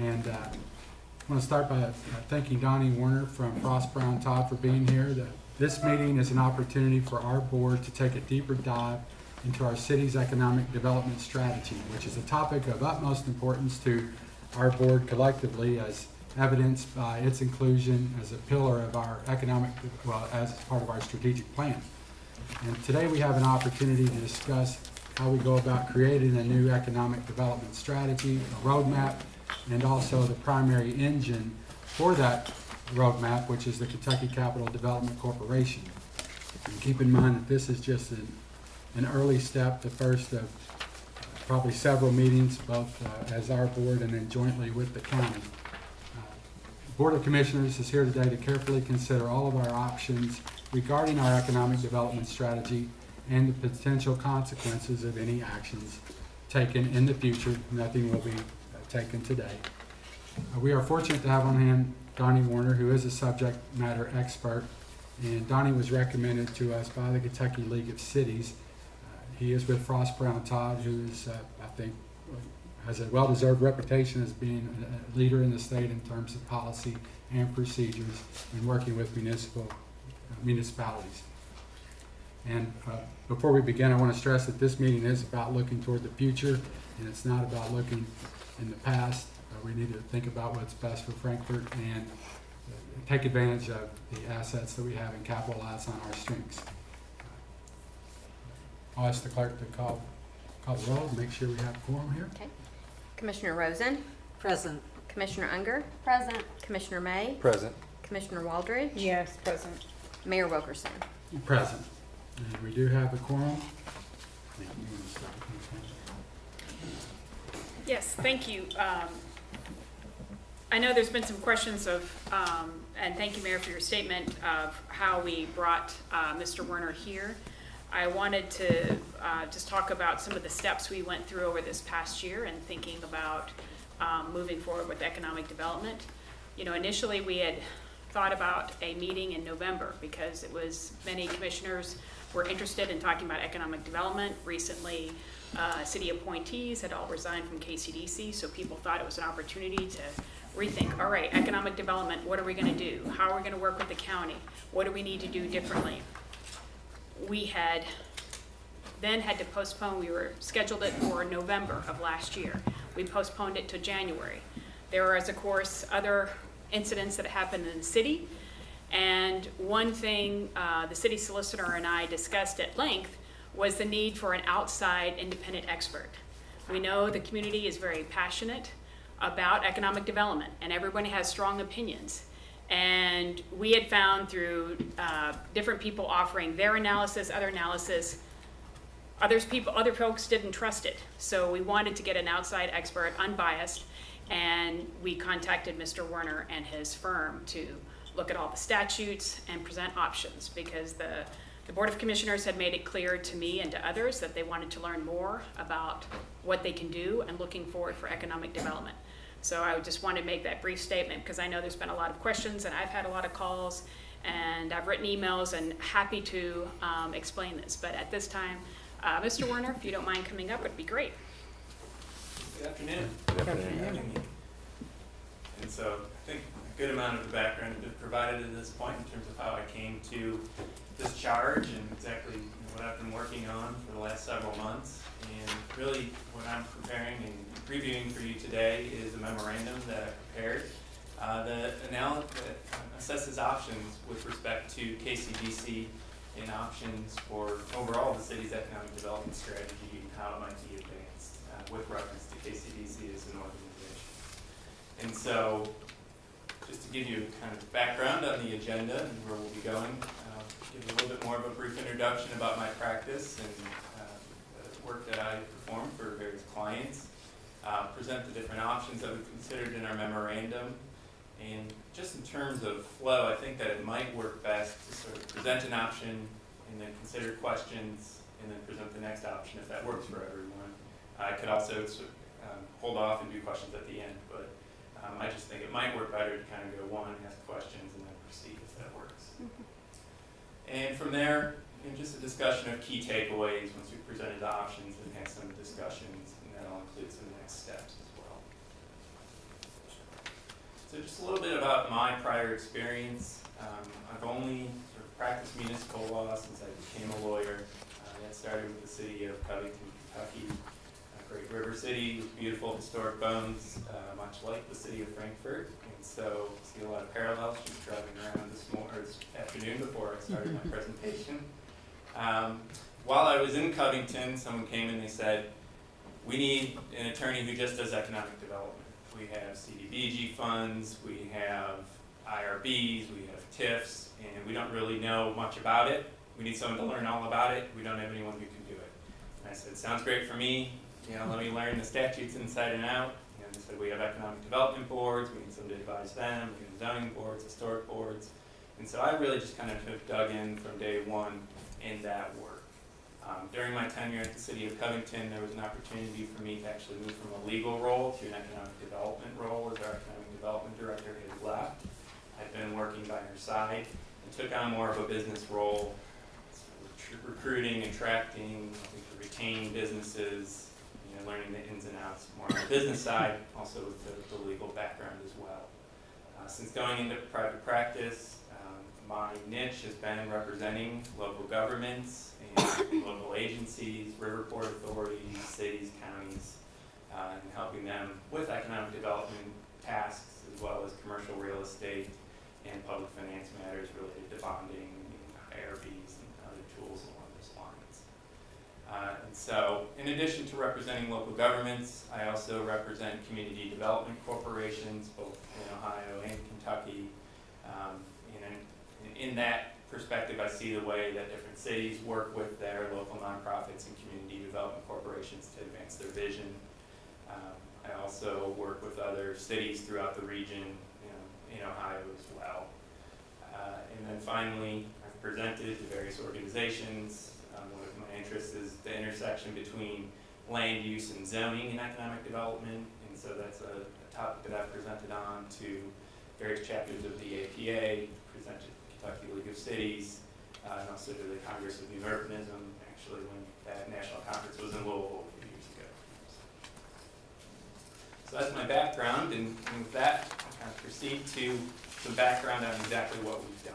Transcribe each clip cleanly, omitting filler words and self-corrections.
And I want to start by thanking Donnie Warner from Frost Brown Todd for being here. This meeting is an opportunity for our board to take a deeper dive into our city's economic development strategy, which is a topic of utmost importance to our board collectively, as evidenced by its inclusion as a pillar of our as part of our strategic plan. And today we have an opportunity to discuss how we go about creating a new economic development strategy, a roadmap, and also the primary engine for that roadmap, which is the Kentucky Capital Development Corporation. And keep in mind that this is just an early step, the first of probably several meetings, both as our board and then jointly with the county. The Board of Commissioners is here today to carefully consider all of our options regarding our economic development strategy and the potential consequences of any actions taken in the future. Nothing will be taken today. We are fortunate to have on hand Donnie Warner, who is a subject matter expert, and Donnie was recommended to us by the Kentucky League of Cities. He is with Frost Brown Todd, who is, I think, has a well-deserved reputation as being a leader in the state in terms of policy and procedures and working with municipalities. And before we begin, I want to stress that this meeting is about looking toward the future, and it's not about looking in the past. We need to think about what's best for Frankfort and take advantage of the assets that we have and capitalize on our strengths. I'll ask the clerk to call the roll, make sure we have a quorum here. Okay. Commissioner Rosen? Present. Commissioner Unger? Present. Commissioner May? Present. Commissioner Waldridge? Yes, present. Mayor Wilkerson? Present. And we do have a quorum. Yes, thank you. I know there's been some questions of, and thank you, Mayor, for your statement of how we brought Mr. Werner here. I wanted to just talk about some of the steps we went through over this past year and thinking about moving forward with economic development. You know, initially we had thought about a meeting in November because it was many commissioners were interested in talking about economic development. Recently, city appointees had all resigned from Kcdc, so people thought it was an opportunity to rethink, all right, economic development, what are we gonna do? How are we gonna work with the county? What do we need to do differently? We had then had to postpone, we were scheduled it for November of last year. We postponed it to January. There was, of course, other incidents that happened in the city. And one thing the city solicitor and I discussed at length was the need for an outside independent expert. We know the community is very passionate about economic development and everybody has strong opinions. And we had found through different people offering their analysis, other folks didn't trust it. So we wanted to get an outside expert, unbiased, and we contacted Mr. Werner and his firm to look at all the statutes and present options, because the Board of Commissioners had made it clear to me and to others that they wanted to learn more about what they can do and looking forward for economic development. So I just wanted to make that brief statement because I know there's been a lot of questions and I've had a lot of calls and I've written emails and happy to explain this. But at this time, Mr. Werner, if you don't mind coming up, it'd be great. Good afternoon. Good afternoon. Thank you for having me. And so I think a good amount of the background has been provided at this point in terms of how I came to this charge and exactly what I've been working on for the last several months. And really what I'm preparing and previewing for you today is a memorandum that I prepared that assesses options with respect to Kcdc and options for overall the city's economic development strategy and how it might be advanced with reference to Kcdc as an organization. And so just to give you kind of background on the agenda and where we'll be going, give you a little bit more of a brief introduction about my practice and the work that I perform for various clients, present the different options that we've considered in our memorandum, and just in terms of flow, I think that it might work best to sort of present an option and then consider questions and then present the next option if that works for everyone. I could also hold off and do questions at the end, but I just think it might work better to kind of go one, ask questions, and then proceed if that works. And from there, just a discussion of key takeaways once we've presented the options and had some discussions, and that'll include some next steps as well. So just a little bit about my prior experience. I've only sort of practiced municipal law since I became a lawyer. That started with the city of Covington, Kentucky, a great river city with beautiful historic bones, much like the city of Frankfurt. And so I see a lot of parallels just driving around this afternoon before I started my presentation. While I was in Covington, someone came and they said, we need an attorney who just does economic development. We have CDBG funds, we have IRBs, we have TIFs, and we don't really know much about it. We need someone to learn all about it. We don't have anyone who can do it. And I said, sounds great for me. Let me learn the statutes inside and out. And they said, we have economic development boards. We need someone to advise them. We have zoning boards, historic boards. And so I really just kind of have dug in from day one in that work. During my tenure at the city of Covington, there was an opportunity for me to actually move from a legal role to an economic development role as our economic development director had left. I'd been working by her side and took on more of a business role, recruiting, attracting, helping to retain businesses, learning the ins and outs more on the business side, also with the legal background as well. Since going into private practice, my niche has been representing local governments and local agencies, river port authorities, cities, counties, and helping them with economic development tasks as well as commercial real estate and public finance matters related to bonding, IRBs, and other tools along those lines. And so, in addition to representing local governments, I also represent community development corporations, both in Ohio and Kentucky. In that perspective, I see the way that different cities work with their local nonprofits and community development corporations to advance their vision. I also work with other cities throughout the region, in Ohio as well. And then finally, I've presented to various organizations. One of my interests is the intersection between land use and zoning and economic development, and so that's a topic that I've presented on to various chapters of the APA, presented to the Kentucky League of Cities, and also to the Congress of New Urbanism, actually when that national conference was in Louisville a few years ago. So that's my background, and with that, I'll kind of proceed to some background on exactly what we've done.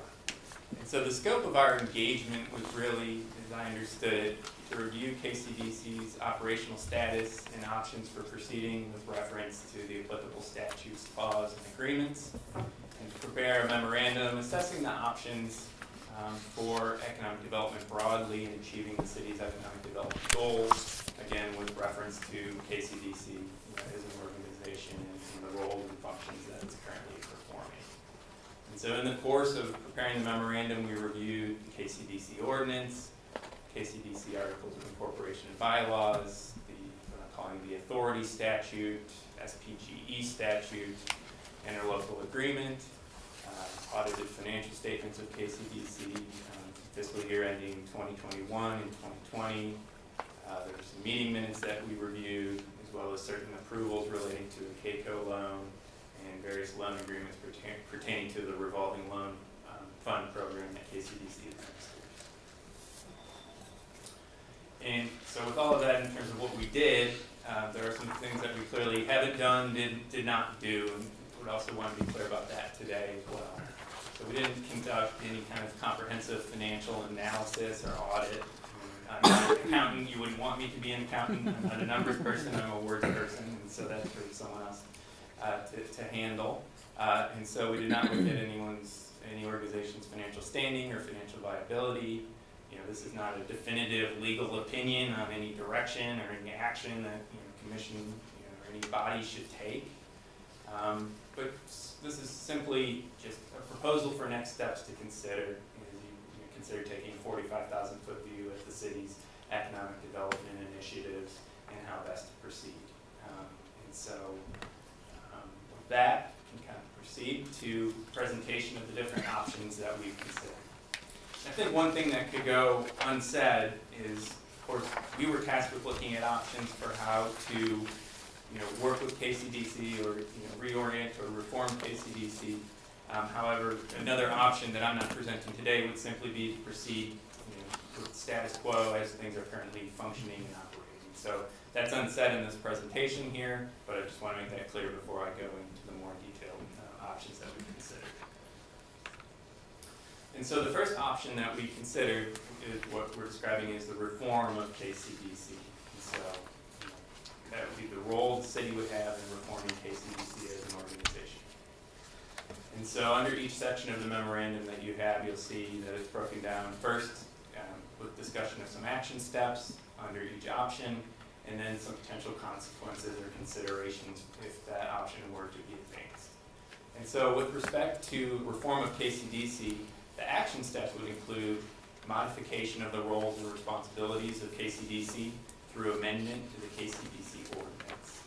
And so the scope of our engagement was really, as I understood it, to review Kcdc's operational status and options for proceeding with reference to the applicable statutes, laws, and agreements, and to prepare a memorandum assessing the options for economic development broadly and achieving the city's economic development goals, again with reference to Kcdc as an organization and the roles and functions that it's currently performing. And so in the course of preparing the memorandum, we reviewed the Kcdc ordinance, Kcdc articles of incorporation and bylaws, what I'm calling the authority statute, SPGE statute, interlocal agreement, audited financial statements of Kcdc, fiscal year ending 2021 and 2020. There were some meeting minutes that we reviewed, as well as certain approvals relating to the KCO loan and various loan agreements pertaining to the revolving loan fund program that Kcdc administers. And so with all of that in terms of what we did, there are some things that we clearly haven't done, did not do, and would also want to be clear about that today as well. So we didn't conduct any kind of comprehensive financial analysis or audit. I'm not an accountant. You wouldn't want me to be an accountant. I'm not a numbers person. I'm a words person, and so that's for someone else to handle. And so we did not look at any organization's financial standing or financial viability. This is not a definitive legal opinion on any direction or any action that commission or any body should take. But this is simply just a proposal for next steps to consider as you consider taking a 45,000-foot view at the city's economic development initiatives and how best to proceed. And so with that, we can kind of proceed to presentation of the different options that we've considered. I think one thing that could go unsaid is, of course, we were tasked with looking at options for how to work with Kcdc or reorient or reform Kcdc. However, another option that I'm not presenting today would simply be to proceed with status quo as things are currently functioning and operating. So that's unsaid in this presentation here, but I just want to make that clear before I go into the more detailed And so the first option that we considered is what we're describing as the reform of KCDC. And so that would be the role the city would have in reforming KCDC as an organization. And so under each section of the memorandum that you have, you'll see that it's broken down first with discussion of some action steps under each option, and then some potential consequences or considerations if that option were to be advanced. And so with respect to reform of KCDC, the action steps would include modification of the roles and responsibilities of KCDC through amendment to the KCDC ordinance.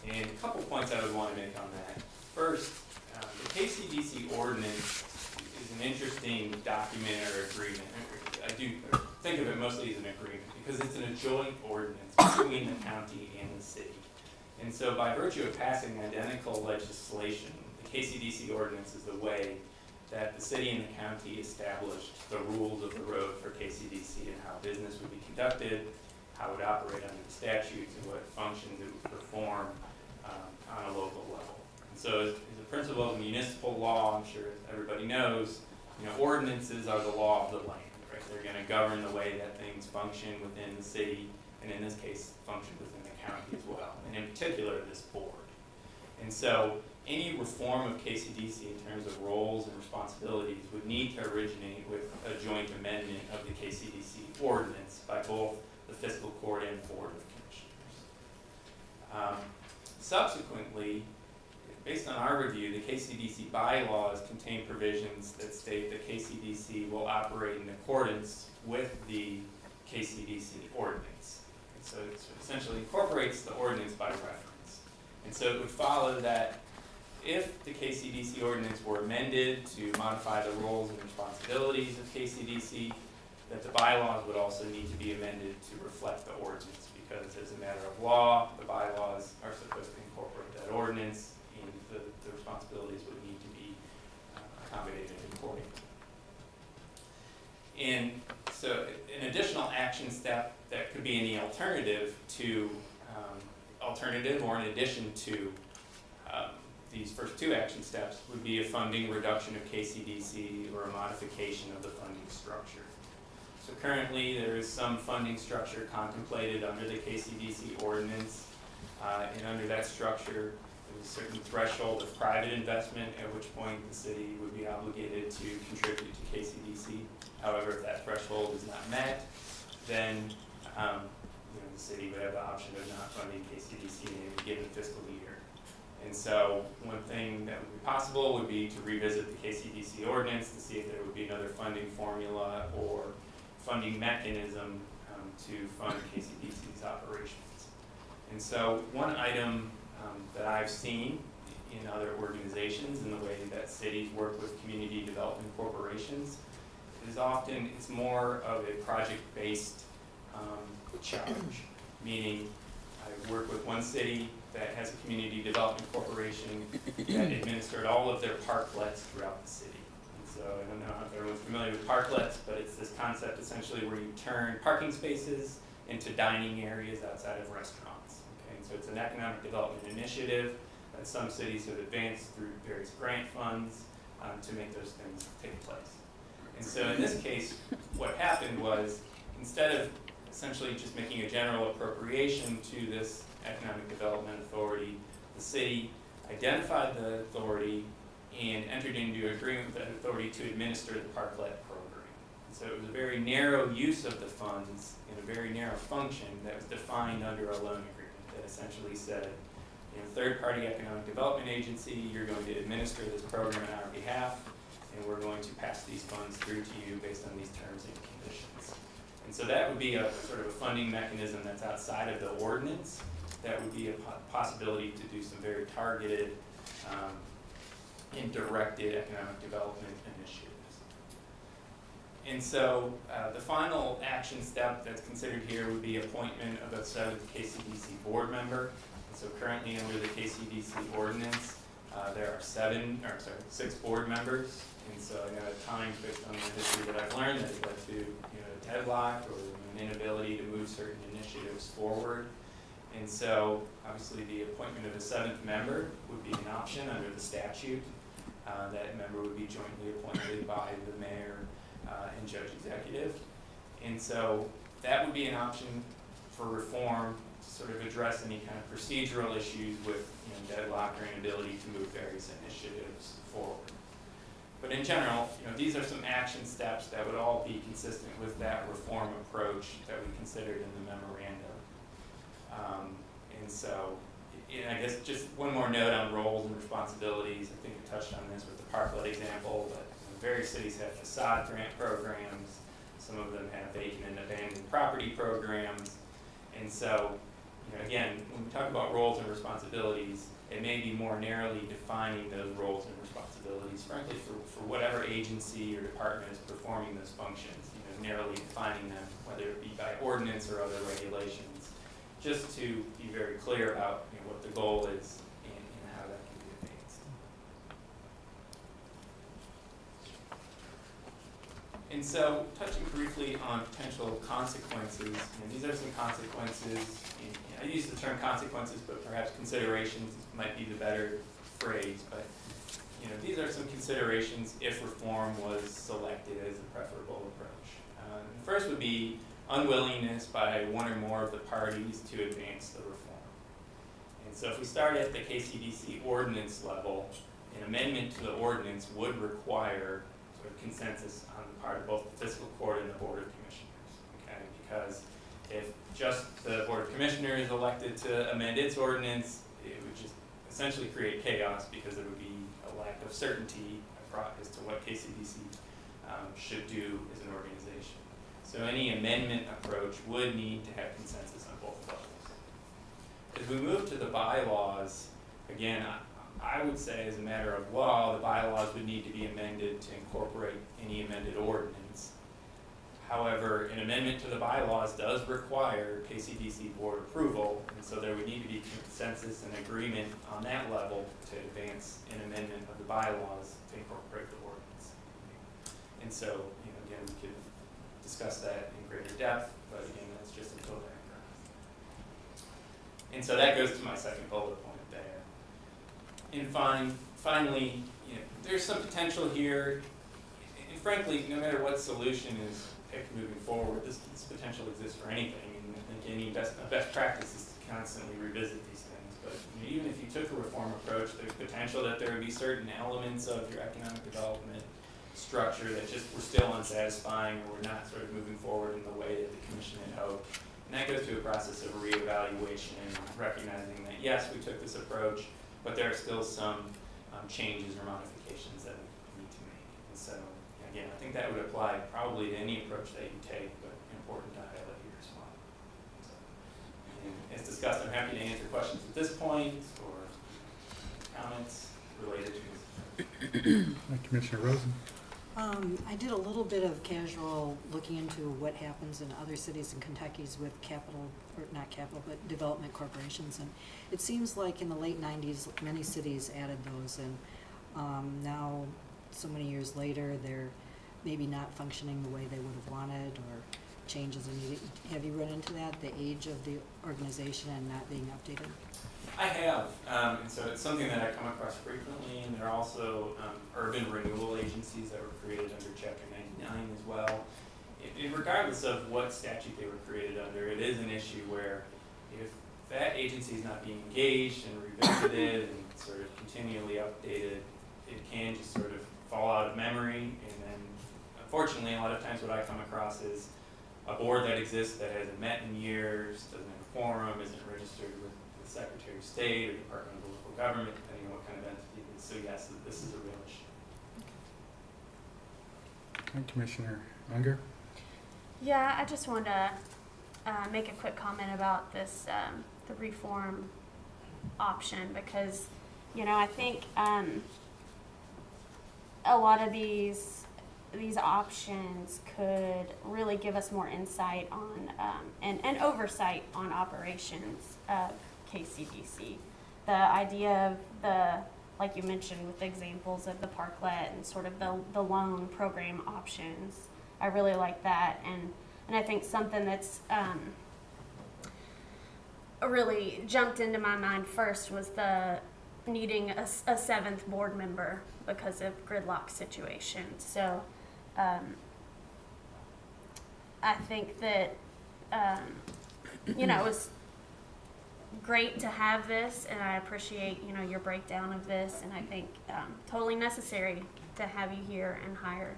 And a couple points I would want to make on that. First, the KCDC ordinance is an interesting document or agreement. I do think of it mostly as an agreement because it's a joint ordinance between the county and the city. And so by virtue of passing identical legislation, the KCDC ordinance is the way that the city and the county established the rules of the road for KCDC and how business would be conducted, how it would operate under the statutes, and what functions it would perform on a local level. And so as a principle of municipal law, I'm sure everybody knows, ordinances are the law of the land, right? They're going to govern the way that things function within the city, and in this case, function within the county as well, and in particular, this board. And so any reform of KCDC in terms of roles and responsibilities would need to originate with a joint amendment of the KCDC ordinance by both the Fiscal Court and Board of Commissioners. Subsequently, based on our review, the KCDC bylaws contain provisions that state that KCDC will operate in accordance with the KCDC ordinance. And so it essentially incorporates the ordinance by reference. And so it would follow that if the KCDC ordinance were amended to modify the roles and responsibilities of KCDC, that the bylaws would also need to be amended to reflect the ordinance, because as a matter of law, the bylaws are supposed to incorporate that ordinance, and the responsibilities would need to be accommodated accordingly. And so an additional action step that could be any alternative or in addition to these first two action steps would be a funding reduction of KCDC or a modification of the funding structure. So currently there is some funding structure contemplated under the KCDC ordinance, and under that structure there's a certain threshold of private investment at which point the city would be obligated to contribute to KCDC. However, if that threshold is not met, then the city would have the option of not funding KCDC in any given fiscal year. And so one thing that would be possible would be to revisit the KCDC ordinance to see if there would be another funding formula or funding mechanism to fund KCDC's operations. And so one item that I've seen in other organizations in the way that cities work with community development corporations is often it's more of a project-based charge, meaning I work with one city that has a community development corporation that administered all of their parklets throughout the city. And so I don't know if everyone's familiar with parklets, but it's this concept essentially where you turn parking spaces into dining areas outside of restaurants. Okay? And so it's an economic development initiative that some cities have advanced through various grant funds to make those things take place. And so in this case, what happened was instead of essentially just making a general appropriation to this economic development authority, the city identified the authority and entered into an agreement with that authority to administer the parklet program. And so it was a very narrow use of the funds in a very narrow function that was defined under a loan agreement that essentially said, third-party economic development agency, you're going to administer this program on our behalf, and we're going to pass these funds through to you based on these terms and conditions. And so that would be a sort of a funding mechanism that's outside of the ordinance. That would be a possibility to do some very targeted and directed economic development initiatives. And so the final action step that's considered here would be appointment of a 7th KCDC board member. And so currently under the KCDC ordinance, there are 6 board members. And so I know at times, based on the history that I've learned, that has led to a deadlock or an inability to move certain initiatives forward. And so obviously the appointment of a 7th member would be an option under the statute. That member would be jointly appointed by the mayor and judge executive. And so that would be an option for reform to sort of address any kind of procedural issues with deadlock or inability to move various initiatives forward. But in general, these are some action steps that would all be consistent with that reform approach that we considered in the memorandum. And so, I guess just one more note on roles and responsibilities. I think I touched on this with the parklet example, but various cities have facade grant programs. Some of them have vacant and abandoned property programs. And so, again, when we talk about roles and responsibilities, it may be more narrowly defining those roles and responsibilities, frankly, for whatever agency or department is performing those functions, narrowly defining them, whether it be by ordinance or other regulations, just to be very clear about what the goal is and how that can be advanced. And so, touching briefly on potential consequences, these are some consequences. I use the term consequences, but perhaps considerations might be the better phrase. But these are some considerations if reform was selected as a preferable approach. The first would be unwillingness by one or more of the parties to advance the reform. And so if we start at the Kcdc ordinance level, an amendment to the ordinance would require sort of consensus on the part of both the fiscal court and the board of commissioners. Okay? Because if just the board of commissioners elected to amend its ordinance, it would just essentially create chaos because there would be a lack of certainty as to what Kcdc should do as an organization. So any amendment approach would need to have consensus on both levels. As we move to the bylaws, again, I would say as a matter of law, the bylaws would need to be amended to incorporate any amended ordinance. However, an amendment to the bylaws does require Kcdc board approval, and so there would need to be consensus and agreement on that level to advance an amendment of the bylaws to incorporate the ordinance. And so, again, we could discuss that in greater depth, but again, that's just a little background. And so that goes to my second bullet point there. And finally, there's some potential here, and frankly, no matter what solution is picked moving forward, this potential exists for anything, and I think any best practice is to constantly revisit these things. But even if you took a reform approach, there's potential that there would be certain elements of your economic development structure that just were still unsatisfying or were not sort of moving forward in the way that the commission had hoped. And that goes to a process of reevaluation and recognizing that, yes, we took this approach, but there are still some changes or modifications that we need to make. And so, again, I think that would apply probably to any approach that you take, but important to highlight here as well. So, and as discussed, I'm happy to answer questions at this point or comments related to this. Commissioner Rosen. I did a little bit of casual looking into what happens in other cities in Kentucky with but development corporations. And it seems like in the late 90s, many cities added those. And now, so many years later, they're maybe not functioning the way they would have wanted, or changes are needed. Have you run into that, the age of the organization and not being updated? I have, and so it's something that I come across frequently, and there are also urban renewal agencies that were created under Chapter 99 as well. Regardless of what statute they were created under, it is an issue where if that agency is not being engaged and revisited and sort of continually updated, it can just sort of fall out of memory. And then, unfortunately, a lot of times what I come across is a board that exists that hasn't met in years, doesn't have a quorum, isn't registered with the Secretary of State or Department of Local Government, depending on what kind of entity it is. So yes, this is a real issue. And Commissioner Unger. Yeah, I just wanted to make a quick comment about this, the reform option, because, I think a lot of these options could really give us more insight on and oversight on operations of Kcdc. The idea of like you mentioned with the examples of the parklet and sort of the loan program options, I really like that. And I think something that's really jumped into my mind first was the needing a seventh board member because of gridlock situation. So I think that, you know, it was great to have this, and I appreciate, you know, your breakdown of this, and I think totally necessary to have you here and hire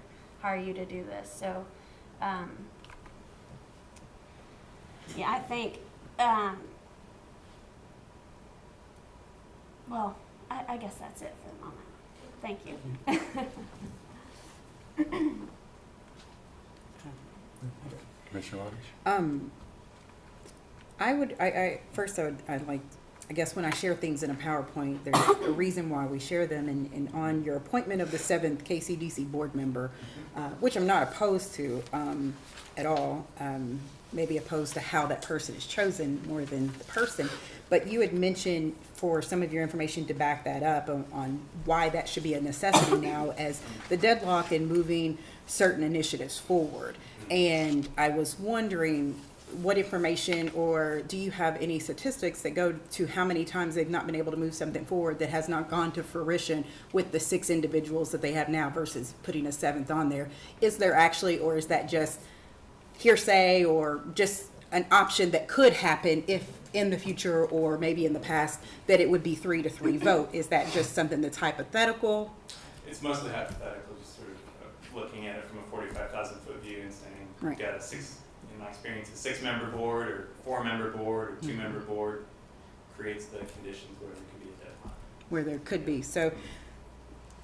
you to do this. So yeah, I think well, I guess that's it for the moment. Thank you. Commissioner Waters? I'd like, I guess when I share things in a PowerPoint, there's a reason why we share them, and on your appointment of the 7th KCDC board member, which I'm not opposed to at all, maybe opposed to how that person is chosen more than the person, but you had mentioned for some of your information to back that up on why that should be a necessity now as the deadlock in moving certain initiatives forward. And I was wondering what information, or do you have any statistics that go to how many times they've not been able to move something forward that has not gone to fruition with the 6 individuals that they have now versus putting a 7th on there? Is there actually, or is that just hearsay or just an option that could happen if in the future or maybe in the past that it would be 3-3 vote? Is that just something that's hypothetical? It's mostly hypothetical, just sort of looking at it from a 45,000 foot view and saying, Right. we've got a 6, in my experience, a 6-member board or 4-member board or 2-member board creates the conditions where there could be a deadline. Where there could be. So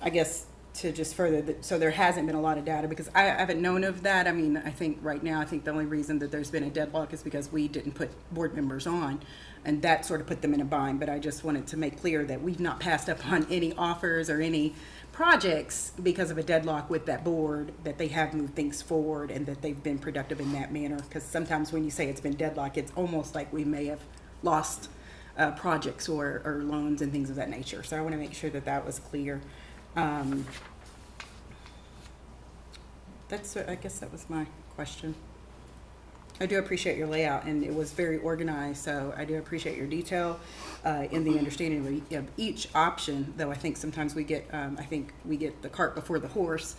I guess to just further, so there hasn't been a lot of data because I haven't known of that. I mean, I think right now, I think the only reason that there's been a deadlock is because we didn't put board members on, and that sort of put them in a bind. But I just wanted to make clear that we've not passed up on any offers or any projects because of a deadlock with that board, that they have moved things forward and that they've been productive in that manner. Because sometimes when you say it's been deadlock, it's almost like we may have lost projects or loans and things of that nature. So I want to make sure that that was clear. I guess that was my question. I do appreciate your layout, and it was very organized, so I do appreciate your detail in the understanding of each option, though I think sometimes we get the cart before the horse,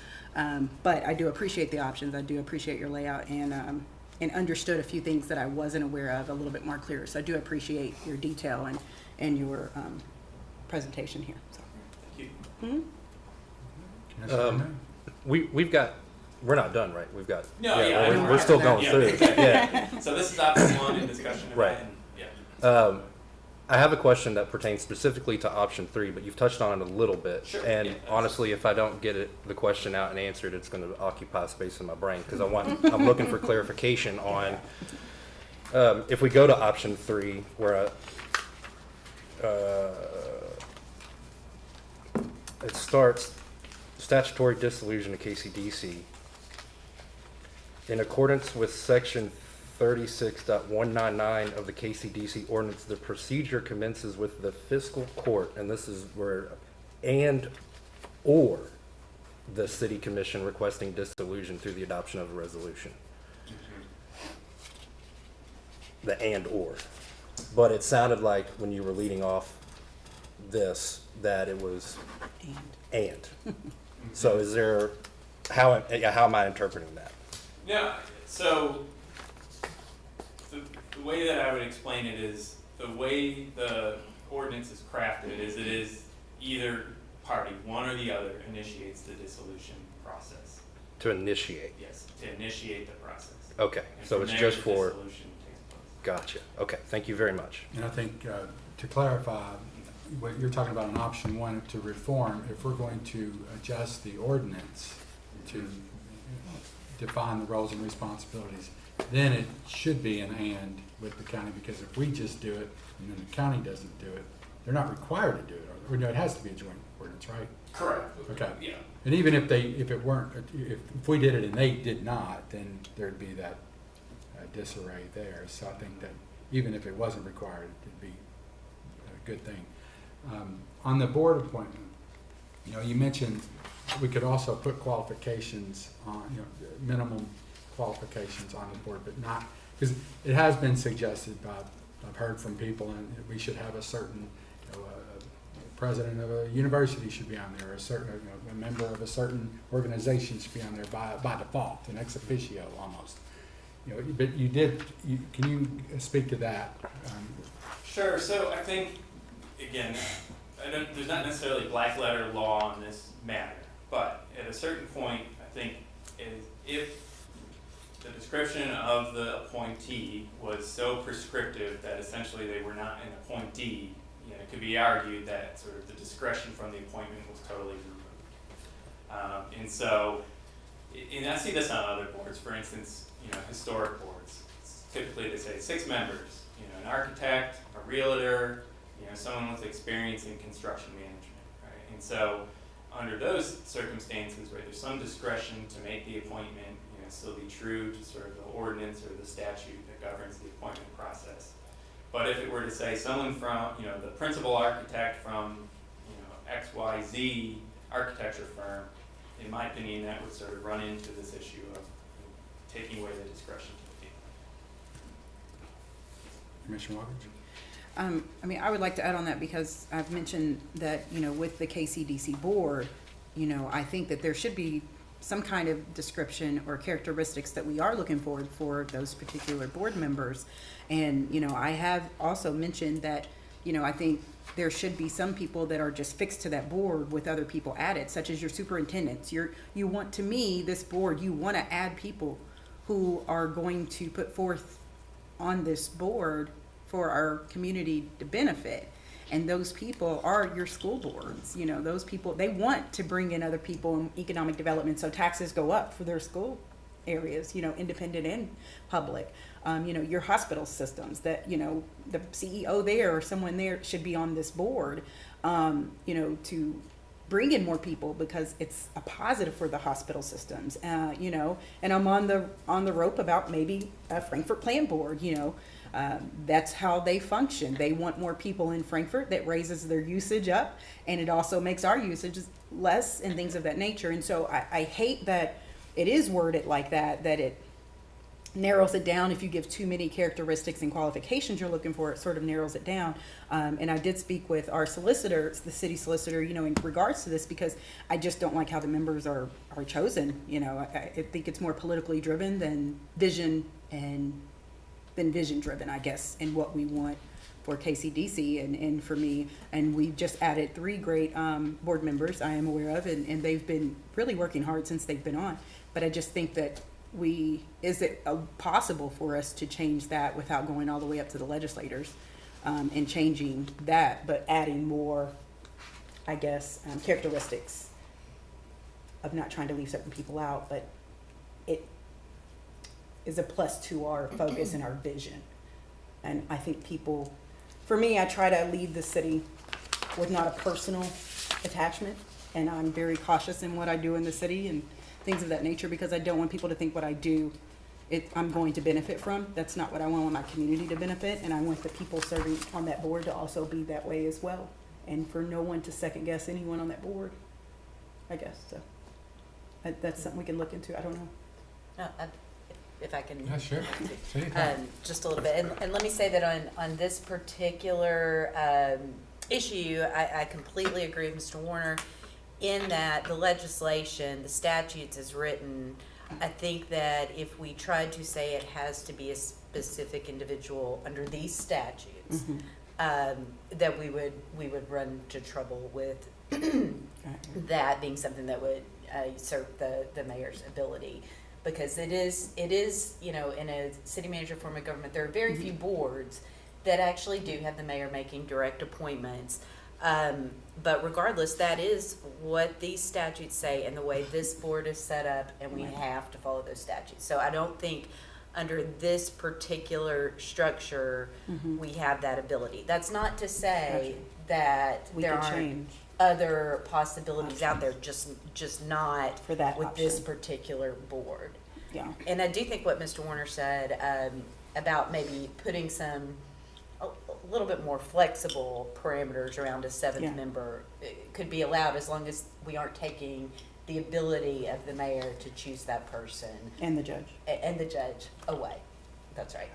but I do appreciate the options. I do appreciate your layout, and understood a few things that I wasn't aware of a little bit more clear, so I do appreciate your detail and your presentation here. So. Thank you. We're not done, right? We've got, No, we're still going through. Yeah. So this is option 1 in discussion of Right. that, and yeah. I have a question that pertains specifically to option 3, but you've touched on it a little bit. Sure. And Yeah, honestly, if I don't get the question out and answered, it's going to occupy space in my brain because I'm looking for clarification on if we go to option 3, where it starts statutory dissolution of Kcdc. In accordance with section 36.199 of the Kcdc ordinance, the procedure commences with the fiscal court, and this is where or the city commission requesting dissolution through the adoption of a resolution. The and or. But it sounded like when you were leading off this that it was and. So is there, how am I interpreting that? No, so the way that I would explain it is the way the ordinance is crafted is it is either party, one or the other, initiates the dissolution process. To initiate. Yes, to initiate the process. Okay, And so from it's there, just the for, dissolution takes place. gotcha. Okay, thank you very much. And I think to clarify, what you're talking about in option 1 to reform, if we're going to adjust the ordinance to define the roles and responsibilities, then it should be an and with the county, because if we just do it and then the county doesn't do it, they're not required to do it, or no, it has to be a joint ordinance, right? Correct. Okay. Yeah. And even if if we did it and they did not, then there'd be that disarray there. So I think that even if it wasn't required, it'd be a good thing. On the board appointment, you mentioned we could also put qualifications on, minimum qualifications on the board, but not, because it has been suggested by, I've heard from people, and we should have a certain president of a university should be on there, or a certain, a member of a certain organization should be on there by default, an ex officio almost. But can you speak to that? Sure, so I think, again, there's not necessarily black letter law on this matter, but at a certain point, I think if the description of the appointee was so prescriptive that essentially they were not an appointee, it could be argued that sort of the discretion from the appointment was totally removed. And so, and I see this on other boards, for instance, historic boards. Typically they say 6 members, an architect, a realtor, someone with experience in construction management, right? And so under those circumstances, right, there's some discretion to make the appointment, still be true to sort of the ordinance or the statute that governs the appointment process. But if it were to say someone from, the principal architect from, XYZ architecture firm, in my opinion, that would sort of run into this issue of taking away the discretion to the people. Commissioner Walker? I would like to add on that because I've mentioned that, with the KCDC board, I think that there should be some kind of description or characteristics that we are looking for those particular board members. And, I have also mentioned that, I think there should be some people that are just fixed to that board with other people added, such as your superintendents. You want this board, you want to add people who are going to put forth on this board for our community to benefit. And those people are your school boards. Those people, they want to bring in other people in economic development so taxes go up for their school areas, independent and public. Your hospital systems that, the CEO there or someone there should be on this board, to bring in more people because it's a positive for the hospital systems, and I'm on the rope about maybe a Frankfurt Plan Board, that's how they function. They want more people in Frankfurt. That raises their usage up, and it also makes our usage less and things of that nature. And so I hate that it is worded like that it narrows it down. If you give too many characteristics and qualifications you're looking for, it sort of narrows it down. And I did speak with our solicitor, the city solicitor, in regards to this, because I just don't like how the members are chosen. I think it's more politically driven than vision driven, I guess, in what we want for KCDC and for me. And we just added 3 great board members I am aware of, and they've been really working hard since they've been on. But I just think that is it possible for us to change that without going all the way up to the legislators and changing that, but adding more, I guess, characteristics of not trying to leave certain people out, but it is a plus to our focus and our vision. And I think people, for me, I try to lead the city with not a personal attachment, and I'm very cautious in what I do in the city and things of that nature, because I don't want people to think what I do I'm going to benefit from. That's not what I want my community to benefit, and I want the people serving on that board to also be that way as well, and for no one to second guess anyone on that board, I guess. So that's something we can look into. I don't know. No, if I can. Yeah, sure. Just a little bit. And let me say that on this particular issue, I completely agree with Mr. Warner in that the legislation, the statutes as written, I think that if we tried to say it has to be a specific individual under these statutes, that we would run into trouble with that being something that would usurp the mayor's ability. Because it is, in a city manager form of government, there are very few boards that actually do have the mayor making direct appointments. But regardless, that is what these statutes say and the way this board is set up, and we have to follow those statutes. So I don't think under this particular structure we have that ability. That's not to say that there aren't other possibilities out there, just not for that with option. this particular board. Yeah. And I do think what Mr. Warner said about maybe putting a little bit more flexible parameters around a 7th member could be allowed, as long as we aren't taking the ability of the mayor to choose that person And the judge. and the judge away. That's right.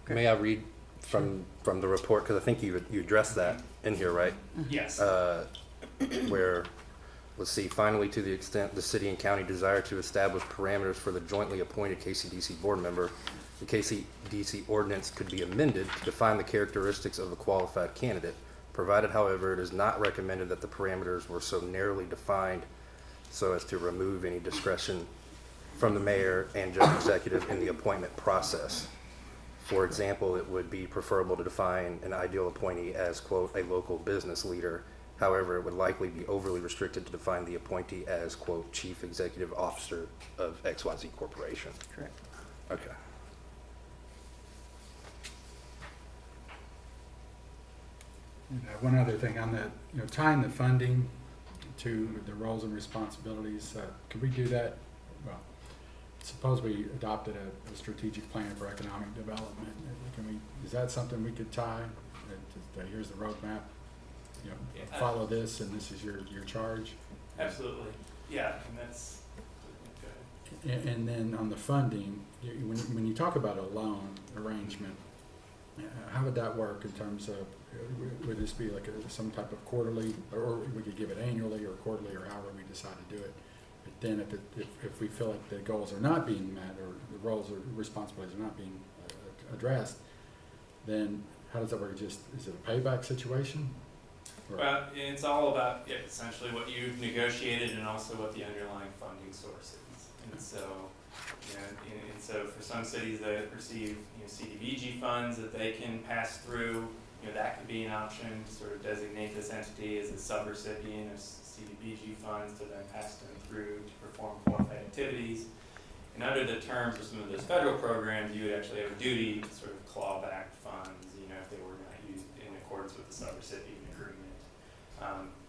May I read from the report, because I think you addressed that in here, right? Yes. Where, let's see, finally, to the extent the city and county desire to establish parameters for the jointly appointed KCDC board member, the KCDC ordinance could be amended to define the characteristics of a qualified candidate, provided, however, it is not recommended that the parameters were so narrowly defined so as to remove any discretion from the mayor and judge executive in the appointment process. For example, it would be preferable to define an ideal appointee as, quote, a local business leader. However, it would likely be overly restricted to define the appointee as, quote, chief executive officer of XYZ Corporation. Correct. Okay. One other thing on the, tying the funding to the roles and responsibilities, could we do that? Well, suppose we adopted a strategic plan for economic development. Is that something we could tie? Here's the roadmap, Yeah. follow this and this is your charge? Absolutely. Yeah, and that's, go ahead. And then on the funding, when you talk about a loan arrangement, how would that work in terms of, would this be like some type of quarterly, or we could give it annually or quarterly or however we decide to do it? But then if we feel like the goals are not being met or the roles or responsibilities are not being addressed, then how does that work? Is it a payback situation? Or- Well, it's all about essentially what you've negotiated and also what the underlying funding source is. And so, and so for some cities that receive CDBG funds that they can pass through, that could be an option to sort of designate this entity as a subrecipient of CDBG funds to then pass them through to perform qualified activities. And under the terms of some of those federal programs, you would actually have a duty to sort of claw back funds, if they were not used in accordance with the subrecipient agreement.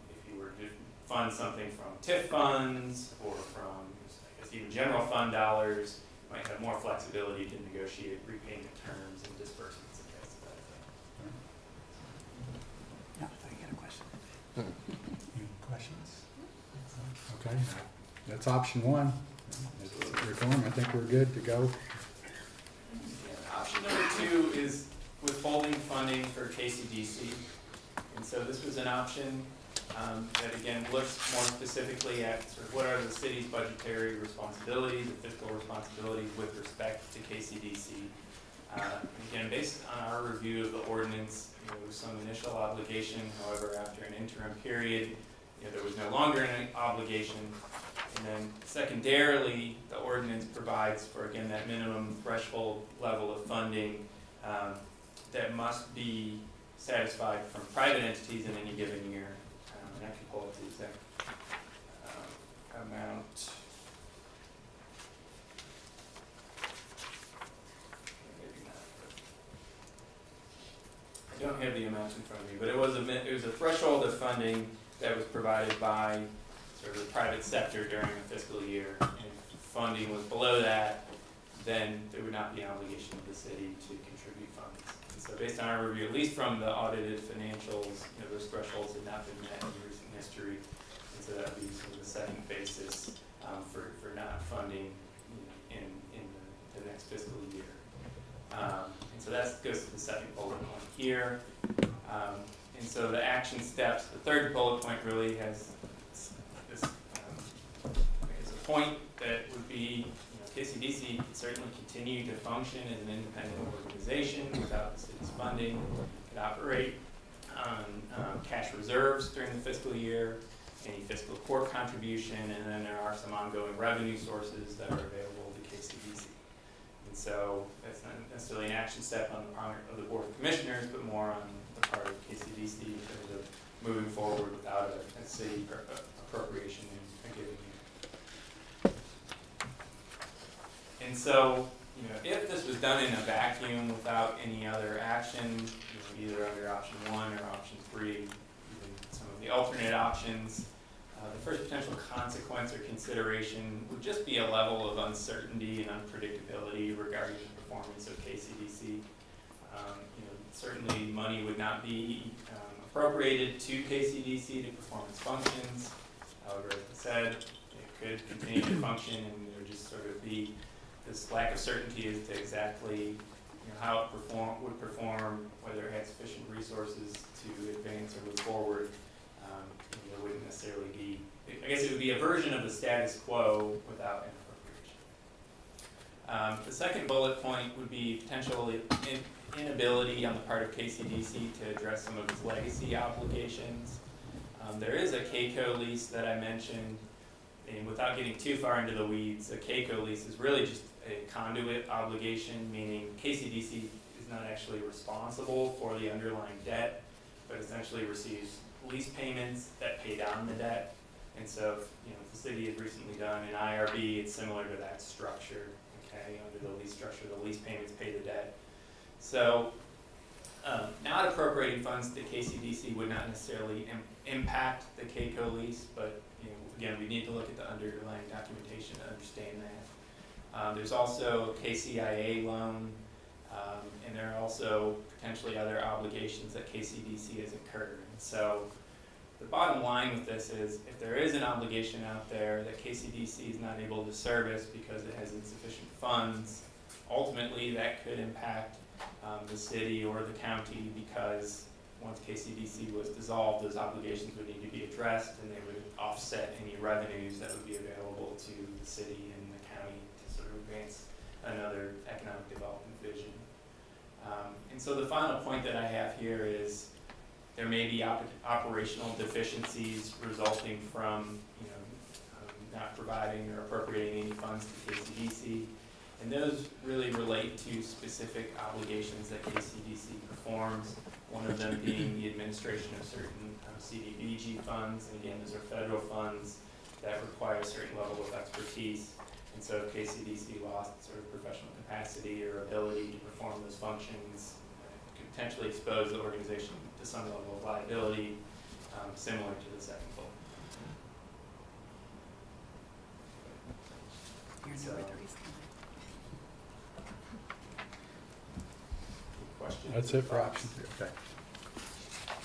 If you were to fund something from TIF funds or from, I guess, even general fund dollars, you might have more flexibility to negotiate repayment terms and disbursements and things of that thing. No, I got a question. Any questions? Okay, that's option one. It's reform. I think we're good to go. Option number 2 is withholding funding for KCDC. And so this was an option that again looks more specifically at sort of what are the city's budgetary responsibilities, the fiscal responsibilities with respect to KCDC. Again, based on our review of the ordinance, there was some initial obligation. However, after an interim period, there was no longer an obligation. And then secondarily, the ordinance provides for, again, that minimum threshold level of funding that must be satisfied from private entities in any given year. And I can pull up the exact amount. Maybe not. I don't have the amount in front of me, but it was a threshold of funding that was provided by sort of the private sector during a fiscal year. And if funding was below that, then there would not be an obligation of the city to contribute funds. And so based on our review, at least from the audited financials, those thresholds had not been met in recent history. And so that would be sort of the second basis for not funding in the next fiscal year. And so that goes to the second bullet point here. And so the action steps, the third bullet point really has this is a point that would be, KCDC could certainly continue to function as an independent organization without the city's funding. It could operate on cash reserves during the fiscal year, any fiscal court contribution, and then there are some ongoing revenue sources that are available to KCDC. And so that's not necessarily an action step on the part of the Board of Commissioners, but more on the part of KCDC in terms of moving forward without a city appropriation in a given year. And so, if this was done in a vacuum without any other action, either under option 1 or option 3, even some of the alternate options, the first potential consequence or consideration would just be a level of uncertainty and unpredictability regarding the performance of KCDC. Certainly money would not be appropriated to KCDC to perform its functions. However, as I said, it could continue to function, and there would just sort of be this lack of certainty as to exactly how it would perform, whether it had sufficient resources to advance or move forward. There wouldn't necessarily be, I guess it would be a version of the status quo without an appropriation. The second bullet point would be potential inability on the part of Kcdc to address some of its legacy obligations. There is a Kco lease that I mentioned, and without getting too far into the weeds, a Kco lease is really just a conduit obligation, meaning Kcdc is not actually responsible for the underlying debt, but essentially receives lease payments that pay down the debt. And so, if the city has recently done an IRB, it's similar to that structure. Okay, under the lease structure, the lease payments pay the debt. So, not appropriating funds to Kcdc would not necessarily impact the Kco lease, but again, we need to look at the underlying documentation to understand that. There's also a KCIA loan, and there are also potentially other obligations that Kcdc has incurred. And so, the bottom line with this is, if there is an obligation out there that Kcdc is not able to service because it has insufficient funds, ultimately that could impact the city or the county, because once Kcdc was dissolved, those obligations would need to be addressed, and they would offset any revenues that would be available to the city and the county to sort of advance another economic development vision. And so the final point that I have here is there may be operational deficiencies resulting from not providing or appropriating any funds to Kcdc. And those really relate to specific obligations that Kcdc performs, one of them being the administration of certain CDBG funds. And again, those are federal funds that require a certain level of expertise. And so if Kcdc lost sort of professional capacity or ability to perform those functions, it could potentially expose the organization to some level of liability, similar to the second bullet. So, questions? That's it for option 2. Okay.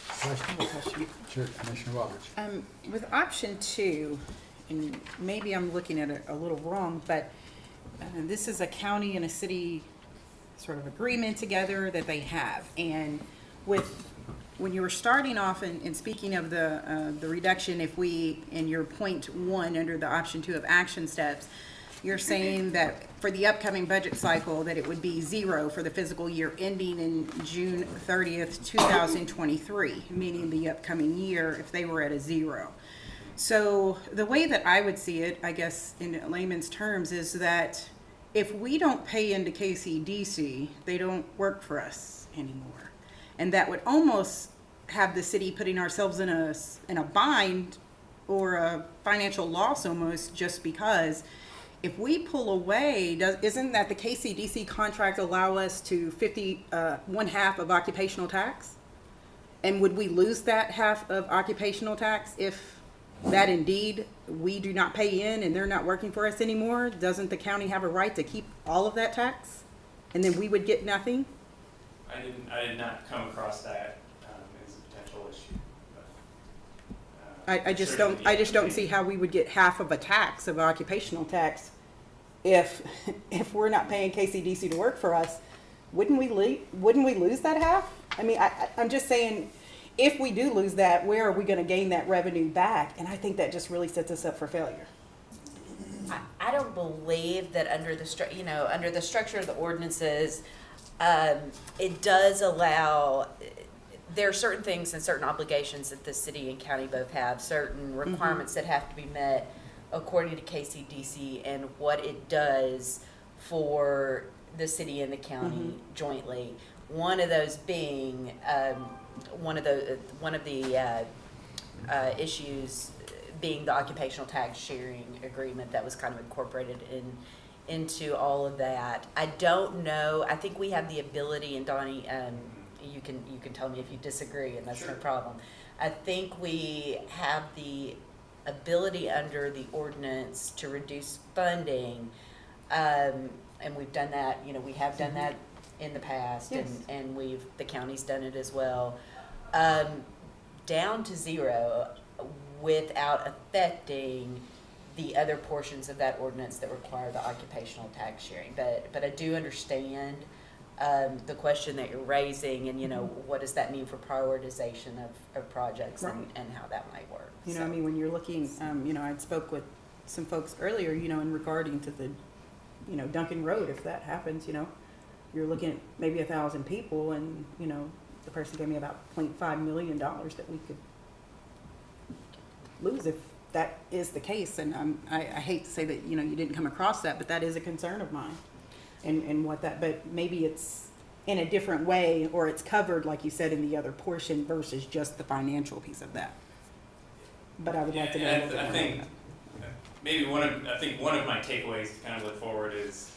Question? Sure, Commissioner Waldridge. With option 2, and maybe I'm looking at it a little wrong, but this is a county and a city sort of agreement together that they have. And when you were starting off and speaking of the reduction, if we, in your point 1 under the option 2 of action steps, you're saying that for the upcoming budget cycle, that it would be 0 for the fiscal year ending in June 30th, 2023, meaning the upcoming year if they were at a 0. So the way that I would see it, I guess in layman's terms, is that if we don't pay into Kcdc, they don't work for us anymore. And that would almost have the city putting ourselves in a bind or a financial loss almost, just because if we pull away, isn't that the Kcdc contract allow us to 1/2 of occupational tax? And would we lose that half of occupational tax if that indeed we do not pay in and they're not working for us anymore? Doesn't the county have a right to keep all of that tax? And then we would get nothing? I did not come across that as a potential issue. I just don't see how we would get half of a tax of occupational tax if we're not paying Kcdc to work for us. Wouldn't we lose that half? I mean, I'm just saying, if we do lose that, where are we going to gain that revenue back? And I think that just really sets us up for failure. I don't believe that under the structure of the ordinances, it does allow. There are certain things and certain obligations that the city and county both have, certain requirements that have to be met according to Kcdc and what it does for the city and the county jointly. One of those being one of the issues being the occupational tax sharing agreement that was kind of incorporated into all of that. I don't know. I think we have the ability, and Donnie, you can tell me if you disagree, and that's Sure. no problem. I think we have the ability under the ordinance to reduce funding, and we've done that. We have done that in the past, Yes. and the county's done it as well. Down to 0 without affecting the other portions of that ordinance that require the occupational tax sharing. But I do understand the question that you're raising and, what does that mean for prioritization of projects and how that might work. You know, I mean, when you're looking, I spoke with some folks earlier, in regarding to the, Duncan Road, if that happens, you're looking at maybe 1,000 people and, the person gave me about $0.5 million that we could lose if that is the case. And I hate to say that, you didn't come across that, but that is a concern of mine. And what that, but maybe it's in a different way, or it's covered, like you said, in the other portion versus just the financial piece of that. But I would like to know. And I think maybe one of my takeaways to kind of look forward is,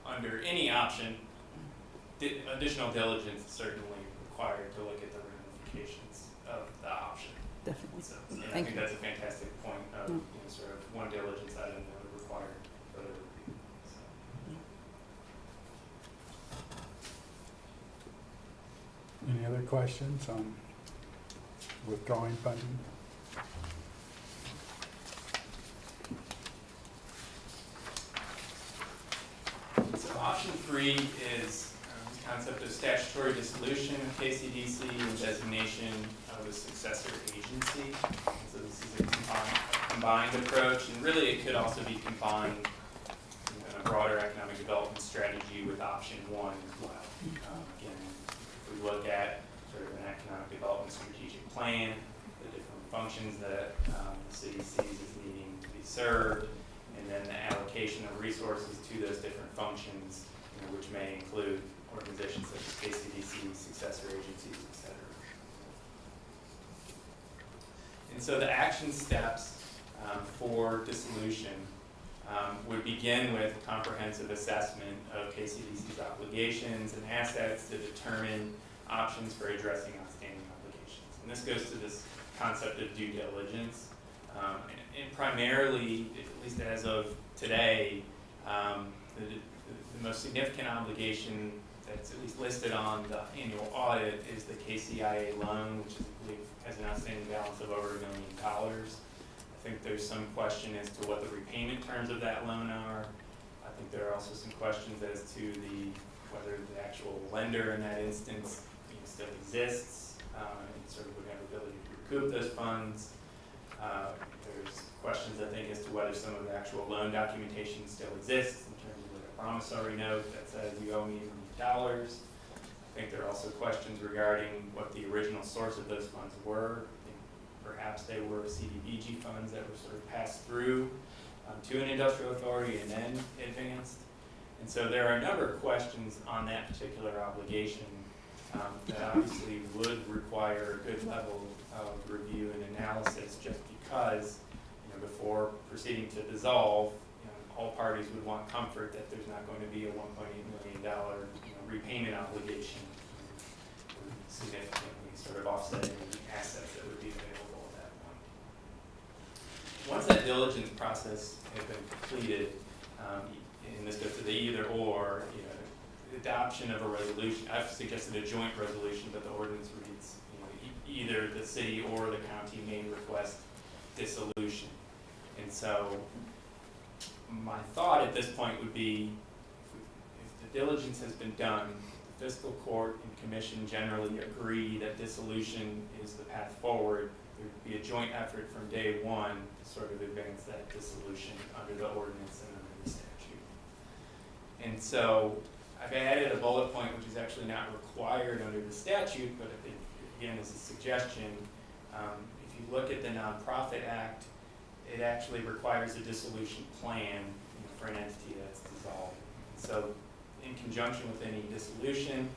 under any option, additional diligence is certainly required to look at the ramifications of the option. Definitely. So, and I Thank think you. that's a fantastic point of sort of one diligence item that would require further review. So. Any other questions on withdrawing funding? So option 3 is the concept of statutory dissolution of Kcdc and designation of a successor agency. So this is a combined approach, and really it could also be combined in a broader economic development strategy with option 1 as well. Again, if we look at sort of an economic development strategic plan, the different functions that the city sees as needing to be served, and then the allocation of resources to those different functions, which may include organizations such as Kcdc, successor agencies, etc. And so the action steps for dissolution would begin with a comprehensive assessment of Kcdc's obligations and assets to determine options for addressing outstanding obligations. And this goes to this concept of due diligence. And primarily, at least as of today, the most significant obligation that's at least listed on the annual audit is the KCIA loan, which I believe has an outstanding balance of over $1 million. I think there's some question as to what the repayment terms of that loan are. I think there are also some questions as to whether the actual lender in that instance still exists and sort of would have the ability to recoup those funds. There's questions, I think, as to whether some of the actual loan documentation still exists in terms of a promissory note that says you owe me $1 million. I think there are also questions regarding what the original source of those funds were. I think perhaps they were CDBG funds that were sort of passed through to an industrial authority and then advanced. And so there are a number of questions on that particular obligation that obviously would require a good level of review and analysis, just because before proceeding to dissolve, all parties would want comfort that there's not going to be a $1.8 million repayment obligation, significantly sort of offsetting the assets that would be available at that point. Once that diligence process has been completed, and this goes to the either or, adoption of a resolution. I've suggested a joint resolution, but the ordinance reads, either the city or the county may request dissolution. And so my thought at this point would be, if the diligence has been done, the fiscal court and commission generally agree that dissolution is the path forward, there would be a joint effort from day one to sort of advance that dissolution under the ordinance and under the statute. And so I've added a bullet point, which is actually not required under the statute, but I think, again, as a suggestion, if you look at the Nonprofit Act, it actually requires a dissolution plan for an entity that's dissolved. So in conjunction with any dissolution,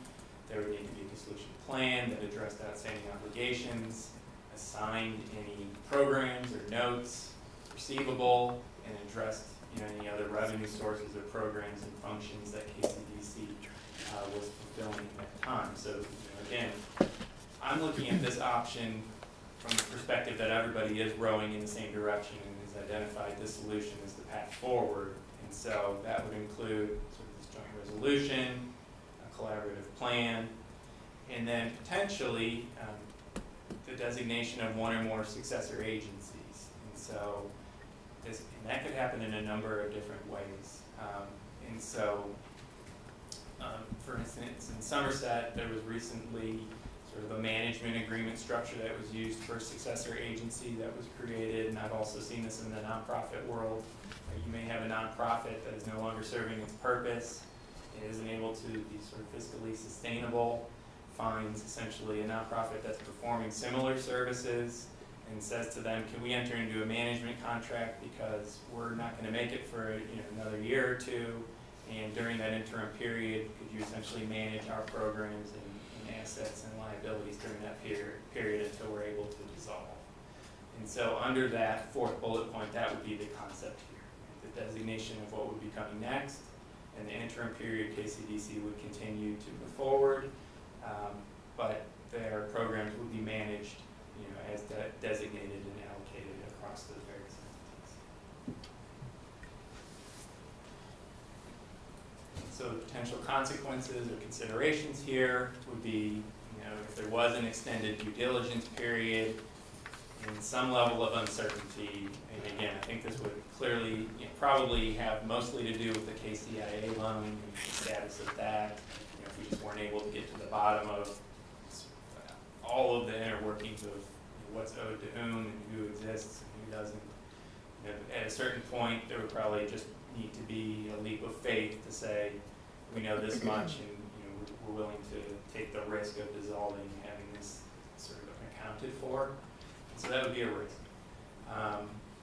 there would need to be a dissolution plan that addressed outstanding obligations, assigned any programs or notes receivable, and addressed any other revenue sources or programs and functions that Kcdc was fulfilling at that time. So again, I'm looking at this option from the perspective that everybody is rowing in the same direction and has identified dissolution as the path forward. And so that would include sort of this joint resolution, a collaborative plan, and then potentially the designation of one or more successor agencies. And so and that could happen in a number of different ways. And so For instance, in Somerset, there was recently sort of a management agreement structure that was used for a successor agency that was created, and I've also seen this in the nonprofit world. You may have a nonprofit that is no longer serving its purpose, it isn't able to be sort of fiscally sustainable, finds essentially a nonprofit that's performing similar services and says to them, can we enter into a management contract because we're not going to make it for another year or two, and during that interim period, could you essentially manage our programs and assets and liabilities during that period until we're able to dissolve. And so under that fourth bullet point, that would be the concept here, the designation of what would be coming next. In the interim period, Kcdc would continue to move forward, but their programs would be managed as designated and allocated across the various entities. So the potential consequences or considerations here would be, if there was an extended due diligence period and some level of uncertainty, and again, I think this would clearly, probably have mostly to do with the KCIA loan and the status of that. If we just weren't able to get to the bottom of all of the inner workings of what's owed to whom and who exists and who doesn't. At a certain point, there would probably just need to be a leap of faith to say, we know this much and we're willing to take the risk of dissolving and having this sort of accounted for. So that would be a risk.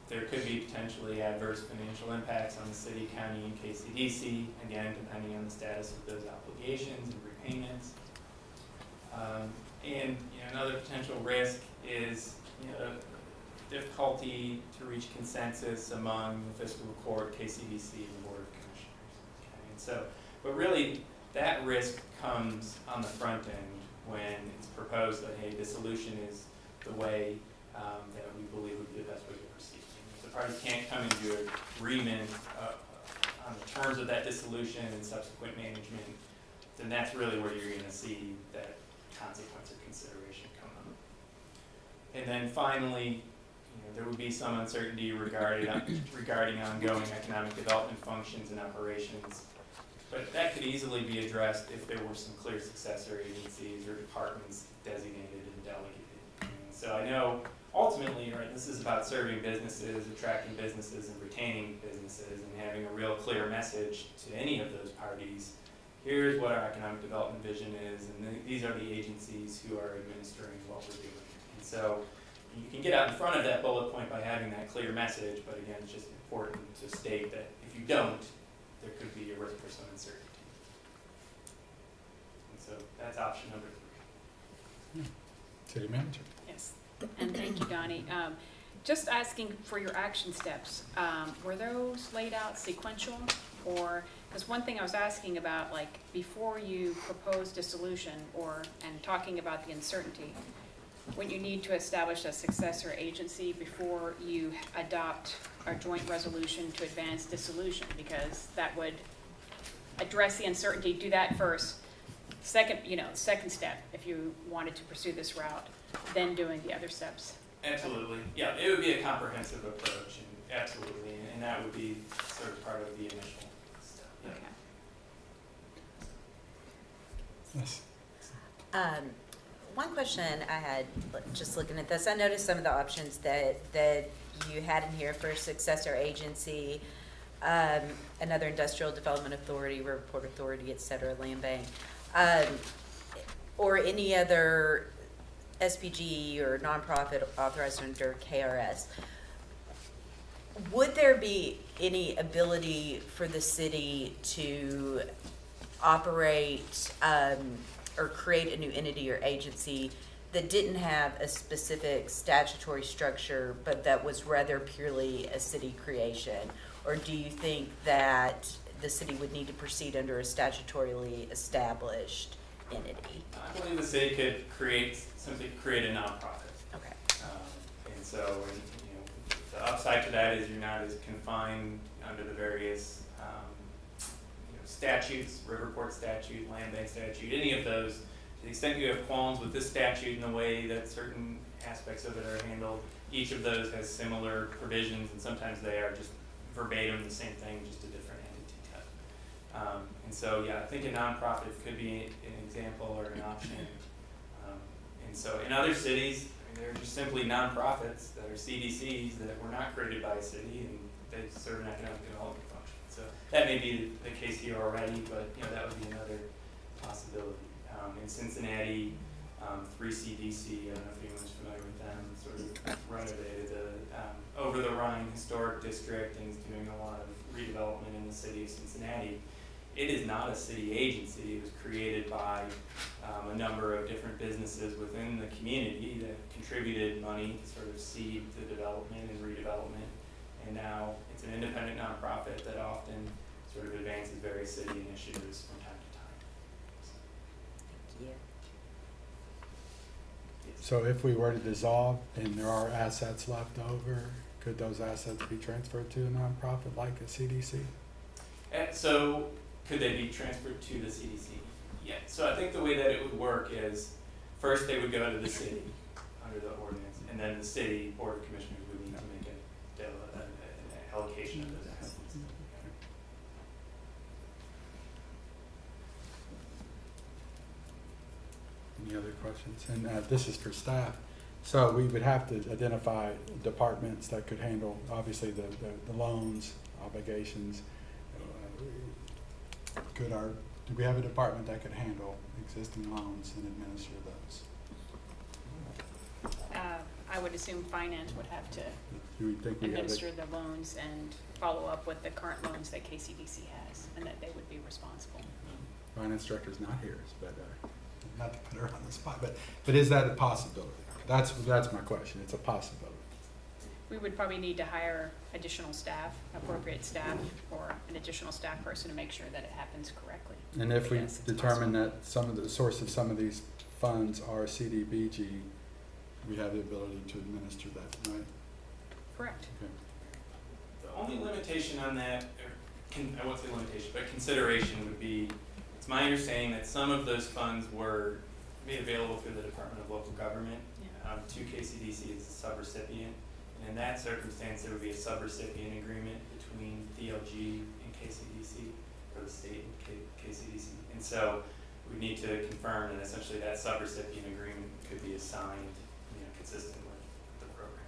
There could be potentially adverse financial impacts on the city, county, and Kcdc, again, depending on the status of those obligations and repayments. And another potential risk is difficulty to reach consensus among the fiscal court, Kcdc, and the Board of Commissioners. Okay? And so, but really, that risk comes on the front end when it's proposed that, hey, dissolution is the way that we believe would be the best way to proceed. If the parties can't come into agreement on the terms of that dissolution and subsequent management, then that's really where you're going to see that consequence or consideration come up. And then finally, there would be some uncertainty regarding ongoing economic development functions and operations. But that could easily be addressed if there were some clear successor agencies or departments designated and delegated. And so I know ultimately, right, this is about serving businesses, attracting businesses, and retaining businesses, and having a real clear message to any of those parties. Here's what our economic development vision is, and these are the agencies who are administering what we're doing. And so you can get out in front of that bullet point by having that clear message, but again, it's just important to state that if you don't, there could be a risk for some uncertainty. And so that's option number 3. City manager. Yes, and thank you, Donnie. Just asking for your action steps. Were those laid out sequential, or, because one thing I was asking about, like, before you propose dissolution and talking about the uncertainty, when you need to establish a successor agency before you adopt a joint resolution to advance dissolution, because that would address the uncertainty. Do that first. Second step, if you wanted to pursue this route, then doing the other steps. Absolutely. Yeah, it would be a comprehensive approach, and absolutely, and that would be sort of part of the initial step. Yeah. Okay. Yes. One question I had, just looking at this, I noticed some of the options that you had in here for successor agency, another industrial development authority, riverport authority, et cetera, land bank, or any other SPG or nonprofit authorized under KRS. Would there be any ability for the city to operate or create a new entity or agency that didn't have a specific statutory structure, but that was rather purely a city creation? Or do you think that the city would need to proceed under a statutorily established entity? I believe the city could simply create a nonprofit. Okay. And so, the upside to that is you're not as confined under the various statutes, riverport statute, land bank statute, any of those. To the extent you have qualms with this statute and the way that certain aspects of it are handled, each of those has similar provisions, and sometimes they are just verbatim the same thing, just a different entity type. And so, yeah, I think a nonprofit could be an example or an option. And so in other cities, I mean, they're just simply nonprofits that are CDCs that were not created by a city, and they serve an economic development function. So that may be the case here already, but that would be another possibility. In Cincinnati, 3CDC, I don't know if anyone's familiar with them, sort of renovated the over the Rhine Historic District and is doing a lot of redevelopment in the city of Cincinnati. It is not a city agency. It was created by a number of different businesses within the community that contributed money to sort of seed the development and redevelopment. And now it's an independent nonprofit that often sort of advances various city initiatives from time to time. Yeah. So if we were to dissolve and there are assets left over, could those assets be transferred to a nonprofit like a CDC? So could they be transferred to the CDC? Yeah, so I think the way that it would work is first they would go to the city under the ordinance, and then the city board of commissioners would need to make an allocation of those assets. Any other questions? And this is for staff. So we would have to identify departments that could handle, obviously, the loans, obligations. Do we have a department that could handle existing loans and administer those? I would assume finance would have to Do we think we have administer it? the loans and follow up with the current loans that Kcdc has, and that they would be responsible. Finance director's not here, but not to put her on the spot, but is that a possibility? That's my question. It's a possibility. We would probably need to hire additional staff, appropriate staff, or an additional staff person to make sure that it happens correctly. And if we Yes, it's determine that some of the source of some of these funds are CDBG, we have the ability to administer that, right? Correct. Okay. The only limitation on that, I won't say limitation, but consideration would be, it's my understanding that some of those funds were made available through the Department of Local Government to KCDC as a subrecipient. And in that circumstance, there would be a subrecipient agreement between DLG and KCDC, or the state and KCDC. And so we need to confirm that essentially that subrecipient agreement could be assigned, consistent with the program.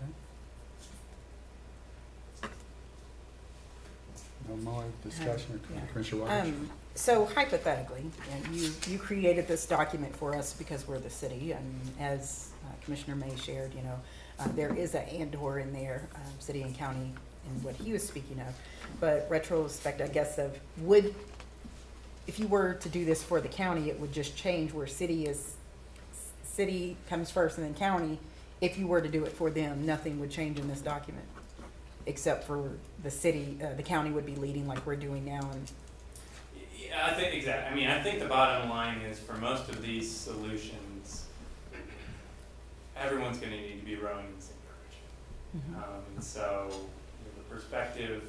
Okay. No more discussion, Yeah. Commissioner Waters? So hypothetically, you created this document for us because we're the city, and as Commissioner May shared, there is an and/or in there, city and county, and what he was speaking of. But retrospect, I guess, if you were to do this for the county, it would just change where city comes first and then county. If you were to do it for them, nothing would change in this document, except for the city, the county would be leading like we're doing now. And Yeah, I think exactly. I think the bottom line is for most of these solutions, everyone's going to need to be rowing in the same direction. And so the perspective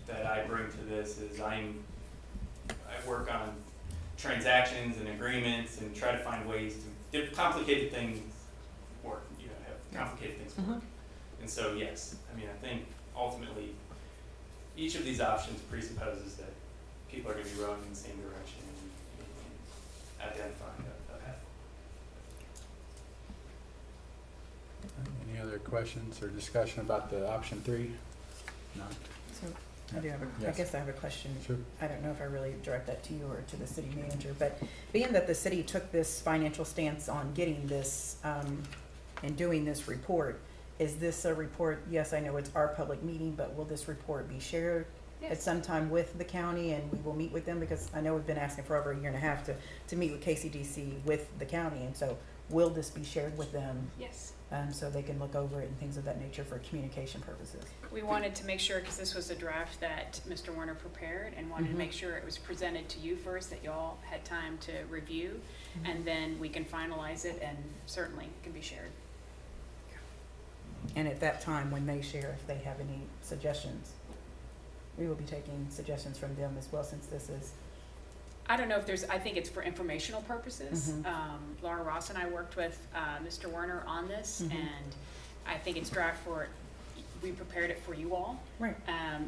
that I bring to this is I work on transactions and agreements and try to find ways to get complicated things work, have complicated things work. And so, yes, I think ultimately each of these options presupposes that people are going to be rowing in the same direction and identifying a path. Any other questions or discussion about the option 3? No? so I do have I Yes. guess I have a question. Sure. I don't know if I really direct that to you or to the city manager, but being that the city took this financial stance on getting this, and doing this report, is this a report, yes, I know it's our public meeting, but will this report be shared at some time with the county, and we will meet with them? Because I know we've been asking for over a year and a half to meet with KCDC with the county, and so will this be shared with them, Yes. so they can look over it and things of that nature for communication purposes? We wanted to make sure, because this was a draft that Mr. Warner prepared, and wanted to make sure it was presented to you first, that y'all had time to review, and then we can finalize it, and certainly it can be shared. And at that time, when they share, if they have any suggestions, we will be taking suggestions from them as well, since this is, I don't know if I think it's for informational purposes. Laura Ross and I worked with Mr. Warner on this, and I think it's draft for, we prepared it for you all. Right.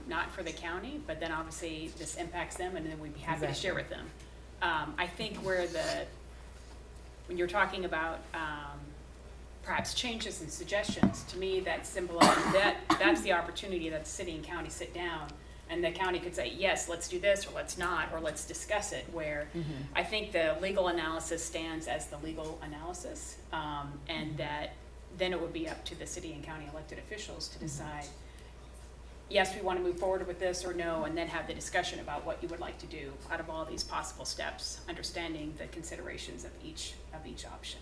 Not for the county, but then obviously this impacts them, and then we'd be happy to share with them. I think when you're talking about perhaps changes and suggestions, to me that symbolizes that's the opportunity that the city and county sit down, and the county could say, yes, let's do this, or let's not, or let's discuss it, where I think the legal analysis stands as the legal analysis, and that then it would be up to the city and county elected officials to decide, yes, we want to move forward with this, or no, and then have the discussion about what you would like to do out of all these possible steps, understanding the considerations of each option.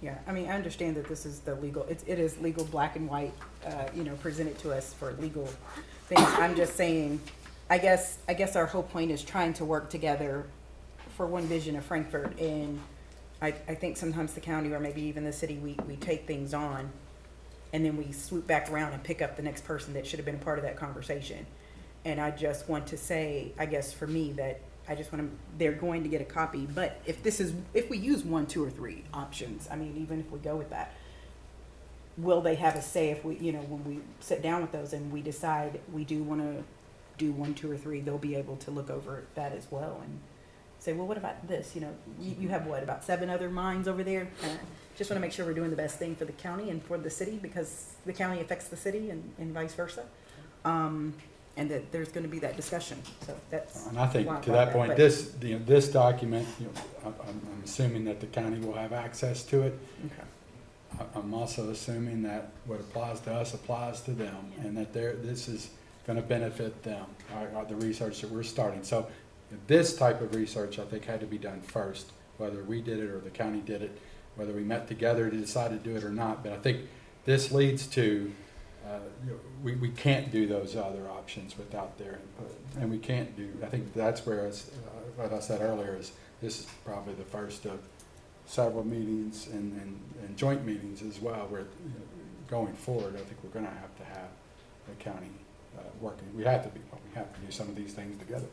Yeah, I mean, I understand that this is the legal, it is legal, black and white, presented to us for legal things. I'm just saying, I guess our whole point is trying to work together for one vision of Frankfurt. And I think sometimes the county, or maybe even the city, we take things on and then we swoop back around and pick up the next person that should have been a part of that conversation. And I just want to say, I guess for me, that I just want to, they're going to get a copy, but if we use 1, 2, or 3 options, I mean, even if we go with that, will they have a say if we, when we sit down with those and we decide we do want to do 1, 2, or 3, they'll be able to look over that as well and say, well, what about this? You have what, about 7 other minds over there? Just want to make sure we're doing the best thing for the county and for the city, because the county affects the city and vice versa. And that there's going to be that discussion. So that's. And I think why I to brought that point, but- this document, I'm assuming that the county will have access to it. Okay. I'm also assuming that what applies to us applies to them, and that this is going to benefit them, the research that we're starting. So this type of research, I think, had to be done first, whether we did it or the county did it, whether we met together to decide to do it or not. But I think this leads to, we can't do those other options without their input. And we can't do, I think that's where, what I said earlier, is this is probably the first of several meetings and joint meetings as well, where going forward, I think we're going to have the county working. We have to do some of these things together.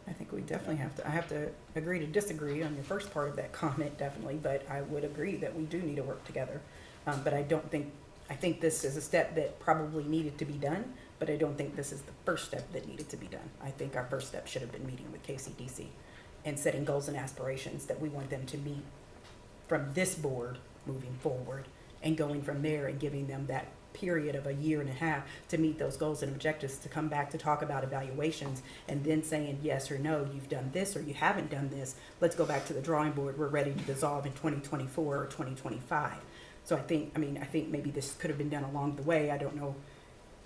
I think we definitely have to. I have to agree to disagree on your first part of that comment, definitely, but I would agree that we do need to work together. But I think this is a step that probably needed to be done, but I don't think this is the first step that needed to be done. I think our first step should have been meeting with Kcdc and setting goals and aspirations that we want them to meet from this board moving forward, and going from there and giving them that period of 1.5 years to meet those goals and objectives, to come back to talk about evaluations, and then saying yes or no, you've done this or you haven't done this, let's go back to the drawing board, we're ready to dissolve in 2024 or 2025. So I think maybe this could have been done along the way. I don't know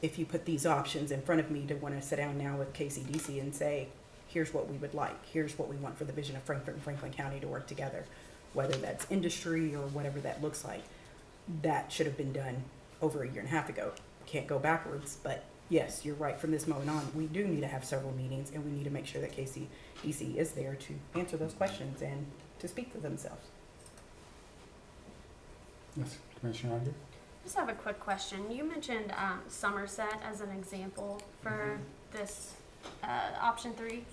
if you put these options in front of me to want to sit down now with Kcdc and say, here's what we would like, here's what we want for the vision of Frankfurt and Franklin County to work together, whether that's industry or whatever that looks like. That should have been done over 1.5 years ago. Can't go backwards, but yes, you're right. From this moment on, we do need to have several meetings, and we need to make sure that Kcdc is there to answer those questions and to speak for themselves. Yes, Commissioner Unger? I just have a quick question. You mentioned Somerset as an example for this option 3.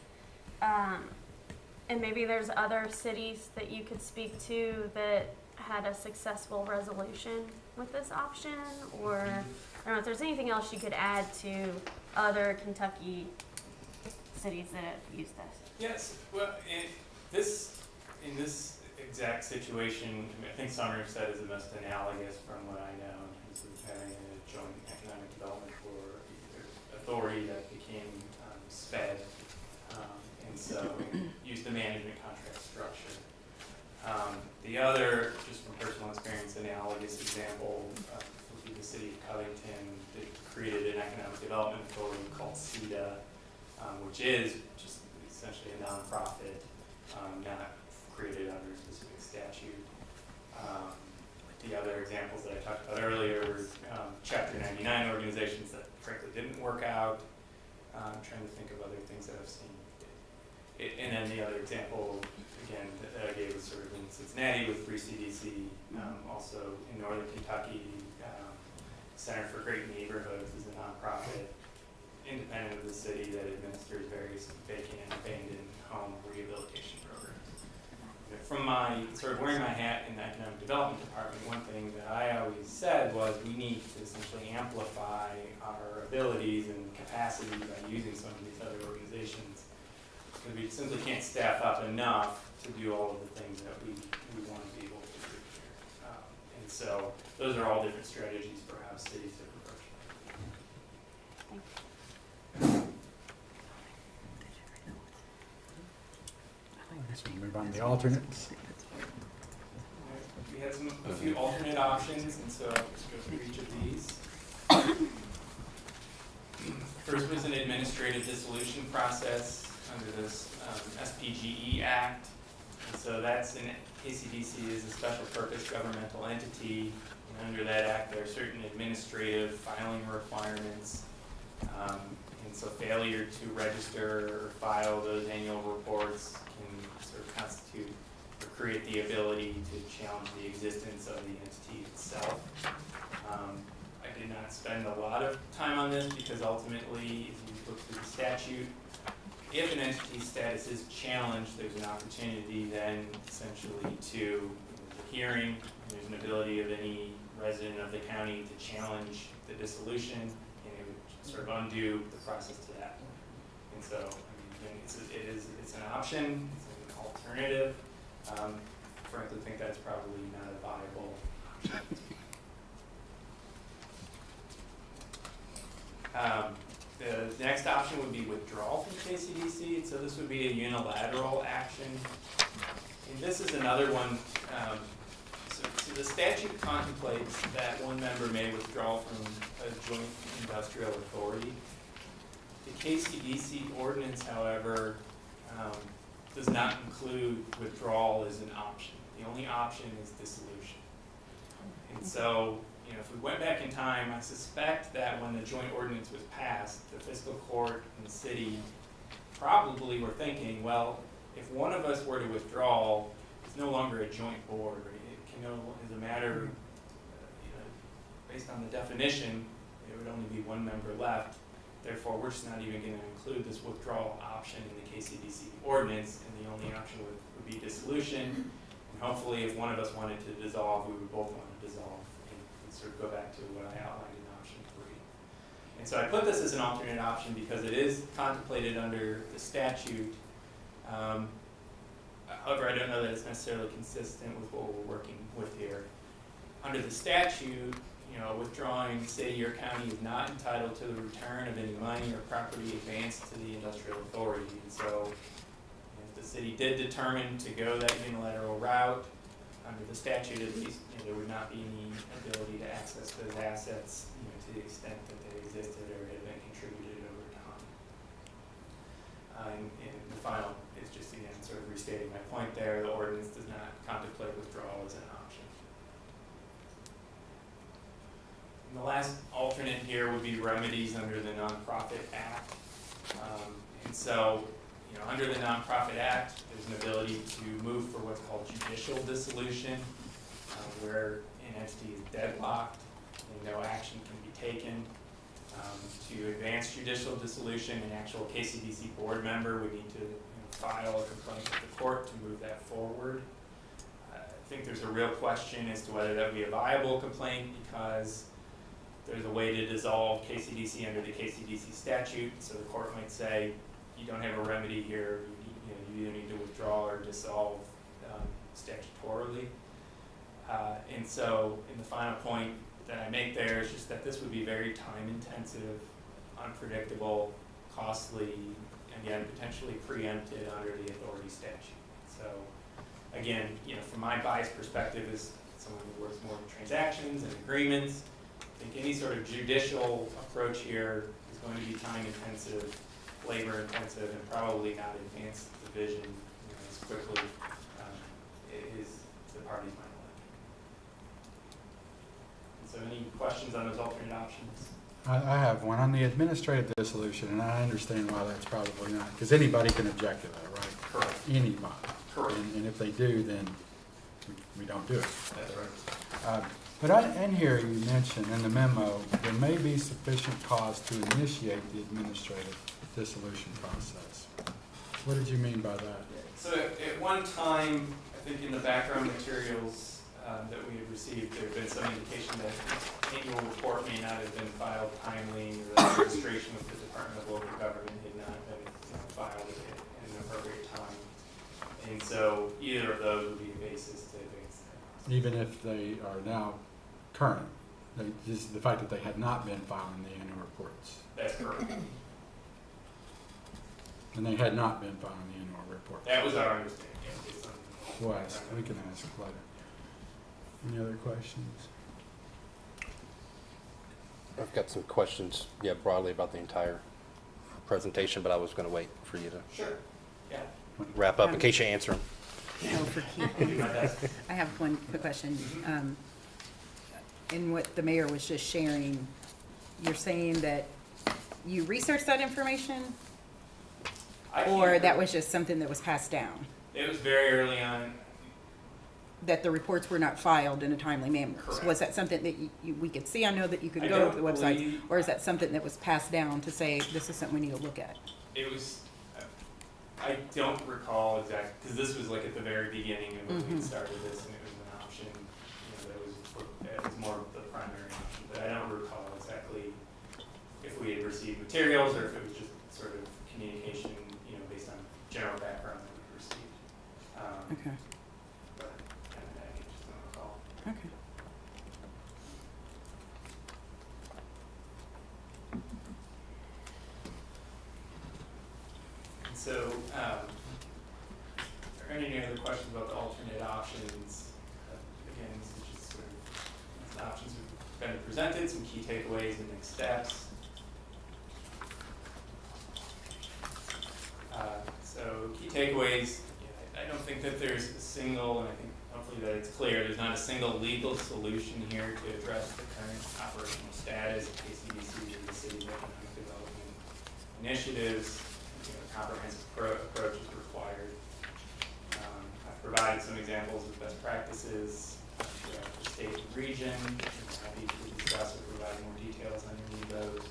And maybe there's other cities that you could speak to that had a successful resolution with this option, or I don't know if there's anything else you could add to other Kentucky cities that have used this. Yes, well, in this exact situation, I think Somerset is the most analogous from what I know in terms of having a joint economic development authority that became SPED, and so used the management contract structure. The other, just from personal experience, analogous example would be the city of Covington. They created an economic development authority called CEDA, which is just essentially a nonprofit, not created under a specific statute. The other examples that I talked about earlier were Chapter 99 organizations that frankly didn't work out. I'm trying to think of other things that I've seen. And then the other example, again, that I gave was sort of in Cincinnati with Kcdc, also in Northern Kentucky, Center for Great Neighborhoods is a nonprofit, independent of the city, that administers various vacant and abandoned home rehabilitation programs. from my, sort of wearing my hat in the economic development department, one thing that I always said was we need to essentially amplify our abilities and capacity by using some of these other organizations. Because we simply can't staff up enough to do all of the things that we want to be able to do here. And so those are all different strategies for how cities have approached it. So we'll move on to the alternates. We had a few alternate options, and so I'll just go through each of these. First was an administrative dissolution process under this SPGE Act. And so that's KCDC is a special purpose governmental entity. And under that act, there are certain administrative filing requirements. And so failure to register or file those annual reports can sort of constitute or create the ability to challenge the existence of the entity itself. I did not spend a lot of time on this because ultimately, if you look through the statute, if an entity's status is challenged, there's an opportunity then essentially to the hearing. There's an ability of any resident of the county to challenge the dissolution, and it would sort of undo the process to that. And so, I mean, it's an option, it's an alternative. Frankly, think that's probably not a viable option. The next option would be withdrawal from KCDC, and so this would be a unilateral action. And this is another one, so the statute contemplates that one member may withdraw from a joint industrial authority. The KCDC ordinance, however, does not include withdrawal as an option. The only option is dissolution. And so, you know, if we went back in time, I suspect that when the joint ordinance was passed, the fiscal court and the city probably were thinking, well, if one of us were to withdraw, it's no longer a joint board. It can no, as a matter, based on the definition, it would only be one member left. Therefore, we're just not even going to include this withdrawal option in the KCDC ordinance, and the only option would be dissolution. And hopefully, if one of us wanted to dissolve, we would both want to dissolve and sort of go back to what I outlined in option 3. And so I put this as an alternate option because it is contemplated under the statute. However, I don't know that it's necessarily consistent with what we're working with here. Under the statute, you know, withdrawing city or county is not entitled to the return of any money or property advanced to the industrial authority. And so if the city did determine to go that unilateral route, under the statute at least, you know, there would not be any ability to access those assets, you know, to the extent that they existed or had been contributed over time. And the final is just, again, sort of restating my point there. The ordinance does not contemplate withdrawal as an option. And the last alternate here would be remedies under the Nonprofit Act. And so, you know, under the Nonprofit Act, there's an ability to move for what's called judicial dissolution, where an entity is deadlocked and no action can be taken. To advance judicial dissolution, an actual KCDC board member would need to file a complaint with the court to move that forward. I think there's a real question as to whether that would be a viable complaint because there's a way to dissolve KCDC under the KCDC statute. So the court might say, you don't have a remedy here, you either need to withdraw or dissolve statutorily. And so in the final point that I make there is just that this would be very time-intensive, unpredictable, costly, and again, potentially preempted under the authority statute. So again, you know, from my biased perspective as someone who works more with transactions and agreements, I think any sort of judicial approach here is going to be time-intensive, labor-intensive, and probably not advance the vision, you know, as quickly as the parties might like. And so any questions on those alternate options? I have one on the administrative dissolution, and I understand why that's probably not, because anybody can object to that, right? Correct. Anybody. Correct. And if they do, then we don't do it. That's right. But in here you mentioned in the memo, there may be sufficient cause to initiate the administrative dissolution process. What did you mean by that? So at one time, I think in the background materials that we had received, there had been some indication that the annual report may not have been filed timely, or the registration with the Department of Local Government had not been filed at an appropriate time. And so either of those would be a basis to advance that. Even if they are now current, just the fact that they had not been filing the annual reports. That's correct. And they had not been filing the annual report. That was our understanding, yeah, based on. We'll ask, we can ask later. Any other questions? I've got some questions, yeah, broadly about the entire presentation, but I was gonna wait for you to Sure, yeah. wrap up in case you answer them. Oh, for I'll do my best. I have one quick question. In what the mayor was just sharing, you're saying that you researched that information, I or can't- that was just something that was passed down? It was very early on. That the reports were not filed in a timely manner? Correct. Was that something that we could see? I know that you I could go to don't the website, believe- or is that something that was passed down to say, this is something we need to look at? It was, I don't recall exactly, because this was like at the very beginning of when we started this, and it was an option, that was more of the primary option, but I don't recall exactly if we had received materials or if it was just sort of communication, based on general background that we received. Okay, But I just don't recall. okay. And so, are there any other questions about the alternate options? Again, this is just sort of, the options have been presented, some key takeaways and next steps. So key takeaways, I don't think that there's a single, and I think hopefully that it's clear, there's not a single legal solution here to address the current operational status of KCDC and the city's economic development initiatives. Comprehensive approach is required. I've provided some examples of best practices throughout the state and region. I'm happy to discuss or provide more details on any of those.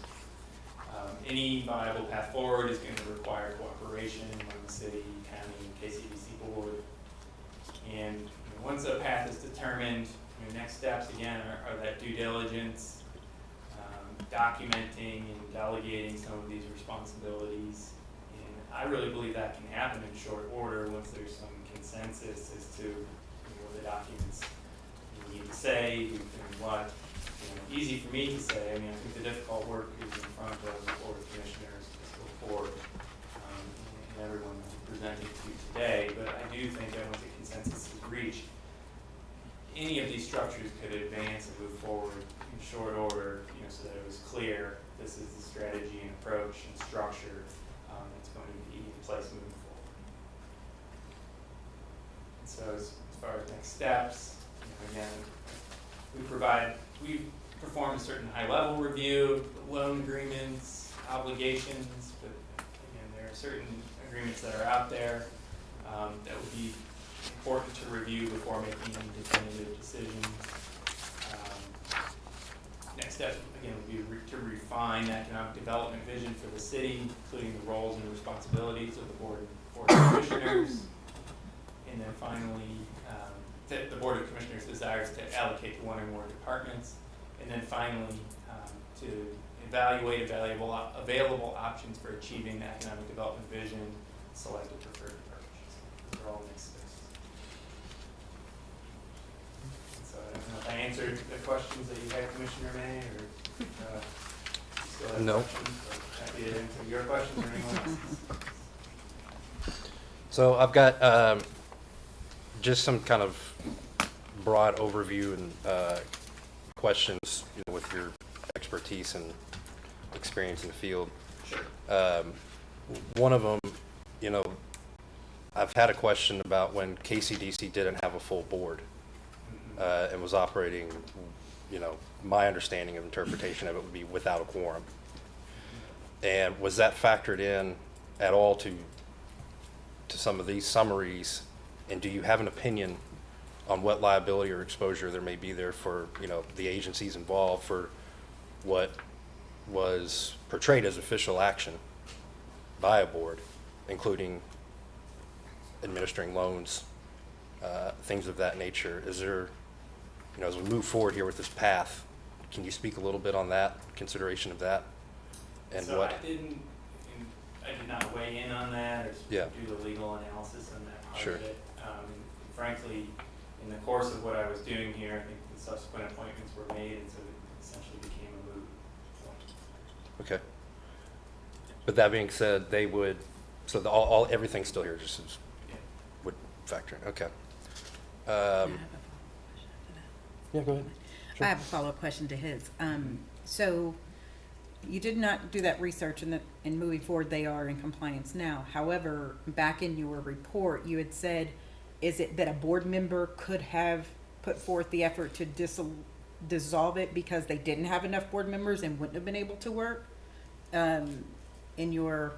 Any viable path forward is going to require cooperation among the city, county, and KCDC board. And once a path is determined, next steps again are that due diligence, documenting and delegating some of these responsibilities. And I really believe that can happen in short order once there's some consensus as to what the documents need to say, who's doing what. Easy for me to say. I think the difficult work is in front of the Board of Commissioners, Fiscal Board, and everyone that we presented to today. But I do think that once a consensus is reached, any of these structures could advance and move forward in short order, so that it was clear this is the strategy and approach and structure that's going to be in place moving forward. And so as far as next steps, again, we perform a certain high-level review of the loan agreements, obligations, but again, there are certain agreements that are out there that would be important to review before making any definitive decisions. Next step, again, would be to refine the economic development vision for the city, including the roles and responsibilities of the Board of Commissioners. And then finally, the Board of Commissioners desires to allocate to one or more departments. And then finally, to evaluate available options for achieving the economic development vision, select a preferred approach. Those are all next steps. So I don't know if I answered the questions that you had, Commissioner May, or you still have No. questions. But happy to answer your questions or anyone else's. So I've got just some kind of broad overview and questions with your expertise and experience in the field. Sure. One of them, I've had a question about when KCDC didn't have a full board and was operating, my understanding of interpretation of it would be without a quorum. And was that factored in at all to some of these summaries? And do you have an opinion on what liability or exposure there may be there for, the agencies involved for what was portrayed as official action by a board, including administering loans things of that nature. Is there, as we move forward here with this path, can you speak a little bit on that, consideration of that? And So what? I did not weigh in on that or Yeah. do the legal analysis on that part Sure. of it. Frankly, in the course of what I was doing here, I think the subsequent appointments were made, and so it essentially became a moot point. Okay. But that being said, they would, so everything's still here, just as Yeah. would factor in, okay. Yeah, go ahead. I have a follow-up question to his. So you did not do that research and moving forward, they are in compliance now. However, back in your report, you had said, is it that a board member could have put forth the effort to dissolve it because they didn't have enough board members and wouldn't have been able to work? In your,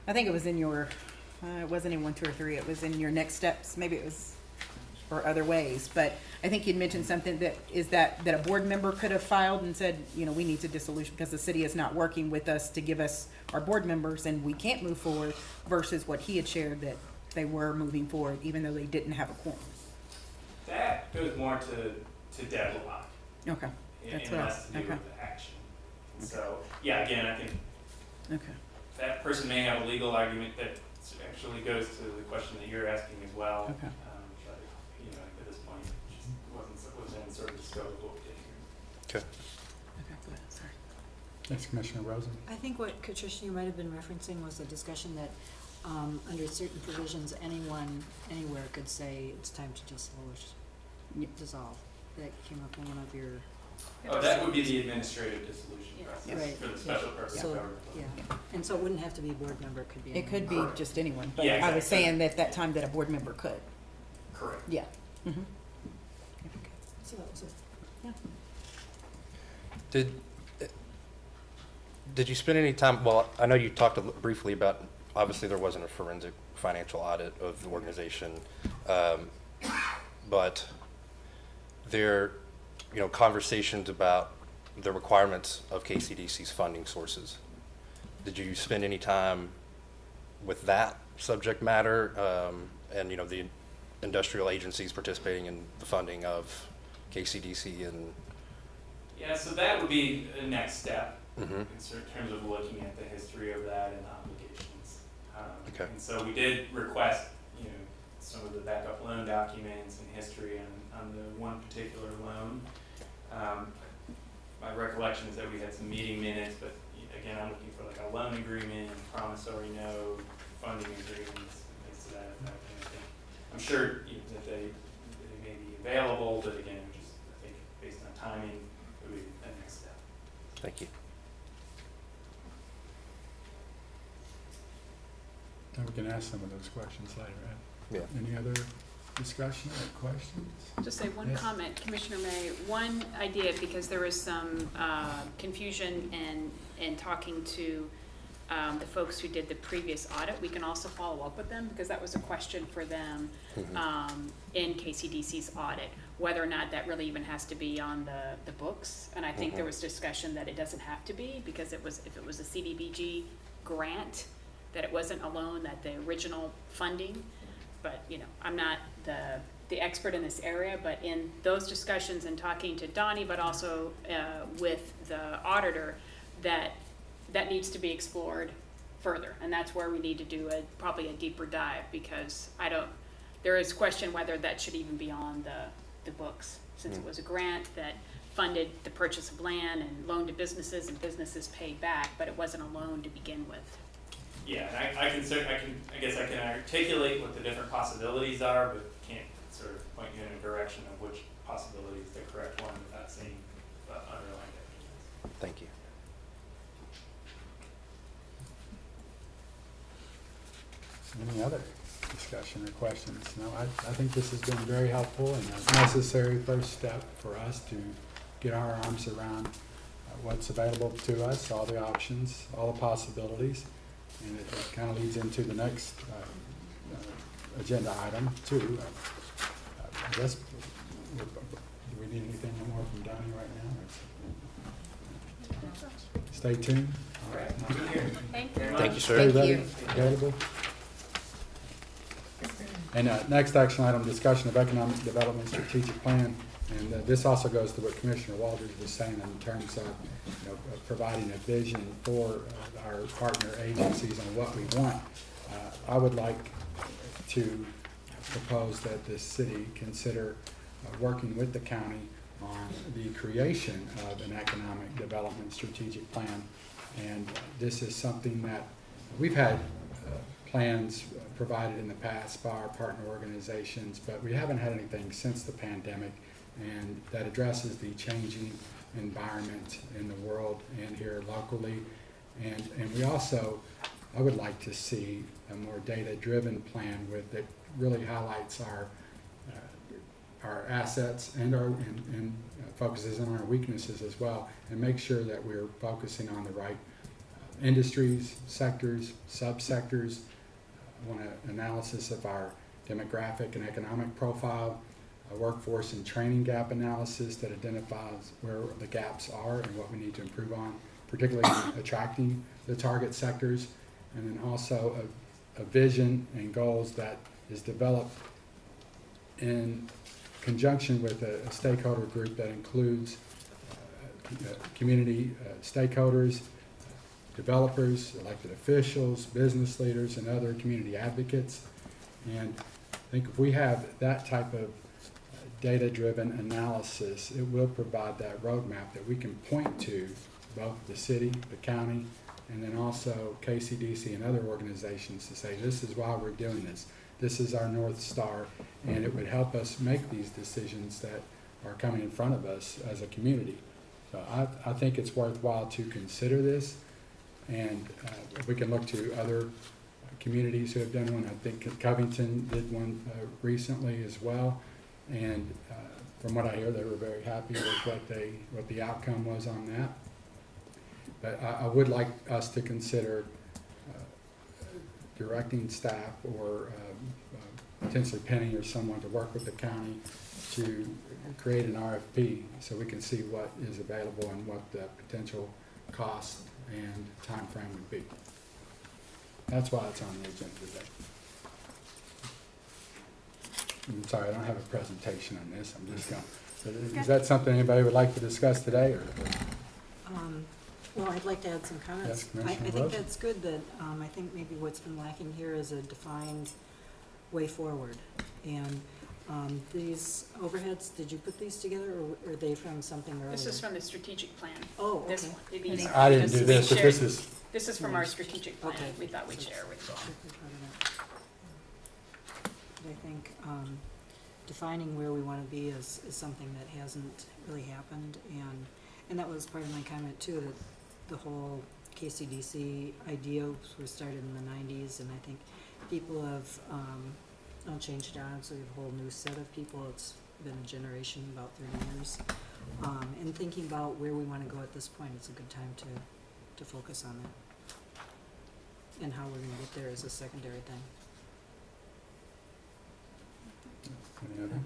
I think it was in your, it wasn't in 1, 2, or 3, it was in your next steps, maybe it was, or other ways, but I think you'd mentioned something that a board member could have filed and said, we need to dissolution because the city is not working with us to give us our board members and we can't move forward, versus what he had shared that they were moving forward even though they didn't have a quorum. That goes more to deadlock. Okay, that's what And less to do okay, with the action. So, yeah, again, I think okay, that person may have a legal argument that actually goes to the question that you're asking as well. Okay. But, at this point, it just wasn't within sort of the scope of what we did here. Okay. okay, go ahead, sorry. Thanks, Commissioner Rosen. I think what Katricia, you might have been referencing was a discussion that under certain provisions, anyone, anywhere could say it's time to dissolve. That came up in one of your, Oh, that would be the administrative dissolution Yeah. process Right, for the special yeah. purpose So, government. yeah, and so it wouldn't have to be a board member, it could be It could be Correct. just anyone, but Yeah, I was exactly. saying that at that time that a board member could, Correct. yeah. Mm-hmm. So that was it. Did you spend any time, well, I know you talked briefly about, obviously there wasn't a forensic financial audit of the organization, but there, conversations about the requirements of KCDC's funding sources. Did you spend any time with that subject matter, and, the industrial agencies participating in the funding of KCDC and? Yeah, so that would be the next step Mhm. in terms of looking at the history of that and obligations. Okay. And so we did request, some of the backup loan documents and history on the one particular loan. My recollection is that we had some meeting minutes, but again, I'm looking for like a loan agreement, promissory note, funding agreements, and things to that effect. And I think, I'm sure that they may be available, but again, just I think based on timing, it would be the next step. Thank you. And we can ask some of those questions later, right? Yeah. Any other discussion or questions? Just say one Yes. comment, Commissioner May, one idea, because there was some confusion in talking to the folks who did the previous audit. We can also follow up with them, because that was a question for them in KCDC's audit, whether or not that really even has to be on the books. And I think there was discussion that it doesn't have to be, because if it was a CDBG grant, that it wasn't a loan, that the original funding. But, I'm not the expert in this area, but in those discussions and talking to Donnie, but also with the auditor, that needs to be explored further. And that's where we need to do probably a deeper dive, because there is question whether that should even be on the books, since it was a grant that funded the purchase of land and loan to businesses, and businesses paid back, but it wasn't a loan to begin with. Yeah, and I guess I can articulate what the different possibilities are, but can't sort of point you in a direction of which possibility is the correct one without seeing the underlying documents. Thank you. Any other discussion or questions? No, I think this has been very helpful and a necessary first step for us to get our arms around what's available to us, all the options, all the possibilities. And it kind of leads into the next agenda item too. I guess, do we need anything more from Donnie right now? Stay tuned. All right. Thank you. Thank you, sir. Stay Thank ready, you. available. And next action item, discussion of economic development strategic plan. And this also goes to what Commissioner Walters was saying in terms of, providing a vision for our partner agencies on what we want. I would like to propose that the city consider working with the county on the creation of an economic development strategic plan. And this is something that we've had plans provided in the past by our partner organizations, but we haven't had anything since the pandemic, and that addresses the changing environment in the world and here locally. And we also, I would like to see a more data-driven plan that really highlights our assets and focuses on our weaknesses as well, and make sure that we're focusing on the right industries, sectors, subsectors. I want an analysis of our demographic and economic profile, a workforce and training gap analysis that identifies where the gaps are and what we need to improve on, particularly in attracting the target sectors, and then also a vision and goals that is developed in conjunction with a stakeholder group that includes community stakeholders, developers, elected officials, business leaders, and other community advocates. And I think if we have that type of data-driven analysis, it will provide that roadmap that we can point to both the city, the county, and then also Kcdc and other organizations to say, this is why we're doing this. This is our North Star, and it would help us make these decisions that are coming in front of us as a community. So I think it's worthwhile to consider this, and we can look to other communities who have done one. I think Covington did one recently as well, and from what I hear, they were very happy with what the outcome was on that. But I would like us to consider directing staff or potentially Penny or someone to work with the county to create an RFP so we can see what is available and what the potential cost and time frame would be. That's why it's on the agenda today. I'm sorry, I don't have a presentation on this. I'm just going. Is that something anybody would like to discuss today, or? Well, I'd like to add some comments. Yes, I Commissioner think Rose? that's good that, I think maybe what's been lacking here is a defined way forward. And these overheads, did you put these together, or are they from something earlier? This is from the strategic plan. Oh, okay. This one. These I didn't do we this, but shared- this is, This is from our strategic plan. Okay. We thought we'd share with you all. But I think defining where we want to be is something that hasn't really happened, and that was part of my comment too, that the whole Kcdc idea was started in the 90s, and I think people have changed jobs. We have a whole new set of people. It's been a generation, about 30 years. And thinking about where we want to go at this point, it's a good time to focus on that. And how we're going to get there is a secondary thing. any other?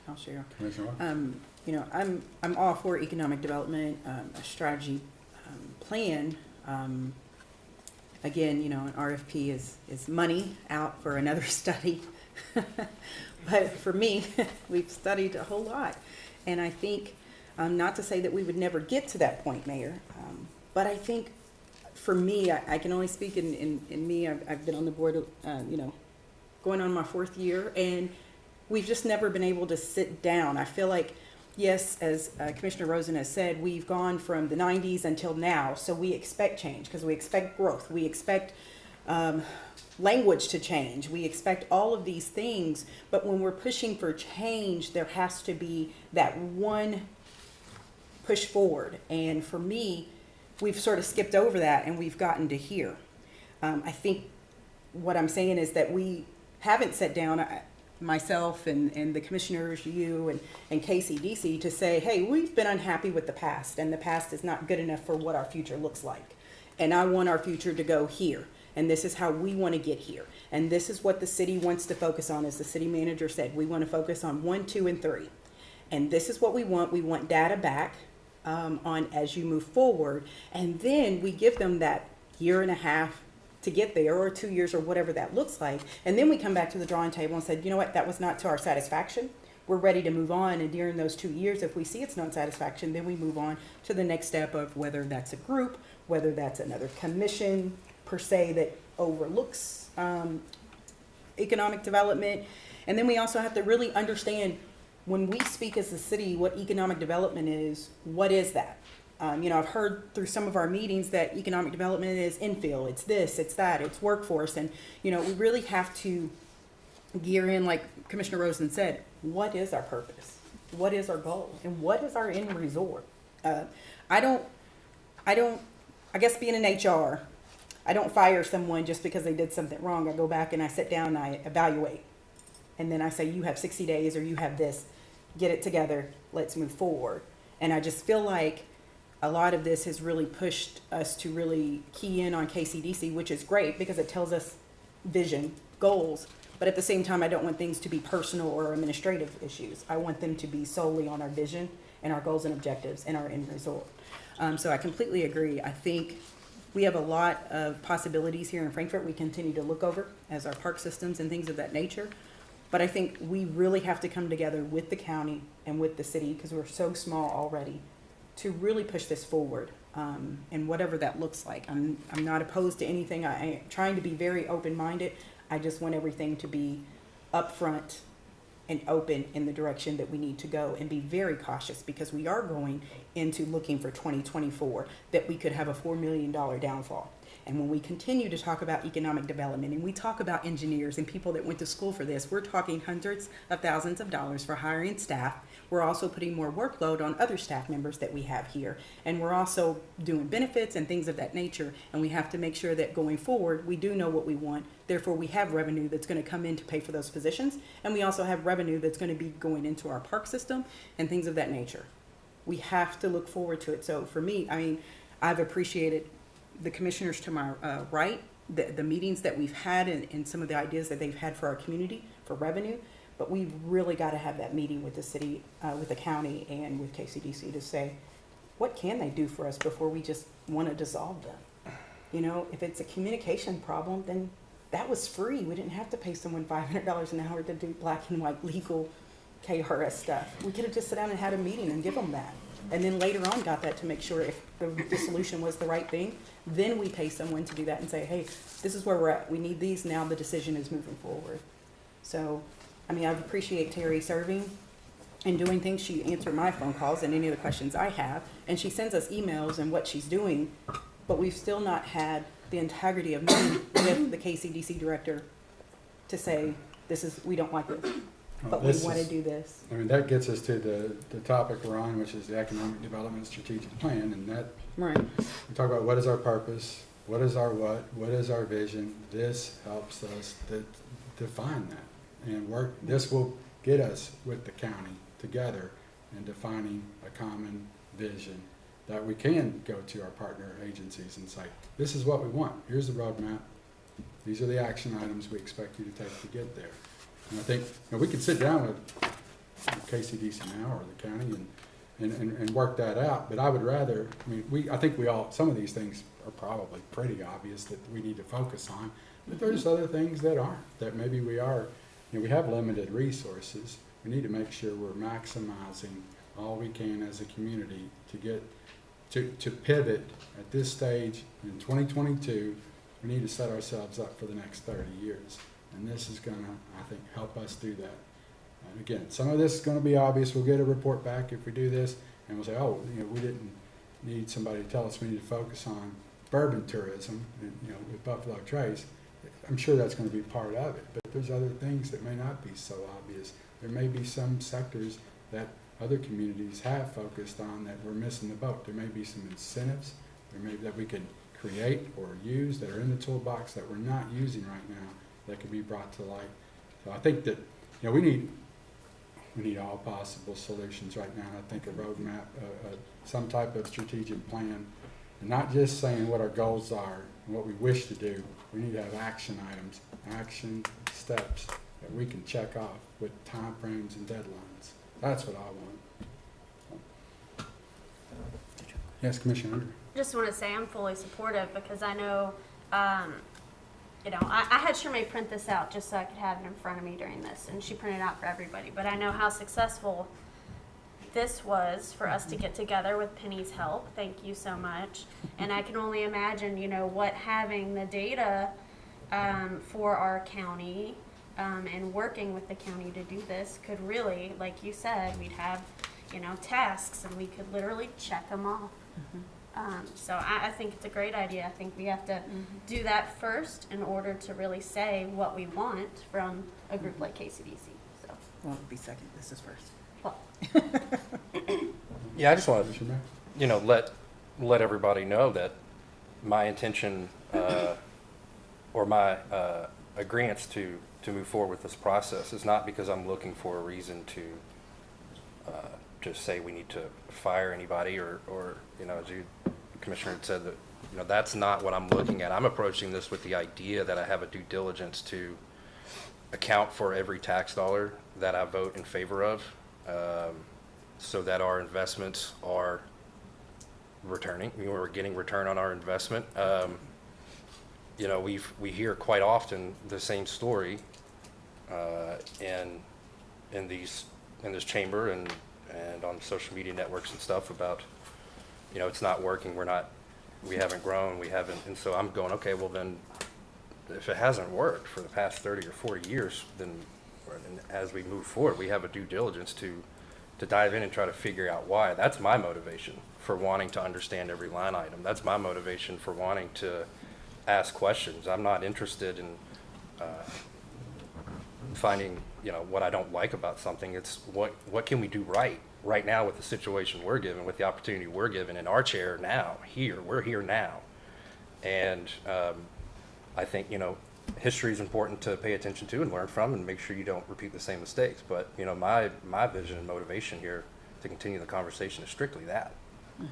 I'll share. Commissioner Walker? I'm all for economic development, a strategy plan. Again, an RFP is money out for another study. But for me, we've studied a whole lot. And I think, not to say that we would never get to that point, Mayor, but I think for me, I can only speak in me. I've been on the board, going on my 4th year, and we've just never been able to sit down. I feel like, yes, as Commissioner Rosen has said, we've gone from the 90s until now, so we expect change because we expect growth. We expect language to change. We expect all of these things, but when we're pushing for change, there has to be that one push forward. And for me, we've sort of skipped over that and we've gotten to here. I think what I'm saying is that we haven't sat down, myself and the commissioners, you and Kcdc, to say, hey, we've been unhappy with the past, and the past is not good enough for what our future looks like. And I want our future to go here. And this is how we want to get here. And this is what the city wants to focus on. As the city manager said, we want to focus on 1, 2, and 3. And this is what we want. We want data back on as you move forward. And then we give them that 1.5 years to get there, or 2 years, or whatever that looks like. And then we come back to the drawing table and said, you know what, that was not to our satisfaction. We're ready to move on. And during those 2 years, if we see it's not satisfaction, then we move on to the next step of whether that's a group, whether that's another commission per se that overlooks economic development. And then we also have to really understand, when we speak as a city, what economic development is. What is that? I've heard through some of our meetings that economic development is infill, it's this, it's that, it's workforce. And, we really have to gear in, like Commissioner Rosen said, what is our purpose? What is our goal? And what is our end resort? I guess being in HR, I don't fire someone just because they did something wrong. I go back and I sit down and I evaluate. And then I say, you have 60 days, or you have this, get it together, let's move forward. And I just feel like a lot of this has really pushed us to really key in on Kcdc, which is great because it tells us vision, goals. But at the same time, I don't want things to be personal or administrative issues. I want them to be solely on our vision and our goals and objectives and our end result. So I completely agree. I think we have a lot of possibilities here in Frankfurt we continue to look over as our park systems and things of that nature. But I think we really have to come together with the county and with the city, because we're so small already, to really push this forward, and whatever that looks like. I'm not opposed to anything. I am trying to be very open-minded. I just want everything to be upfront and open in the direction that we need to go, and be very cautious, because we are going into looking for 2024 that we could have a $4 million downfall. And when we continue to talk about economic development, and we talk about engineers and people that went to school for this, we're talking hundreds of thousands of dollars for hiring staff. We're also putting more workload on other staff members that we have here. And we're also doing benefits and things of that nature. And we have to make sure that going forward, we do know what we want. Therefore, we have revenue that's going to come in to pay for those positions. And we also have revenue that's going to be going into our park system and things of that nature. We have to look forward to it. So for me, I've appreciated the commissioners to my right, the meetings that we've had, and some of the ideas that they've had for our community for revenue. But we've really got to have that meeting with the city, with the county, and with Kcdc to say, what can they do for us before we just want to dissolve them? If it's a communication problem, then that was free. We didn't have to pay someone $500 an hour to do black and white legal KRS stuff. We could have just sat down and had a meeting and give them that. And then later on got that to make sure if the dissolution was the right thing, then we pay someone to do that and say, hey, this is where we're at. We need these. Now the decision is moving forward. So, I appreciate Terry serving and doing things. She answered my phone calls and any of the questions I have. And she sends us emails and what she's doing. But we've still not had the integrity of meeting with the Kcdc director to say, we don't like this. But we want to do this. That gets us to the topic we're on, which is the Economic Development Strategic Plan. And that, right. We talk about what is our purpose, what is our what is our vision. This helps us define that. And this will get us with the county together in defining a common vision that we can go to our partner agencies and say, this is what we want. Here's the roadmap. These are the action items we expect you to take to get there. And I think we can sit down with Kcdc now or the county and work that out. But I would rather, I think some of these things are probably pretty obvious that we need to focus on. But there's other things that aren't, that maybe we have limited resources. We need to make sure we're maximizing all we can as a community to get to pivot at this stage in 2022. We need to set ourselves up for the next 30 years. And this is going to, I think, help us do that. And again, some of this is going to be obvious. We'll get a report back if we do this, and we'll say, we didn't need somebody to tell us we need to focus on bourbon tourism, and, with Buffalo Trace. I'm sure that's going to be part of it, but there's other things that may not be so obvious. There may be some sectors that other communities have focused on that we're missing the boat. There may be some incentives that we could create or use that are in the toolbox that we're not using right now that could be brought to light. So I think that we need all possible solutions right now. I think a roadmap, some type of strategic plan, and not just saying what our goals are and what we wish to do. We need to have action items, action steps that we can check off with time frames and deadlines. That's what I want. Yes, Commissioner. Just want to say I'm fully supportive because I know I had Shermay print this out just so I could have it in front of me during this, and she printed it out for everybody. But I know how successful this was for us to get together with Penny's help. Thank you so much. And I can only imagine, what having the data for our county and working with the county to do this could really, like you said, we'd have, tasks and we could literally check them off. So I think it's a great idea. I think we have to do that first in order to really say what we want from a group like KCDC. So, Well, it'll be second, this is first. well, Yeah, I just want Commissioner to, Mayor? let everybody know that my intention, or my, agreeance to move forward with this process is not because I'm looking for a reason to, just say we need to fire anybody or, as you, Commissioner had said, that, that's not what I'm looking at. I'm approaching this with the idea that I have a due diligence to account for every tax dollar that I vote in favor of, so that our investments are returning. We're getting return on our investment. We hear quite often the same story in this chamber and on social media networks and stuff about, it's not working. We haven't grown. And so I'm going, okay, well then, if it hasn't worked for the past 30 or 40 years, then as we move forward, we have a due diligence to dive in and try to figure out why. That's my motivation for wanting to understand every line item. That's my motivation for wanting to ask questions. I'm not interested in finding, what I don't like about something. It's what can we do right now with the situation we're given, with the opportunity we're given in our chair now, we're here now. And I think, history is important to pay attention to and learn from and make sure you don't repeat the same mistakes. But, my vision and motivation here to continue the conversation is strictly that.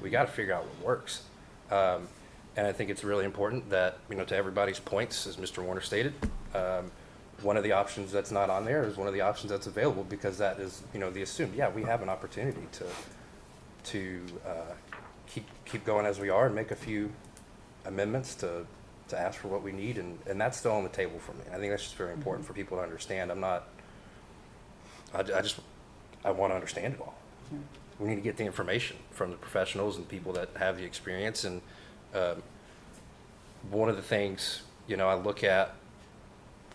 We got to figure out what works. And I think it's really important that, to everybody's points, as Mr. Warner stated, one of the options that's not on there is one of the options that's available, because that is, the assumed, we have an opportunity to keep going as we are and make a few amendments to ask for what we need, and that's still on the table for me. I think that's just very important for people to understand. I want to understand it all. We need to get the information from the professionals and people that have the experience. And one of the things, I look at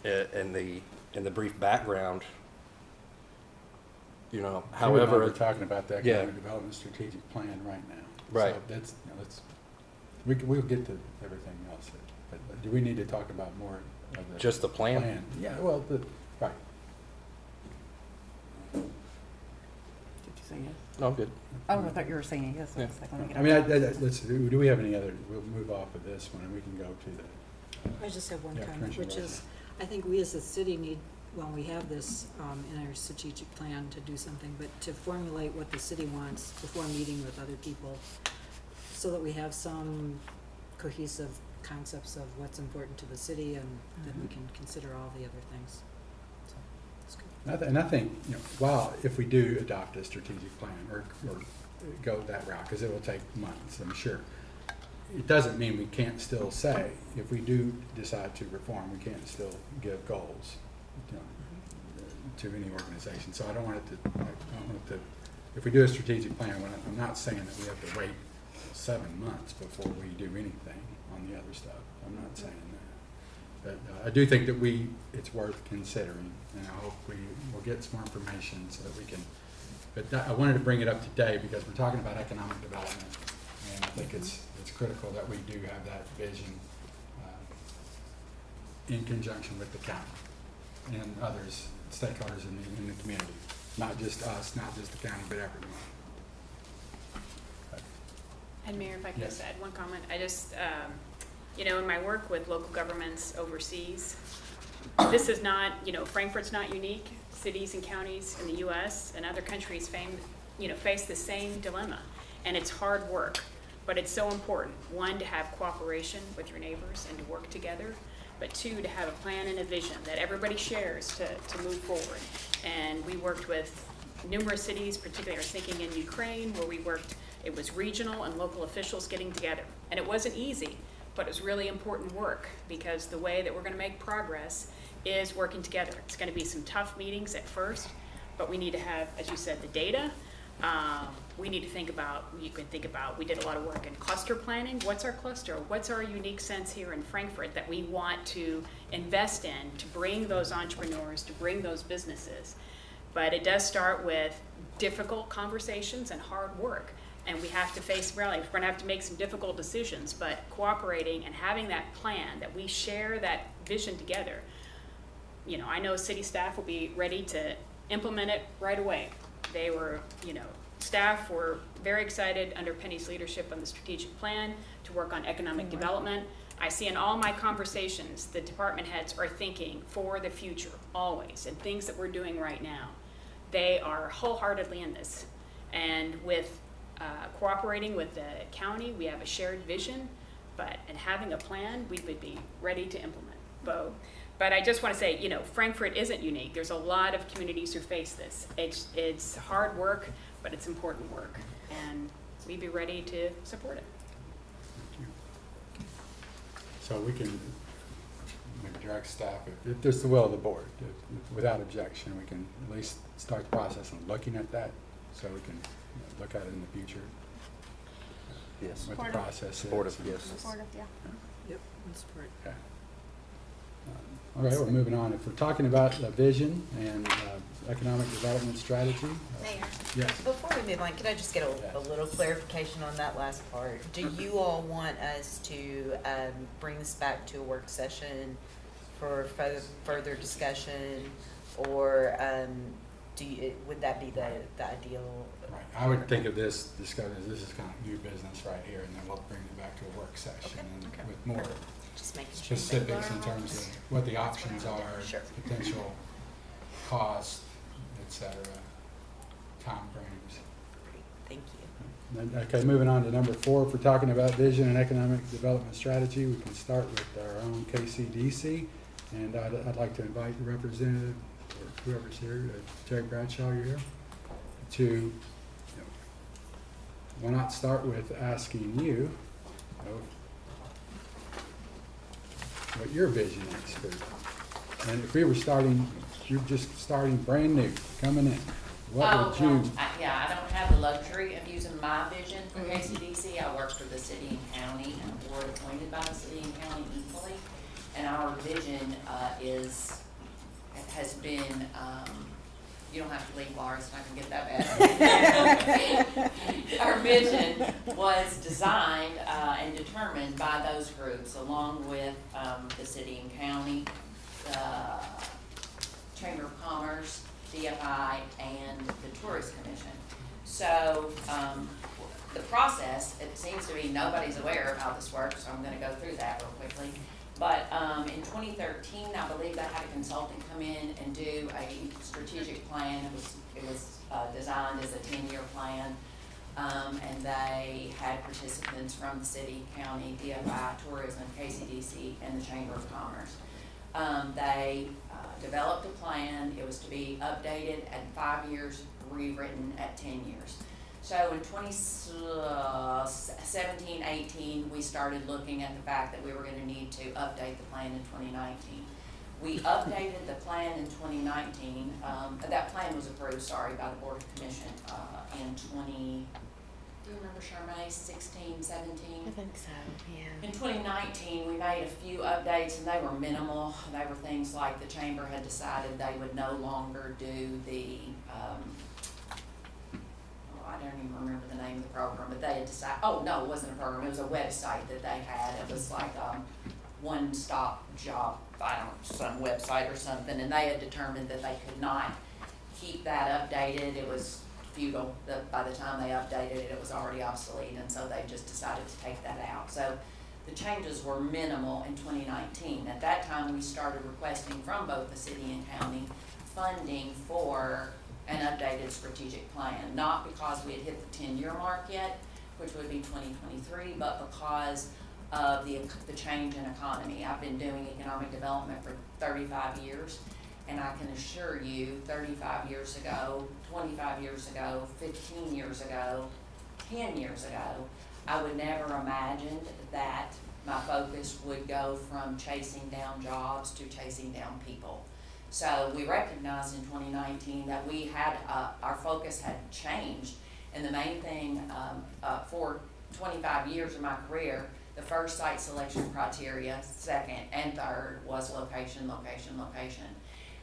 in the brief background, however. We're talking about the Yeah. economic development strategic plan right now. Right. So that's, we'll get to everything else. But do we need to talk about more of the? Just the plan? Yeah, well, right. Did you say yes? No, I'm good. Oh, I thought you were saying yes. I Yeah. was like, let me get I mean, out. let's, do we have any other, we'll move off of this one and we can go to the. I just have one Yeah, comment, Commissioner which Russell. is, I think we as a city need, when we have this in our strategic plan, to do something, but to formulate what the city wants before meeting with other people, so that we have some cohesive concepts of what's important to the city, and then we can consider all the other things. So, that's good. And I think, while if we do adopt a strategic plan or go that route, because it will take months, I'm sure, it doesn't mean we can't still say, if we do decide to reform, we can't still give goals, to any organization. So I don't want it to, if we do a strategic plan, I'm not saying that we have to wait 7 months before we do anything on the other stuff. I'm not saying that. But I do think that it's worth considering, and I hope we will get some more information so that we can, but I wanted to bring it up today because we're talking about economic development, and I think it's critical that we do have that vision in conjunction with the county and others, stakeholders in the community, not just us, not just the county, but everyone. And Mayor, if I could Yes. just add one comment, I just, in my work with local governments overseas, this is not, Frankfurt's not unique. Cities and counties in the U.S. and other countries face the same dilemma, and it's hard work, but it's so important. One, to have cooperation with your neighbors and to work together, but two, to have a plan and a vision that everybody shares to move forward. And we worked with numerous cities, particularly I was thinking in Ukraine, where it was regional and local officials getting together. And it wasn't easy, but it's really important work, because the way that we're gonna make progress is working together. It's gonna be some tough meetings at first, but we need to have, as you said, the data. We need to think about, you can think about, we did a lot of work in cluster planning. What's our cluster? What's our unique sense here in Frankfurt that we want to invest in to bring those entrepreneurs, to bring those businesses? But it does start with difficult conversations and hard work. And we have to face reality. We're gonna have to make some difficult decisions, but cooperating and having that plan, that we share that vision together. You know, I know city staff will be ready to implement it right away. They were, you know, staff were very excited under Penny's leadership on the strategic plan to work on economic development. I see in all my conversations, the department heads are thinking for the future, always, and things that we're doing right now. They are wholeheartedly in this. And with cooperating with the county, we have a shared vision, and having a plan, we would be ready to implement. But I just want to say, you know, Frankfurt isn't unique. There's a lot of communities who face this. It's hard work, but it's important work, and we'd be ready to support it. So we can maybe direct staff, if there's the will of the board, without objection, we can at least start the process of looking at that, so we can look at it in the future. Yes. What the process is. Supportive, yes. Supportive, yeah. Yep, that's correct. Okay. All right, we're moving on. If we're talking about vision and economic development strategy. Mayor, Yes. before we move on, can I just get a little clarification on that last part? Do you all want us to bring this back to a work session for further discussion, or would that be the ideal? Right. I would think of this discussion as this is kind of new business right here, and then we'll bring it back to a work session and with more Just making sure. specifics in terms of what the options are, Sure. potential cost, et cetera, timeframes. Great, thank you. Then, okay, moving on to number 4, if we're talking about vision and economic development strategy, we can start with our own Kcdc. And I'd like to invite the representative, or whoever's here, Jerry Bradshaw, you're here, to, why not start with asking you what your vision is for, and if we were starting, you're just starting brand new, coming in, what would you? Yeah, I don't have the luxury of using my vision for Kcdc. I work for the city and county, and a board appointed by the city and county equally. And our vision has been, you don't have to leave, Laura, it's not gonna get that bad. Our vision was designed and determined by those groups, along with the city and county, the Chamber of Commerce, DFI, and the Tourist Commission. So the process, it seems to be nobody's aware of how this works, so I'm gonna go through that real quickly. But in 2013, I believe they had a consultant come in and do a strategic plan. It was designed as a 10-year plan, and they had participants from the city, county, DFI, tourism, Kcdc, and the Chamber of Commerce. They developed a plan. It was to be updated at 5 years, rewritten at 10 years. So in 2017, 18, we started looking at the fact that we were going to need to update the plan in 2019. We updated the plan in 2019. That plan was approved, by the Board of Commission in 20, do you remember, Charmaine, 16, 17? I think so, yeah. In 2019, we made a few updates, and they were minimal. They were things like the chamber had decided they would no longer do the, I don't even remember the name of the program, but they had decided, oh, no, it wasn't a program, it was a website that they had. It was like one-stop job, some website or something, and they had determined that they could not keep that updated. It was futile. By the time they updated it, it was already obsolete, and so they just decided to take that out. So the changes were minimal in 2019. At that time, we started requesting from both the city and county funding for an updated strategic plan, not because we had hit the 10-year mark yet, which would be 2023, but because of the change in economy. I've been doing economic development for 35 years, and I can assure you 35 years ago, 25 years ago, 15 years ago, 10 years ago, I would never imagined that my focus would go from chasing down jobs to chasing down people. So we recognized in 2019 that we had, our focus had changed, and the main thing for 25 years of my career, the first site selection criteria, second and third, was location, location, location.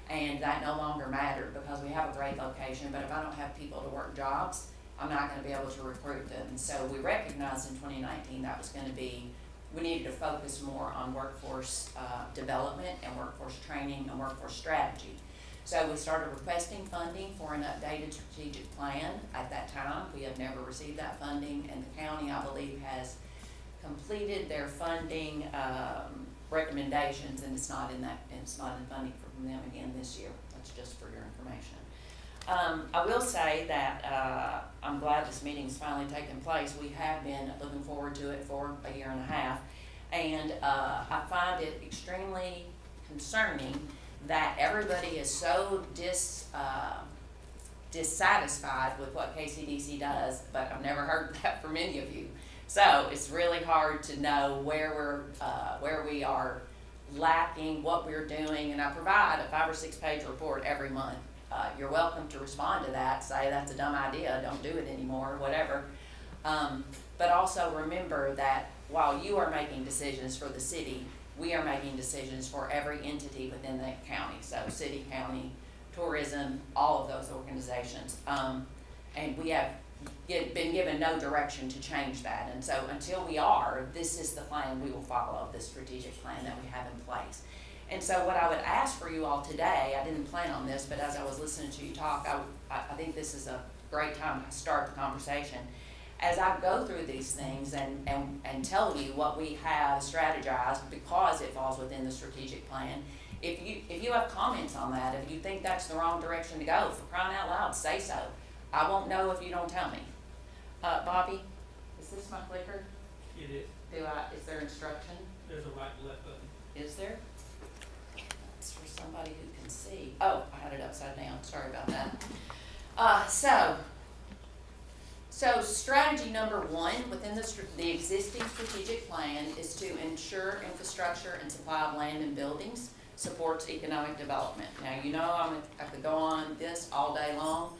And that no longer mattered because we have a great location, but if I don't have people to work jobs, I'm not gonna be able to recruit them. And so we recognized in 2019 that was gonna be, we needed to focus more on workforce development and workforce training and workforce strategy. So we started requesting funding for an updated strategic plan. At that time, we had never received that funding, and the county, I believe, has completed their funding recommendations, and it's not in funding from them again this year. That's just for your information. I will say that I'm glad this meeting's finally taken place. We have been looking forward to it for a year and a half, and I find it extremely concerning that everybody is so dissatisfied with what Kcdc does, but I've never heard that from any of you. So it's really hard to know where we are lacking, what we're doing, and I provide a 5 or 6 page report every month. You're welcome to respond to that, say that's a dumb idea, don't do it anymore, whatever. But also remember that while you are making decisions for the city, we are making decisions for every entity within the county. So city, county, tourism, all of those organizations. And we have been given no direction to change that. And so until we are, this is the plan we will follow, the strategic plan that we have in place. And so what I would ask for you all today, I didn't plan on this, but as I was listening to you talk, I think this is a great time to start the conversation. As I go through these things and tell you what we have strategized because it falls within the strategic plan, if you have comments on that, if you think that's the wrong direction to go, for crying out loud, say so. I won't know if you don't tell me. Bobby, is this my clicker? It is. Is there instruction? There's a right and left button. Is there? It's for somebody who can see. Oh, I had it upside down. Sorry about that. So strategy number 1 within the existing strategic plan is to ensure infrastructure and supply of land and buildings supports economic development. Now, you know I could go on this all day long,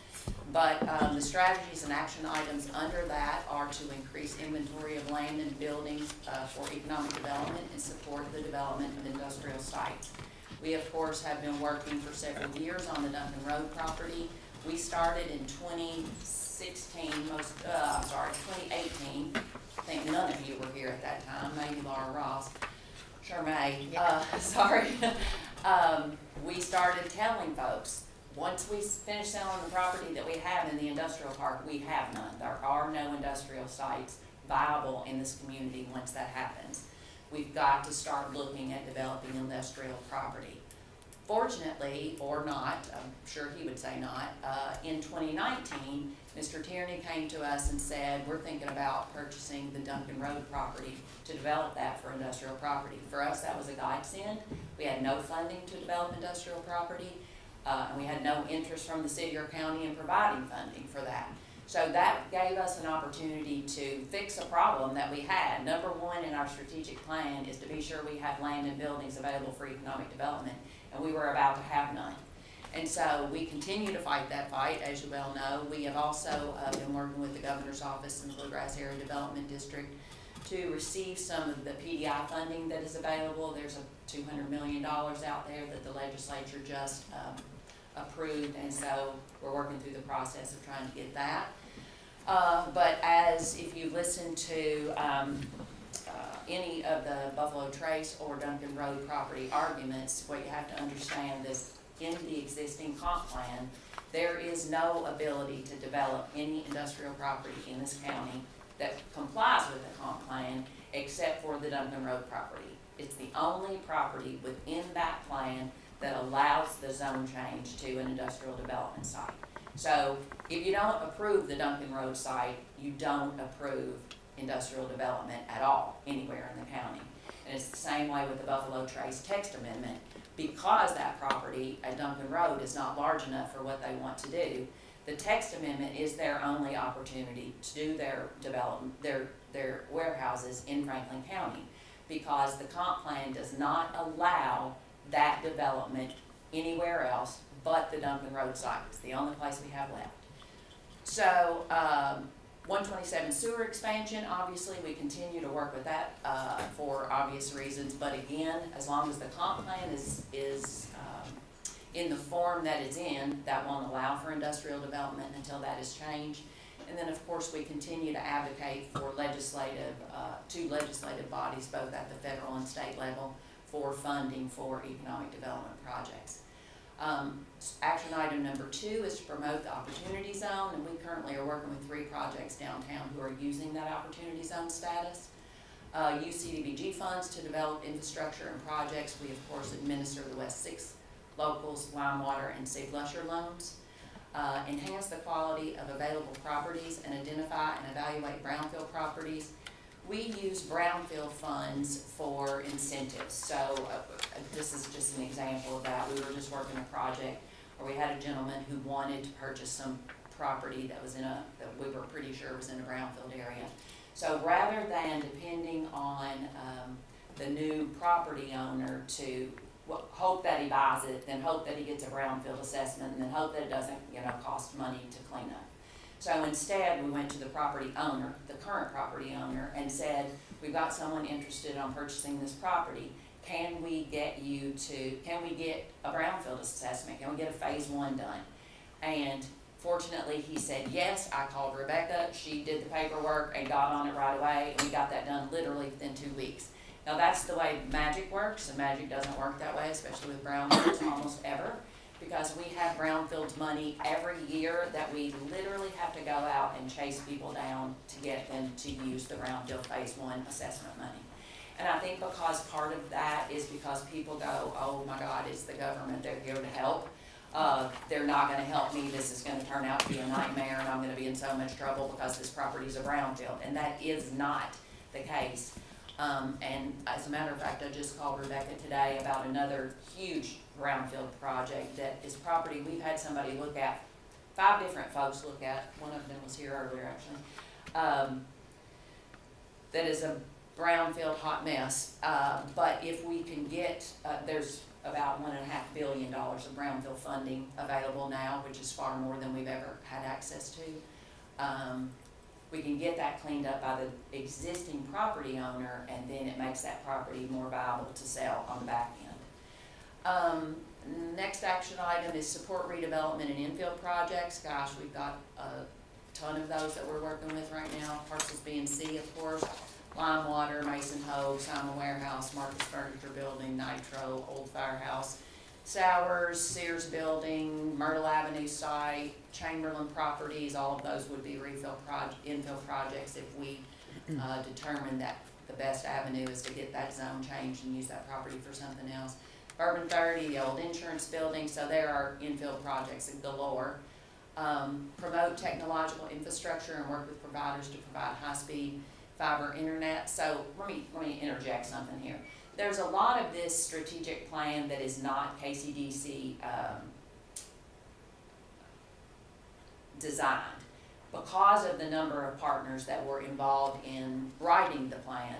but the strategies and action items under that are to increase inventory of land and buildings for economic development and support the development of industrial sites. We, of course, have been working for several years on the Duncan Road property. We started in 2018. I think none of you were here at that time, maybe Laura Ross. Charmaine, we started telling folks, once we finish selling the property that we have in the industrial park, we have none. There are no industrial sites viable in this community once that happens. We've got to start looking at developing industrial property. Fortunately, or not, I'm sure he would say not, in 2019, Mr. Tierney came to us and said, we're thinking about purchasing the Duncan Road property to develop that for industrial property. For us, that was a godsend. We had no funding to develop industrial property, and we had no interest from the city or county in providing funding for that. So that gave us an opportunity to fix a problem that we had. Number 1 in our strategic plan is to be sure we have land and buildings available for economic development, and we were about to have none. And so we continue to fight that fight, as you well know. We have also been working with the governor's office and the Bluegrass Area Development District to receive some of the PDI funding that is available. There's a $200 million out there that the legislature just approved, and so we're working through the process of trying to get that. But as if you listen to any of the Buffalo Trace or Duncan Road property arguments, what you have to understand is in the existing comp plan, there is no ability to develop any industrial property in this county that complies with the comp plan except for the Duncan Road property. It's the only property within that plan that allows the zone change to an industrial development site. So if you don't approve the Duncan Road site, you don't approve industrial development at all anywhere in the county. And it's the same way with the Buffalo Trace text amendment. Because that property at Duncan Road is not large enough for what they want to do, the text amendment is their only opportunity to do their development, their warehouses in Franklin County. because the comp plan does not allow that development anywhere else but the Duncan Road site. It's the only place we have left. So, 127 sewer expansion, obviously, we continue to work with that for obvious reasons, but again, as long as the comp plan is in the form that it's in, that won't allow for industrial development until that is changed. And then, of course, we continue to advocate for two legislative bodies, both at the federal and state level, for funding for economic development projects. Action item number 2 is to promote the opportunity zone, and we currently are working with 3 projects downtown who are using that opportunity zone status. Use CDBG funds to develop infrastructure and projects. We, of course, administer the West 6 Locals, Limewater, and Sig Lusher loans. Enhance the quality of available properties and identify and evaluate brownfield properties. We use brownfield funds for incentives. So this is just an example of that. We were just working a project where we had a gentleman who wanted to purchase some property that was that we were pretty sure was in a brownfield area. So rather than depending on the new property owner to hope that he buys it, then hope that he gets a brownfield assessment, and then hope that it doesn't, cost money to clean up. So instead, we went to the property owner, the current property owner, and said, we've got someone interested in purchasing this property. Can we get a brownfield assessment? Can we get a phase 1 done? And fortunately, he said yes. I called Rebecca. She did the paperwork and got on it right away, and we got that done literally within 2 weeks. Now, that's the way magic works, and magic doesn't work that way, especially with brownfields almost ever, because we have brownfields money every year that we literally have to go out and chase people down to get them to use the brownfield phase 1 assessment money. And I think because part of that is because people go, oh my God, it's the government, they're here to help. They're not gonna help me, this is gonna turn out to be a nightmare, and I'm gonna be in so much trouble because this property's a brownfield, and that is not the case. And as a matter of fact, I just called Rebecca today about another huge brownfield project that is property we've had somebody look at, 5 different folks look at, one of them was here earlier actually, that is a brownfield hot mess. But if we can get, there's about $1.5 billion of brownfield funding available now, which is far more than we've ever had access to. We can get that cleaned up by the existing property owner, and then it makes that property more viable to sell on the back end. Next action item is support redevelopment and infield projects. Gosh, we've got a ton of those that we're working with right now. Parcels B and C, of course. Limewater, Mason Hogue, Simon Warehouse, Marcus Furniture Building, Nitro, Old Firehouse, Sowers, Sears Building, Myrtle Avenue site, Chamberlain Properties. All of those would be infill projects if we determine that the best avenue is to get that zone changed and use that property for something else. Bourbon 30, the old insurance building, so there are infill projects galore. Promote technological infrastructure and work with providers to provide high-speed fiber internet. So let me interject something here. There's a lot of this strategic plan that is not Kcdc designed. Because of the number of partners that were involved in writing the plan,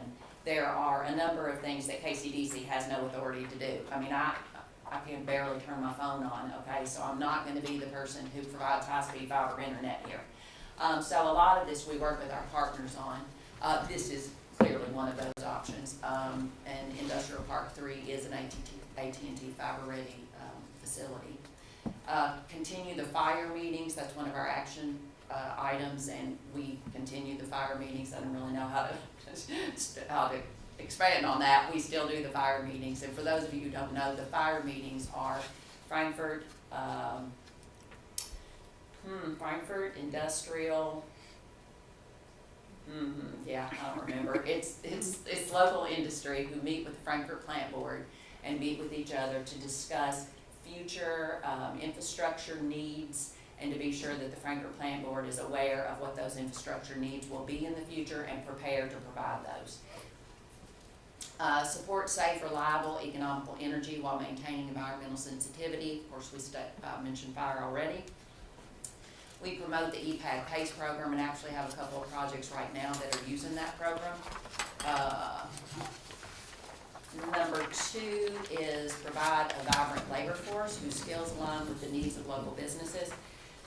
there are a number of things that Kcdc has no authority to do. I mean, I can barely turn my phone on, okay, so I'm not going to be the person who provides high-speed fiber internet here. So a lot of this we work with our partners on. This is clearly one of those options, and Industrial Park 3 is an AT&T fiber-ready facility. Continue the fire meetings. That's one of our action items, and we continue the fire meetings. I don't really know how to expand on that. We still do the fire meetings, and for those of you who don't know, the fire meetings are Frankfurt, Industrial. Yeah, I don't remember. It's local industry who meet with the Frankfurt Plant Board and meet with each other to discuss future infrastructure needs, and to be sure that the Frankfurt Plant Board is aware of what those infrastructure needs will be in the future and prepared to provide those. Support safe, reliable, economical energy while maintaining environmental sensitivity. Of course, we mentioned fire already. We promote the EPAD PACE program and actually have a couple of projects right now that are using that program. Number 2 is provide a vibrant labor force whose skills align with the needs of local businesses.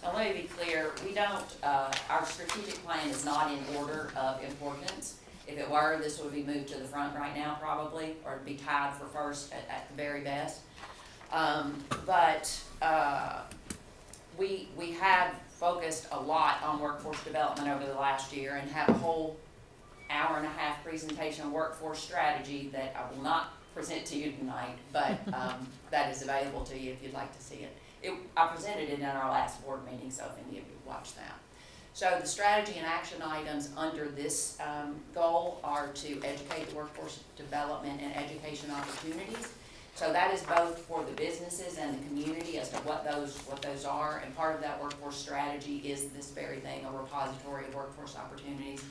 Now, let me be clear, we don't, our strategic plan is not in order of importance. If it were, this would be moved to the front right now probably, or it'd be tied for first at the very best. We have focused a lot on workforce development over the last year and have a whole hour-and-a-half presentation on workforce strategy that I will not present to you tonight, but that is available to you if you'd like to see it. I presented it in our last board meeting, so if any of you watched that. So the strategy and action items under this goal are to educate the workforce development and education opportunities. So that is both for the businesses and the community as to what those are, and part of that workforce strategy is this very thing, a repository of workforce opportunities.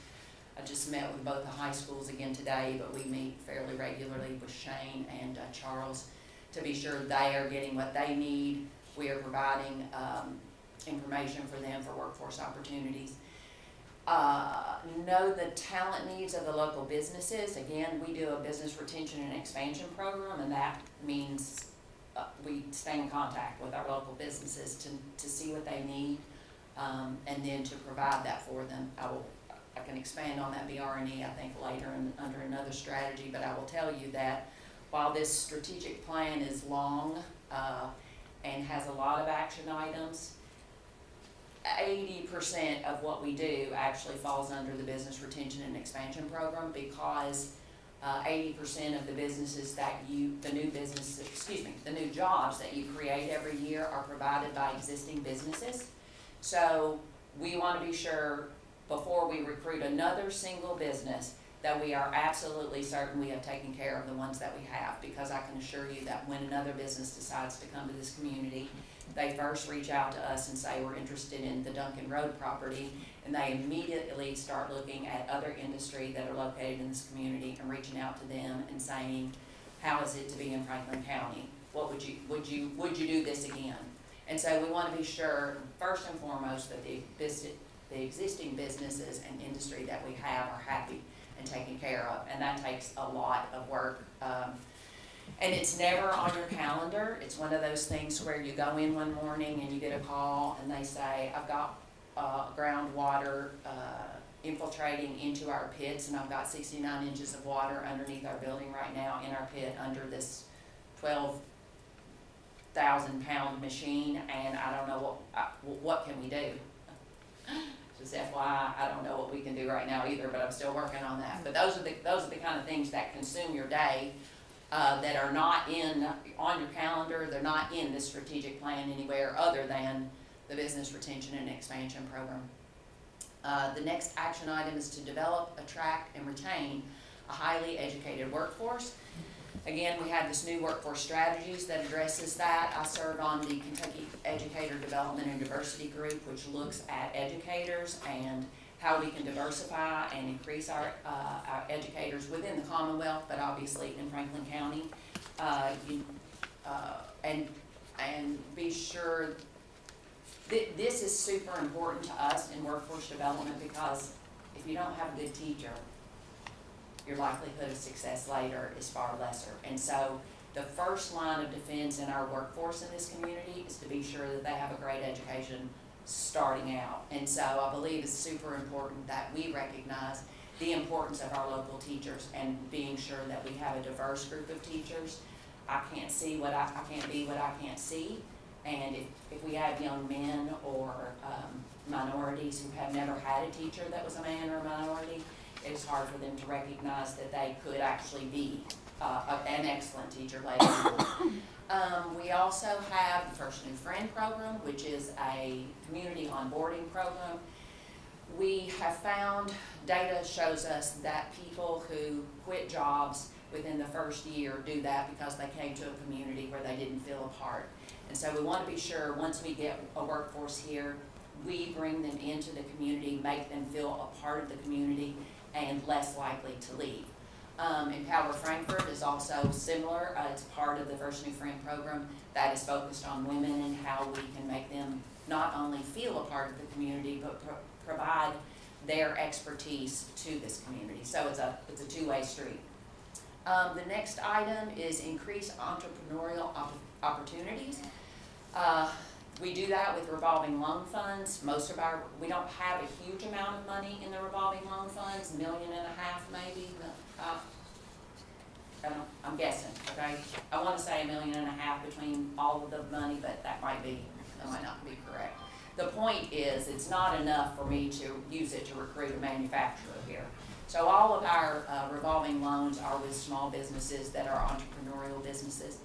I just met with both the high schools again today, but we meet fairly regularly with Shane and Charles to be sure they are getting what they need. We are providing information for them for workforce opportunities. Know the talent needs of the local businesses. Again, we do a business retention and expansion program, and that means we stay in contact with our local businesses to see what they need, and then to provide that for them. I can expand on that BR&E, I think, later under another strategy, but I will tell you that while this strategic plan is long and has a lot of action items, 80% of what we do actually falls under the business retention and expansion program, because 80% of the businesses that the new jobs that you create every year are provided by existing businesses. So we want to be sure before we recruit another single business that we are absolutely certain we have taken care of the ones that we have, because I can assure you that when another business decides to come to this community, they first reach out to us and say we're interested in the Duncan Road property, and they immediately start looking at other industry that are located in this community and reaching out to them and saying, how is it to be in Franklin County? What would you do this again? And so we want to be sure, first and foremost, that the existing businesses and industry that we have are happy and taken care of, and that takes a lot of work. And it's never on your calendar. It's one of those things where you go in one morning and you get a call and they say, I've got groundwater infiltrating into our pits, and I've got 69 inches of water underneath our building right now in our pit under this 12,000-pound machine, and I don't know what can we do. Just FYI, I don't know what we can do right now either, but I'm still working on that. But those are the kind of things that consume your day, that are not on your calendar. They're not in this strategic plan anywhere other than the business retention and expansion program. The next action item is to develop, attract, and retain a highly educated workforce. Again, we have this new workforce strategies that addresses that. I serve on the Kentucky Educator Development and Diversity Group, which looks at educators and how we can diversify and increase our educators within the Commonwealth, but obviously in Franklin County. And be sure this is super important to us in workforce development, because if you don't have a good teacher, your likelihood of success later is far lesser. And so the first line of defense in our workforce in this community is to be sure that they have a great education starting out. And so I believe it's super important that we recognize the importance of our local teachers and being sure that we have a diverse group of teachers. I can't be what I can't see. And if we have young men or minorities who have never had a teacher that was a man or a minority, it's hard for them to recognize that they could actually be an excellent teacher later on. We also have the First New Friend program, which is a community onboarding program. We have found, data shows us that people who quit jobs within the first year do that because they came to a community where they didn't feel a part. And so we want to be sure once we get a workforce here, we bring them into the community, make them feel a part of the community, and less likely to leave. Empower Frankfurt is also similar. It's part of the First New Friend program that is focused on women and how we can make them not only feel a part of the community, but provide their expertise to this community. So it's a two-way street. The next item is increase entrepreneurial opportunities. We do that with revolving loan funds. We don't have a huge amount of money in the revolving loan funds, $1.5 million maybe. I'm guessing, okay? I want to say $1.5 million between all of the money, but that might not be correct. The point is, it's not enough for me to use it to recruit a manufacturer here. So all of our revolving loans are with small businesses that are entrepreneurial businesses.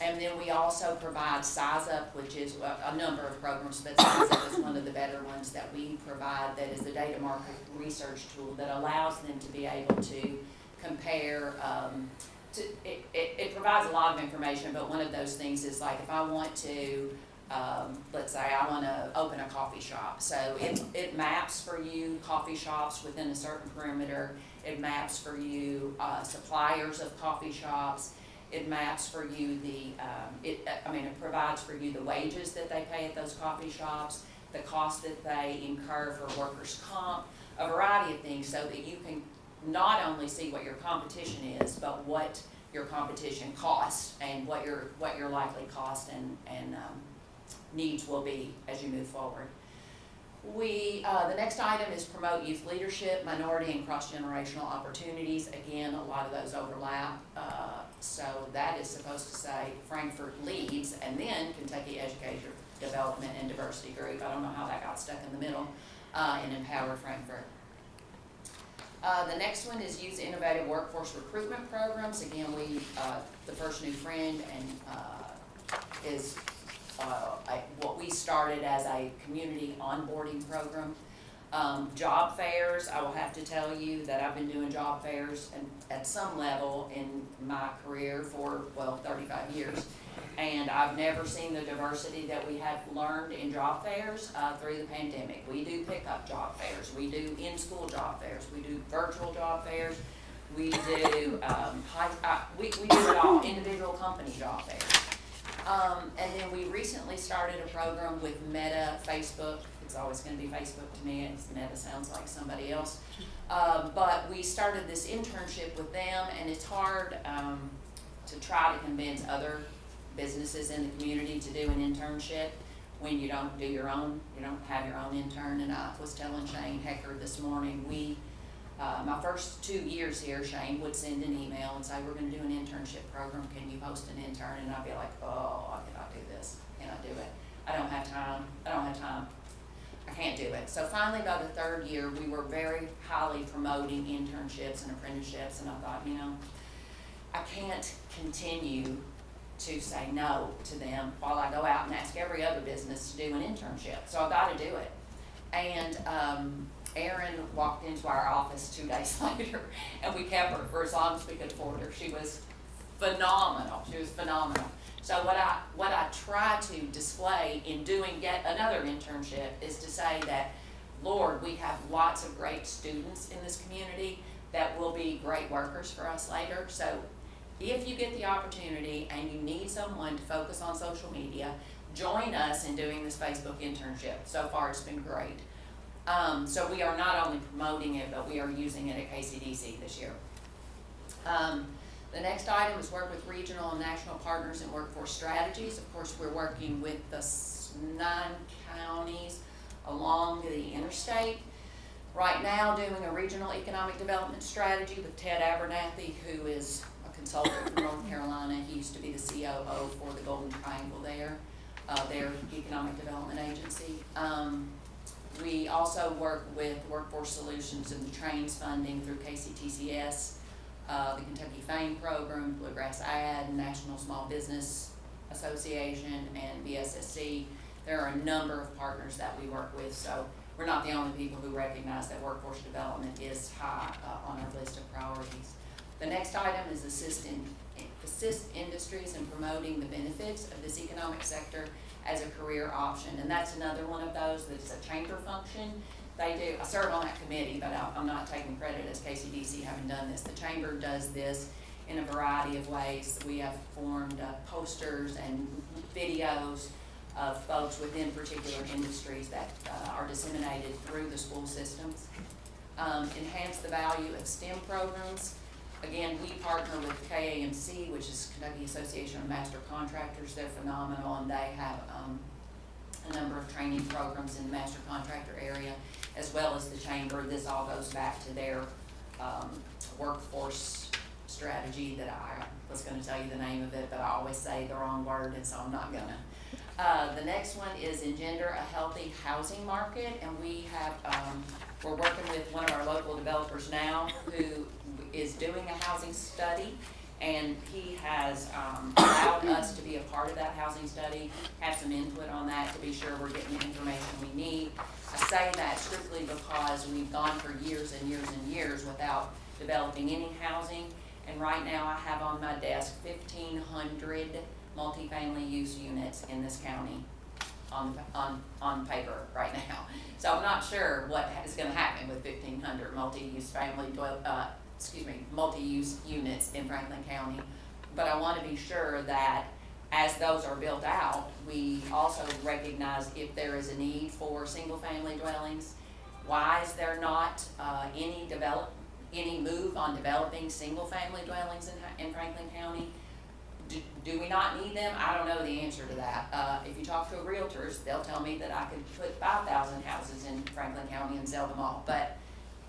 And then we also provide Size Up, which is a number of programs, but Size Up is one of the better ones that we provide, that is the data market research tool that allows them to be able to compare. It provides a lot of information, but one of those things is like if I want to, let's say I want to open a coffee shop. So it maps for you coffee shops within a certain perimeter. It maps for you suppliers of coffee shops. It maps for you it provides for you the wages that they pay at those coffee shops, the cost that they incur for workers' comp, a variety of things, so that you can not only see what your competition is, but what your competition costs and what your likely cost and needs will be as you move forward. The next item is promote youth leadership, minority and cross-generational opportunities. Again, a lot of those overlap. So that is supposed to say Frankfurt leads and then Kentucky Education Development and Diversity Group. I don't know how that got stuck in the middle, and Empower Frankfurt. The next one is use innovative workforce recruitment programs. Again, the First New Friend is what we started as a community onboarding program. Job fairs, I will have to tell you that I've been doing job fairs at some level in my career for, 35 years. And I've never seen the diversity that we have learned in job fairs through the pandemic. We do pickup job fairs, we do in-school job fairs, we do virtual job fairs, we do we do it all, individual company job fairs. And then we recently started a program with Meta, Facebook. It's always going to be Facebook to me. Meta sounds like somebody else. But we started this internship with them, and it's hard to try to convince other businesses in the community to do an internship when you don't do your own, you don't have your own intern. And I was telling Shane Hecker this morning, my first 2 years here, Shane would send an email and say, we're going to do an internship program, can you post an intern? And I'd be like, oh, I cannot do this, cannot do it. I don't have time, I can't do it. So finally, by the 3rd year, we were very highly promoting internships and apprenticeships, and I thought, I can't continue to say no to them while I go out and ask every other business to do an internship. So I got to do it. And Erin walked into our office 2 days later, and we kept her for as long as we could afford her. She was phenomenal. So what I try to display in doing yet another internship is to say that, Lord, we have lots of great students in this community that will be great workers for us later. So if you get the opportunity and you need someone to focus on social media, join us in doing this Facebook internship. So far, it's been great. So we are not only promoting it, but we are using it at Kcdc this year. The next item is work with regional and national partners in workforce strategies. Of course, we're working with the 9 counties along the interstate. Right now, doing a regional economic development strategy with Ted Abernathy, who is a consultant from North Carolina. He used to be the COO for the Golden Triangle there, their economic development agency. We also work with Workforce Solutions and the Trains funding through KCTCS, the Kentucky Fame Program, Bluegrass Ad, National Small Business Association, and BSSC. There are a number of partners that we work with, so we're not the only people who recognize that workforce development is high on our list of priorities. The next item is assist industries in promoting the benefits of this economic sector as a career option, and that's another one of those that's a chamber function. I serve on that committee, but I'm not taking credit as Kcdc having done this. The chamber does this in a variety of ways. We have formed posters and videos of folks within particular industries that are disseminated through the school systems. Enhance the value of STEM programs. Again, we partner with Kcdc, which is Kentucky Association of Master Contractors. They're phenomenal, and they have a number of training programs in the master contractor area, as well as the chamber. This all goes back to their workforce strategy that I was going to tell you the name of it, but I always say the wrong word, and so I'm not going to. The next one is Engender, a healthy housing market, and we have, we're working with one of our local developers now who is doing a housing study, and he has allowed us to be a part of that housing study, have some input on that to be sure we're getting the information we need. I say that strictly because we've gone for years and years and years without developing any housing, and right now I have on my desk 1,500 multifamily use units in this county on paper right now. So I'm not sure what is going to happen with 1,500 multi-use units in Franklin County, but I want to be sure that as those are built out, we also recognize if there is a need for single-family dwellings. Why is there not any move on developing single-family dwellings in Franklin County? Do we not need them? I don't know the answer to that. If you talk to realtors, they'll tell me that I could put 5,000 houses in Franklin County and sell them all. But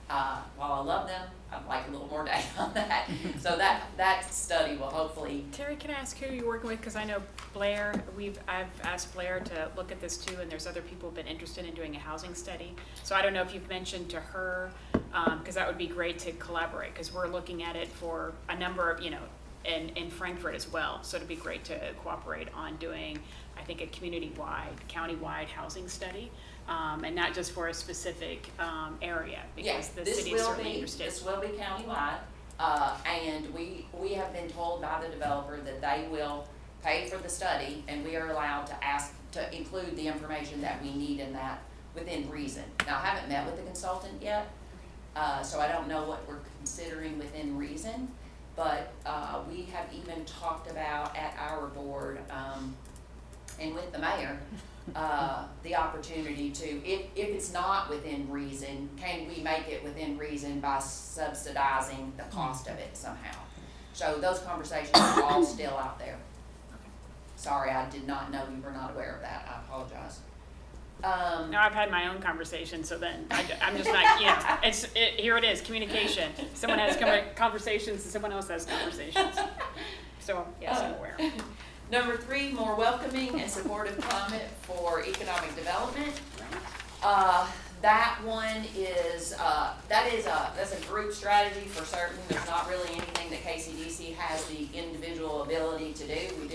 while I love them, I'd like a little more data on that. So that study will hopefully. Terry, can I ask who you're working with? Because I know Blair, I've asked Blair to look at this too, and there's other people who've been interested in doing a housing study. So I don't know if you've mentioned to her, because that would be great to collaborate, because we're looking at it for a number of, in Frankfurt as well. So it'd be great to cooperate on doing, I think, a community-wide, county-wide housing study, and not just for a specific area, because the city is certainly interested. This will be countywide, and we have been told by the developer that they will pay for the study, and we are allowed to ask to include the information that we need in that within reason. Now, I haven't met with the consultant yet, so I don't know what we're considering within reason. But we have even talked about at our board and with the mayor the opportunity to, if it's not within reason, can we make it within reason by subsidizing the cost of it somehow? So those conversations are all still out there. Sorry, I did not know you were not aware of that. I apologize. No, I've had my own conversation, so then I'm just like, here it is, communication. Someone has conversations and someone else has conversations. So, yes, I'm aware. Number 3, more welcoming and supportive climate for economic development. That one is, that's a group strategy for certain. There's not really anything that Kcdc has the individual ability to do. We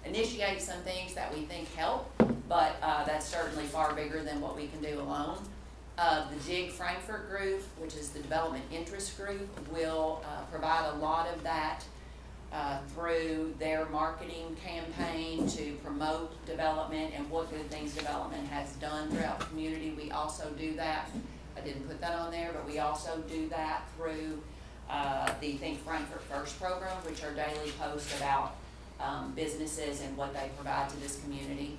initiate some things that we think help, but that's certainly far bigger than what we can do alone. The JIG Frankfurt group, which is the Development Interest Group, will provide a lot of that through their marketing campaign to promote development and what good things development has done throughout the community. We also do that. I didn't put that on there, but we also do that through the Think Frankfurt First program, which are daily posts about businesses and what they provide to this community.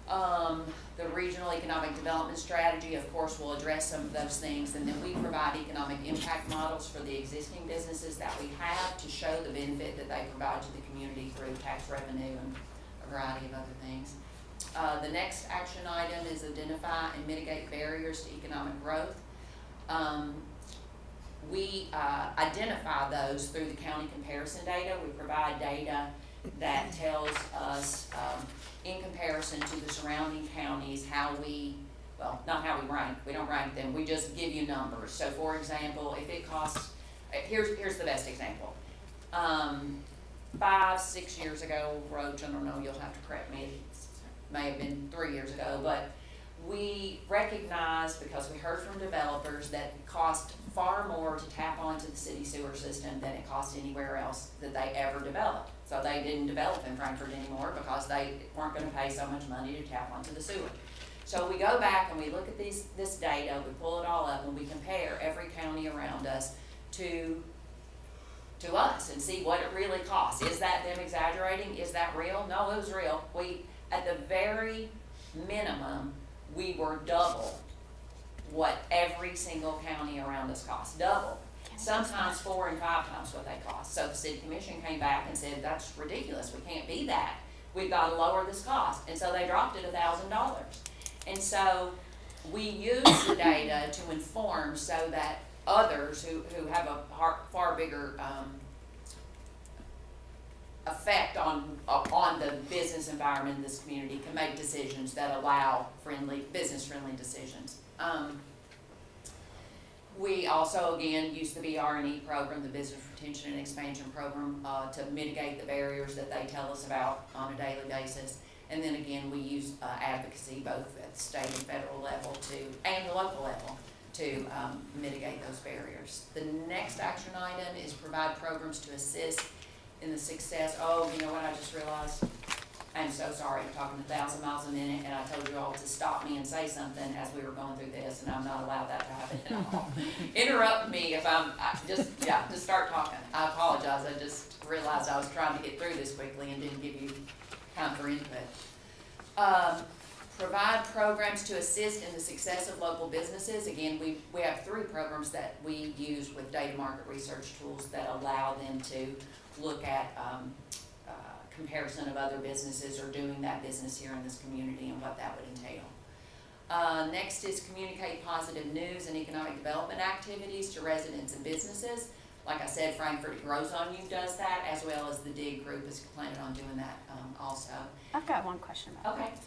The regional economic development strategy, of course, will address some of those things, and then we provide economic impact models for the existing businesses that we have to show the benefit that they provide to the community through tax revenue and a variety of other things. The next action item is identify and mitigate barriers to economic growth. We identify those through the county comparison data. We provide data that tells us in comparison to the surrounding counties how we, well, not how we rank, we don't rank them, we just give you numbers. So for example, if it costs, here's the best example. 5-6 years ago, Roach, I don't know, you'll have to correct me, it may have been 3 years ago, but we recognized, because we heard from developers, that it cost far more to tap onto the city sewer system than it cost anywhere else that they ever developed. So they didn't develop in Frankfurt anymore because they weren't going to pay so much money to tap onto the sewer. So we go back and we look at this data, we pull it all up, and we compare every county around us to us and see what it really costs. Is that them exaggerating? Is that real? No, it was real. At the very minimum, we were double what every single county around us cost. Double. sometimes 4 and 5 times what they cost. So the city commission came back and said, that's ridiculous, we can't be that. We've got to lower this cost, and so they dropped it $1,000. And so we use the data to inform so that others who have a far bigger effect on the business environment in this community can make decisions that allow business-friendly decisions. We also, again, use the BR&E program, the Business Retention and Expansion Program, to mitigate the barriers that they tell us about on a daily basis. And then again, we use advocacy both at the state and federal level and the local level to mitigate those barriers. The next action item is provide programs to assist in the success. Oh, you know what I just realized? I'm so sorry, I'm talking 1,000 miles a minute, and I told you all to stop me and say something as we were going through this, and I'm not allowed that to happen at all. Interrupt me if just start talking. I apologize, I just realized I was trying to get through this quickly and didn't give you time for input. Provide programs to assist in the success of local businesses. Again, we have 3 programs that we use with data market research tools that allow them to look at comparison of other businesses or doing that business here in this community and what that would entail. Next is communicate positive news and economic development activities to residents and businesses. Like I said, Frankfurt It Grows On You does that, as well as the DIG group is planning on doing that also. I've got one question about Okay. that.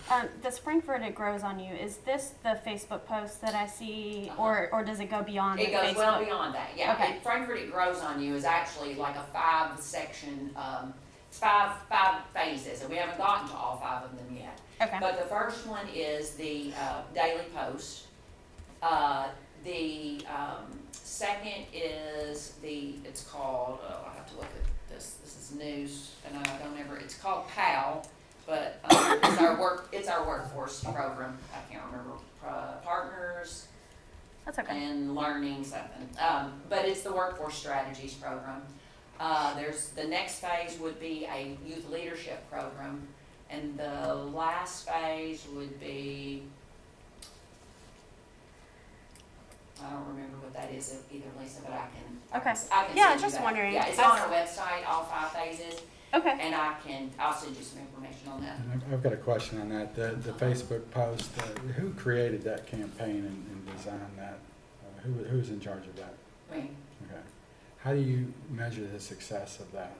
Sorry. The Frankfurt It Grows On You, is this the Facebook post that I see, or does it go beyond It the goes Facebook? well beyond that, yeah. Okay. Frankfurt It Grows On You is actually like a 5-section, 5 phases, and we haven't gotten to all 5 of them yet. Okay. But the first one is the daily post. The second is it's called, I have to look at this is news, and I don't ever, it's called PAL, but it's our workforce program. I can't remember, partners That's okay. and learning something. But it's the workforce strategies program. There's the next phase would be a youth leadership program, and the last phase would be, I don't remember what that is either, Lisa, but I can Okay. send Yeah, you just that. wondering. Yeah, it's on our website, all 5 phases, Okay. and I'll send you some information on that. And I've got a question on that. The Facebook post, who created that campaign and designed that? Who's in charge of that? Me. Okay. How do you measure the success of that?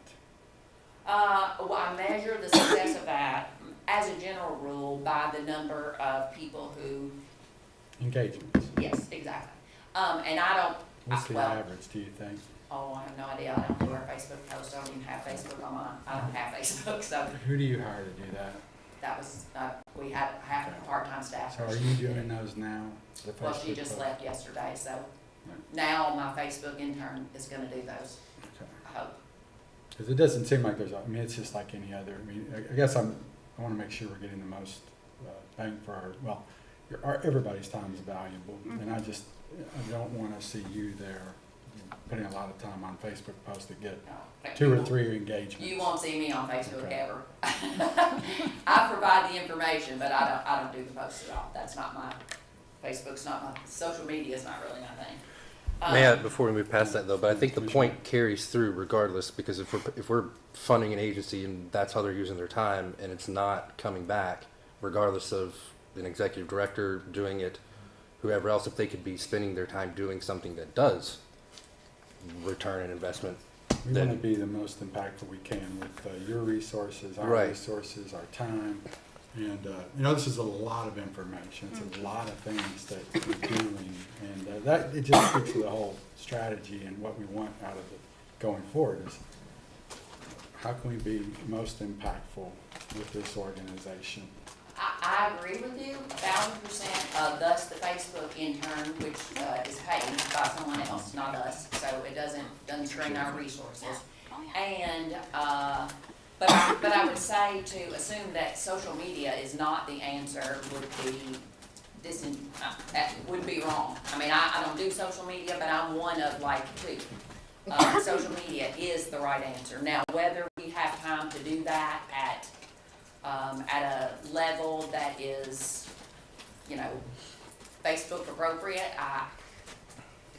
Well, I measure the success of that, as a general rule, by the number of people who, Engagements. yes, exactly. And I don't, What's the well, average, do you think? oh, I have no idea, I don't do our Facebook posts, I don't even have Facebook on mine, I don't have Facebook, so Who do you hire to do that? that was, we had half a part-time staff. So are you doing those now? The Well, she Facebook just post? left yesterday, so Right. now my Facebook intern is gonna do those, Okay. I hope. Because it doesn't seem like I mean, it's just like any other, I mean, I guess I want to make sure we're getting the most bang for everybody's time is valuable. And I don't want to see you there putting a lot of time on Facebook posts to get No, 2 or 3 engagements. You won't see me on Facebook Okay. ever. I provide the information, but I don't do the posts at all. That's not my, Facebook's not my, social media is not really my thing. May I, before we move past that though, but I think the point carries through regardless, because if we're funding an agency and that's how they're using their time and it's not coming back, regardless of an executive director doing it, whoever else, if they could be spending their time doing something that does return an investment, We then want to be the most impactful we can with your resources, our Right. resources, our time. And, this is a lot of information. It's a lot of things that we're doing. And it just speaks to the whole strategy and what we want out of it going forward is how can we be most impactful with this organization? I agree with you 1,000%. Thus, the Facebook intern, which is paid by someone else, not us, so it doesn't strain our resources. And but I would say to assume that social media is not the answer would be wrong. I mean, I don't do social media, but I'm one of like 2. Social media is the right answer. Now, whether we have time to do that at a level that is, Facebook appropriate,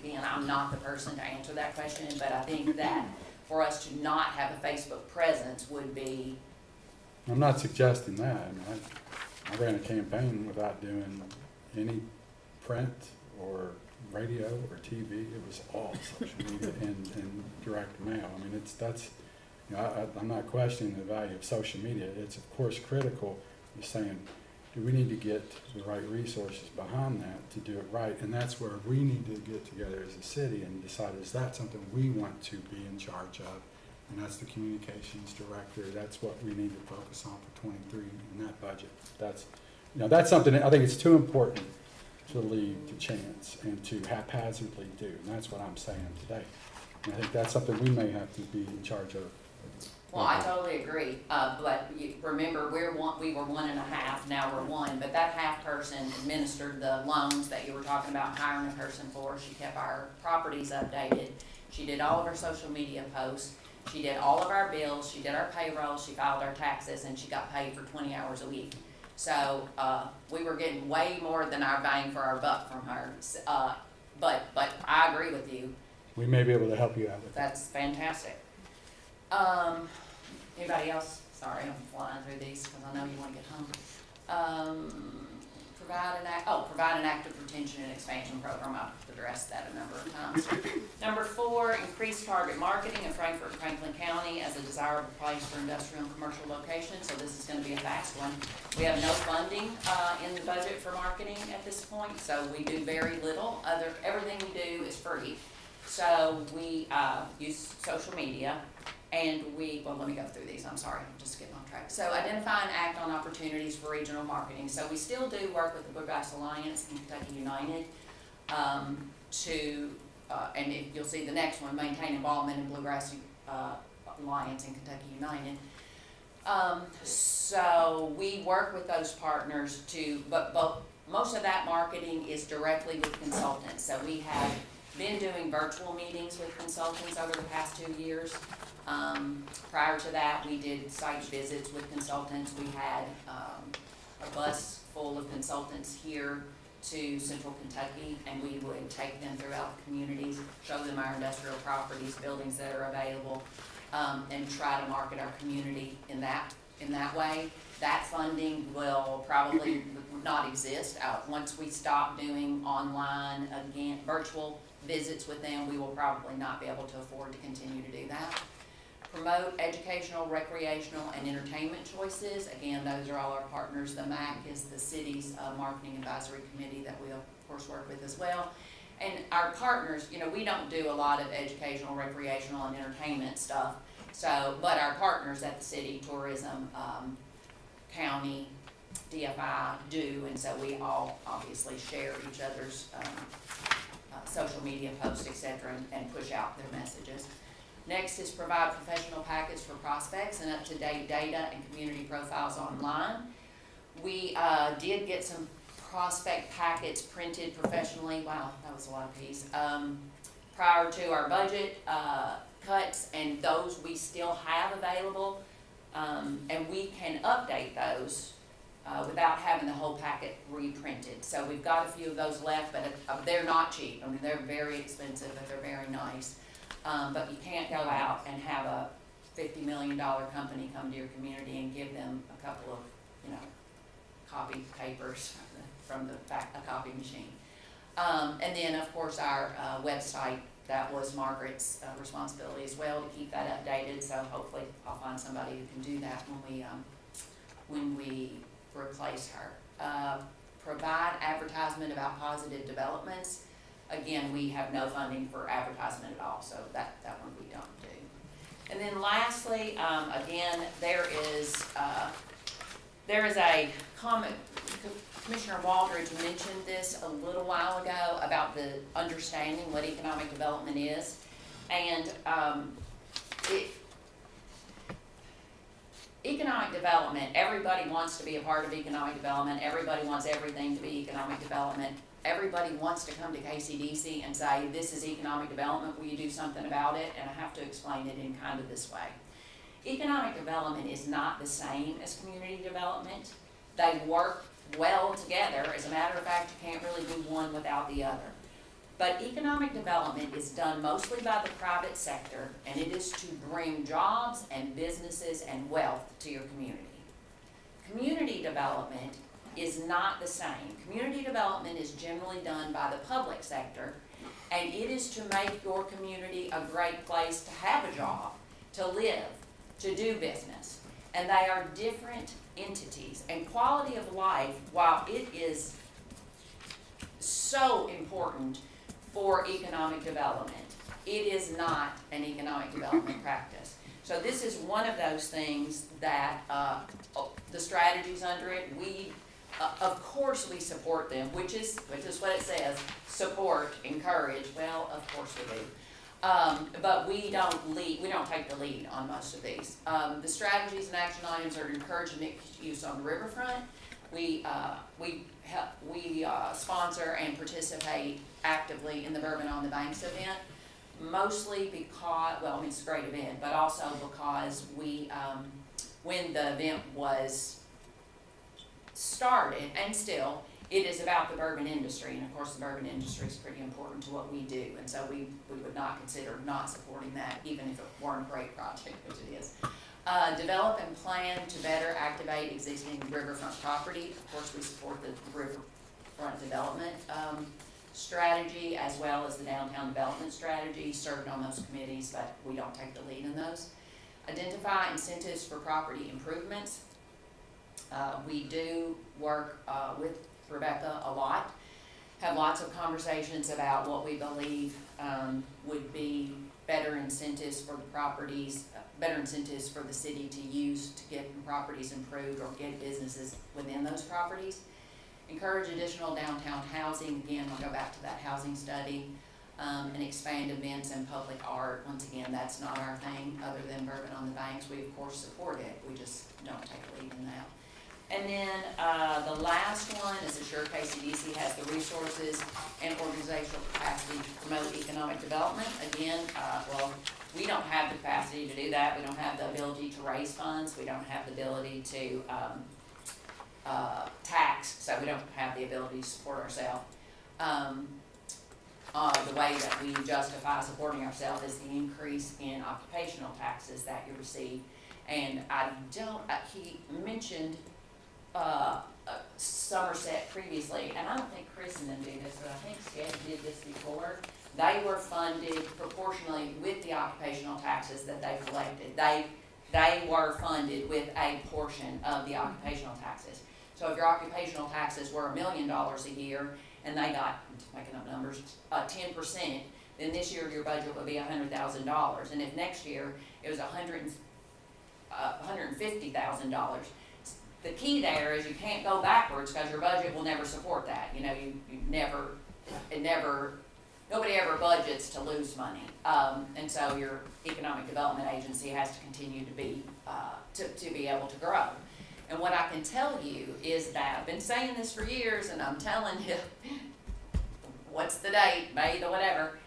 again, I'm not the person to answer that question, but I think that for us to not have a Facebook presence would be, I'm not suggesting that. I mean, I ran a campaign without doing any print or radio or TV. It was all social media and direct mail. I mean, I'm not questioning the value of social media. It's of course critical. You're saying, do we need to get the right resources behind that to do it right? And that's where we need to get together as a city and decide, is that something we want to be in charge of? And that's the communications director. That's what we need to focus on for 23 in that budget. That's something that I think it's too important to leave to chance and to haphazardly do. And that's what I'm saying today. And I think that's something we may have to be in charge of. well, I totally agree. But remember, we were 1.5, now we're 1, but that half person administered the loans that you were talking about hiring a person for. She kept our properties updated. She did all of our social media posts. She did all of our bills. She did our payroll. She filed our taxes, and she got paid for 20 hours a week. So we were getting way more than our bang for our buck from her. But I agree with you. We may be able to help you out with that. That's fantastic. Anybody else? Sorry, I'm flying through these because I know you want to get home. Provide an active retention and expansion program. I've addressed that a number of times. Number 4, increase target marketing in Frankfort and Franklin County as a desirable place for industrial and commercial locations. So this is going to be a fast one. We have no funding in the budget for marketing at this point, so we do very little. Everything we do is free. So we use social media. And let me go through these, I'm sorry, I'm just getting off track. So identify and act on opportunities for regional marketing. So we still do work with the Bluegrass Alliance and Kentucky United and you'll see the next one, maintain involvement in Bluegrass Alliance and Kentucky United. So we work with those partners but most of that marketing is directly with consultants. So we have been doing virtual meetings with consultants over the past 2 years. Prior to that, we did site visits with consultants. We had a bus full of consultants here to Central Kentucky, and we would take them throughout the communities, show them our industrial properties, buildings that are available, and try to market our community in that way. That funding will probably not exist. Once we stop doing online, again, virtual visits with them, we will probably not be able to afford to continue to do that. Promote educational, recreational, and entertainment choices. Again, those are all our partners. The MAC is the city's marketing advisory committee that we, of course, work with as well. And our partners, we don't do a lot of educational, recreational, and entertainment stuff. But our partners at the city, tourism, county, DFI do, and so we all obviously share each other's social media posts, etc., and push out their messages. Next is provide professional packets for prospects and up-to-date data and community profiles online. We did get some prospect packets printed professionally. Wow, that was a lot of peas. Prior to our budget cuts, and those we still have available, and we can update those without having the whole packet reprinted. So we've got a few of those left, but they're not cheap. I mean, they're very expensive, but they're very nice. But you can't go out and have a $50 million company come to your community and give them a couple of, copy papers from a copy machine. And then, of course, our website, that was Margaret's responsibility as well to keep that updated. So hopefully I'll find somebody who can do that when we replace her. Provide advertisement about positive developments. Again, we have no funding for advertisement at all, so that one we don't do. And then lastly, again, there is a comment. Commissioner Waldridge mentioned this a little while ago about the understanding what economic development is, and economic development, everybody wants to be a part of economic development. Everybody wants everything to be economic development. Everybody wants to come to Kcdc and say, this is economic development, will you do something about it? And I have to explain it in kind of this way. Economic development is not the same as community development. They work well together. As a matter of fact, you can't really do one without the other. But economic development is done mostly by the private sector, and it is to bring jobs and businesses and wealth to your community. Community development is not the same. Community development is generally done by the public sector, and it is to make your community a great place to have a job, to live, to do business. And they are different entities. And quality of life, while it is so important for economic development, it is not an economic development practice. So this is one of those things that the strategies under it, we, of course we support them, which is what it says, support, encourage, well, of course we do. But we don't take the lead on most of these. The strategies and action items are to encourage mixed use on the riverfront. We sponsor and participate actively in the Bourbon on the Banks event, mostly because, well, I mean, it's a great event, but also because we, when the event was started, and still, it is about the bourbon industry, and of course the bourbon industry is pretty important to what we do, and so we would not consider not supporting that, even if it weren't a great project, which it is. Develop and plan to better activate existing riverfront property. Of course, we support the riverfront development strategy as well as the downtown development strategy, served on those committees, but we don't take the lead in those. Identify incentives for property improvements. We do work with Rebecca a lot, have lots of conversations about what we believe would be better incentives for the properties, better incentives for the city to use to get properties improved or get businesses within those properties. Encourage additional downtown housing. Again, we'll go back to that housing study. And expand events and public art. Once again, that's not our thing, other than Bourbon on the Banks. We of course support it, we just don't take a lead in that. And then the last one is assure Kcdc has the resources and organizational capacity to promote economic development. Again, well, we don't have the capacity to do that. We don't have the ability to raise funds. We don't have the ability to tax, so we don't have the ability to support ourselves. The way that we justify supporting ourselves is the increase in occupational taxes that you receive. And he mentioned Somerset previously, and I don't think Chris and them do this, but I think Sketch did this before. They were funded proportionally with the occupational taxes that they collected. They were funded with a portion of the occupational taxes. So if your occupational taxes were $1 million a year, and they got, I'm just making up numbers, 10%, then this year your budget would be $100,000. And if next year it was $150,000, the key there is you can't go backwards because your budget will never support that. You know, nobody ever budgets to lose money. And so your economic development agency has to continue to be, to be able to grow. And what I can tell you is that I've been saying this for years, and I'm telling you, what's the date, May the whatever,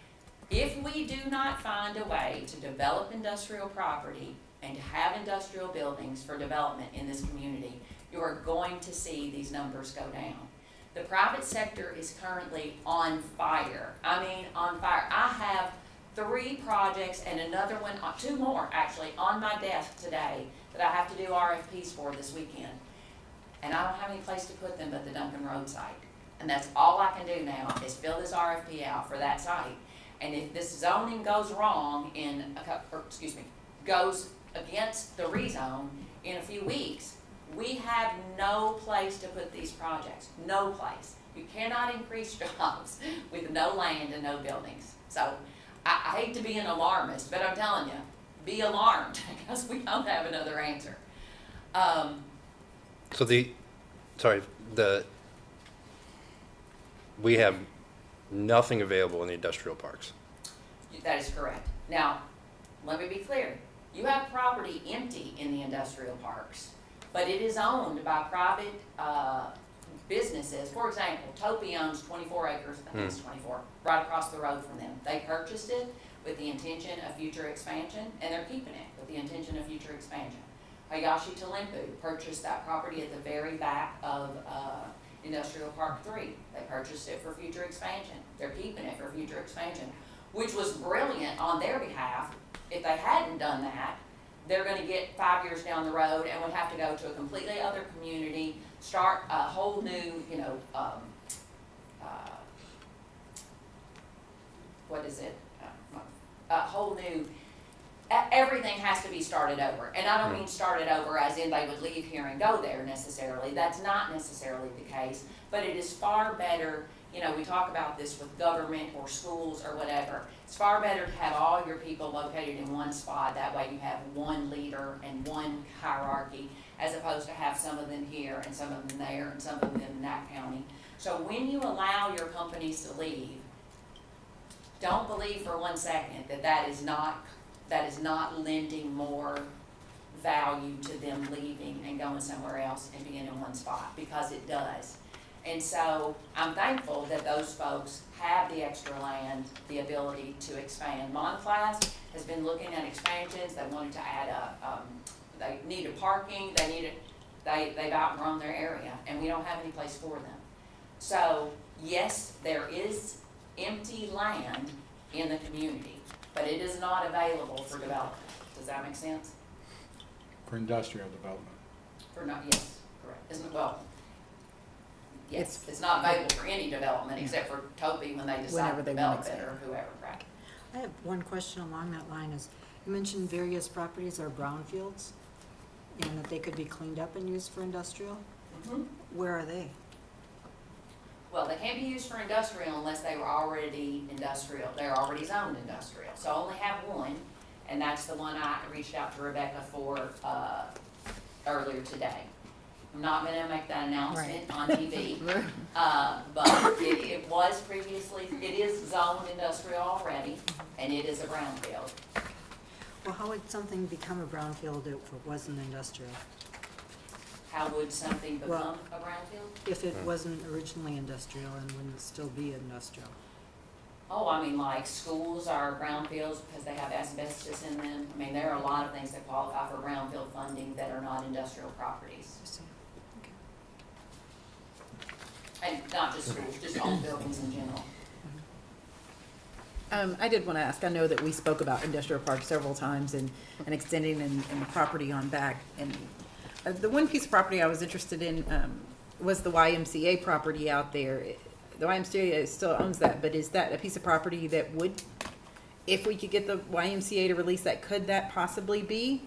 if we do not find a way to develop industrial property and to have industrial buildings for development in this community, you are going to see these numbers go down. The private sector is currently on fire. I mean, on fire. I have 3 projects and another one, 2 more actually, on my desk today that I have to do RFPs for this weekend. And I don't have any place to put them but the Duncan Road site. And that's all I can do now is fill this RFP out for that site. And if this zoning goes wrong goes against the rezone in a few weeks, we have no place to put these projects, no place. You cannot increase jobs with no land and no buildings. So I hate to be an alarmist, but I'm telling you, be alarmed because we don't have another answer. We have nothing available in the industrial parks. That is correct. Now, let me be clear. You have property empty in the industrial parks, but it is owned by private businesses. For example, Topi owns 24 acres, I think it's 24, right across the road from them. They purchased it with the intention of future expansion, and they're keeping it with the intention of future expansion. Hayashi Talimpu purchased that property at the very back of Industrial Park 3. They purchased it for future expansion. They're keeping it for future expansion, which was brilliant on their behalf. If they hadn't done that, they're gonna get 5 years down the road and would have to go to a completely other community, start a whole new, what is it? A whole new, everything has to be started over. And I don't mean started over as in they would leave here and go there necessarily. That's not necessarily the case, but it is far better, we talk about this with government or schools or whatever. It's far better to have all your people located in one spot. That way you have one leader and one hierarchy, as opposed to have some of them here and some of them there and some of them in that county. So when you allow your companies to leave, don't believe for 1 second that is not lending more value to them leaving and going somewhere else and being in one spot, because it does. And so I'm thankful that those folks have the extra land, the ability to expand. Monclass has been looking at expansions. They wanted to add they needed parking, they've outgrown their area, and we don't have any place for them. So yes, there is empty land in the community, but it is not available for development. Does that make sense? For industrial development. Yes, correct. Yes, it's not available for any development except for Topi when they decide Whenever to they develop want to it or whoever, right? I have one question along that line is, you mentioned various properties are brownfields and that they could be cleaned up and used for industrial. Mhm. Where are they? Well, they can't be used for industrial unless they were already industrial. They're already zoned industrial. So I only have one, and that's the one I reached out to Rebecca for earlier today. I'm not gonna make that announcement on TV, but it was previously, it is zoned industrial already, and it is a brownfield. Well, how would something become a brownfield if it wasn't industrial? How would something become Well- a brownfield? If it wasn't originally industrial and wouldn't still be industrial? Oh, I mean, like schools are brownfields because they have asbestos in them. I mean, there are a lot of things that qualify for brownfield funding that are not industrial properties. I see. Okay. And not just schools, just all buildings in general. I did want to ask, I know that we spoke about industrial park several times and extending and the property on back. And the one piece of property I was interested in was the YMCA property out there. The YMCA still owns that, but is that a piece of property that would, if we could get the YMCA to release that, could that possibly be?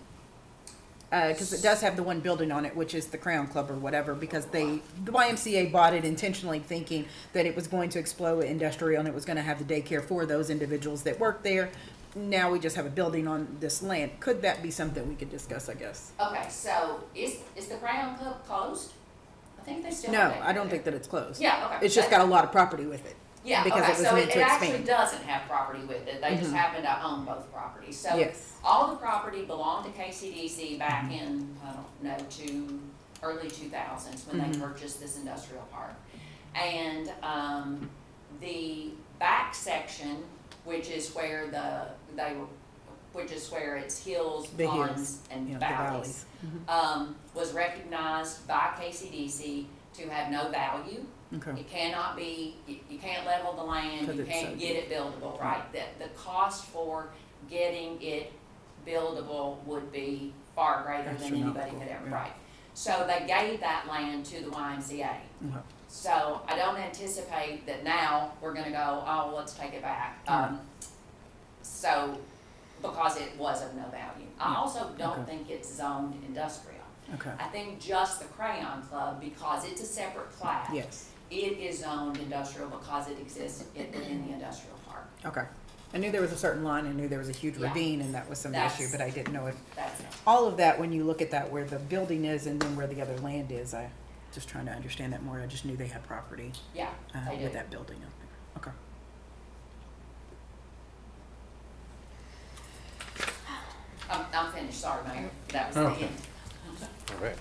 Because it does have the one building on it, which is the Crown Club or whatever, because the YMCA bought it intentionally thinking that it was going to explode industrial and it was going to have the daycare for those individuals that work there. Now we just have a building on this land. Could that be something we could discuss, I guess? Okay, so is the Crown Club closed? I think they still No, have it I don't there. think that it's closed. Yeah, okay. It's just got a lot of property with it. Yeah, because okay, it was so meant it to actually expand. doesn't have property with it. They just Mhm. happen to own both properties. So Yes. all the property belonged to KCDC back in, I don't know, early 2000s when they Mhm. purchased this industrial park. And the back section, which is where which is where it's hills, The hills, ponds, and you know, the valleys, was recognized by KCDC to have no value. Okay. It cannot be, you can't level the land, 'Cause you it's can't so get it buildable, right? The cost for getting it buildable would be far greater than anybody Astronomical, could ever, yeah. right? So they gave that land to the YMCA. Okay. So I don't anticipate that now we're gonna go, oh, let's take it back. Right. So, because it was of no value. I Yeah. also don't Okay. think it's zoned industrial. Okay. I think just the Crayon Club, because it's a separate class. Yes. It is zoned industrial because it exists within the industrial park. Okay. I knew there was a certain line. I knew there was a huge Yeah. ravine and that was some That's- issue, but I didn't know if That's it. all of that, when you look at that, where the building is and then where the other land is, I just trying to understand that more. I just knew they had property Yeah, they do. with that building up there. Okay. I'm finished, sorry, Mayor. That was the Okay. end. All right.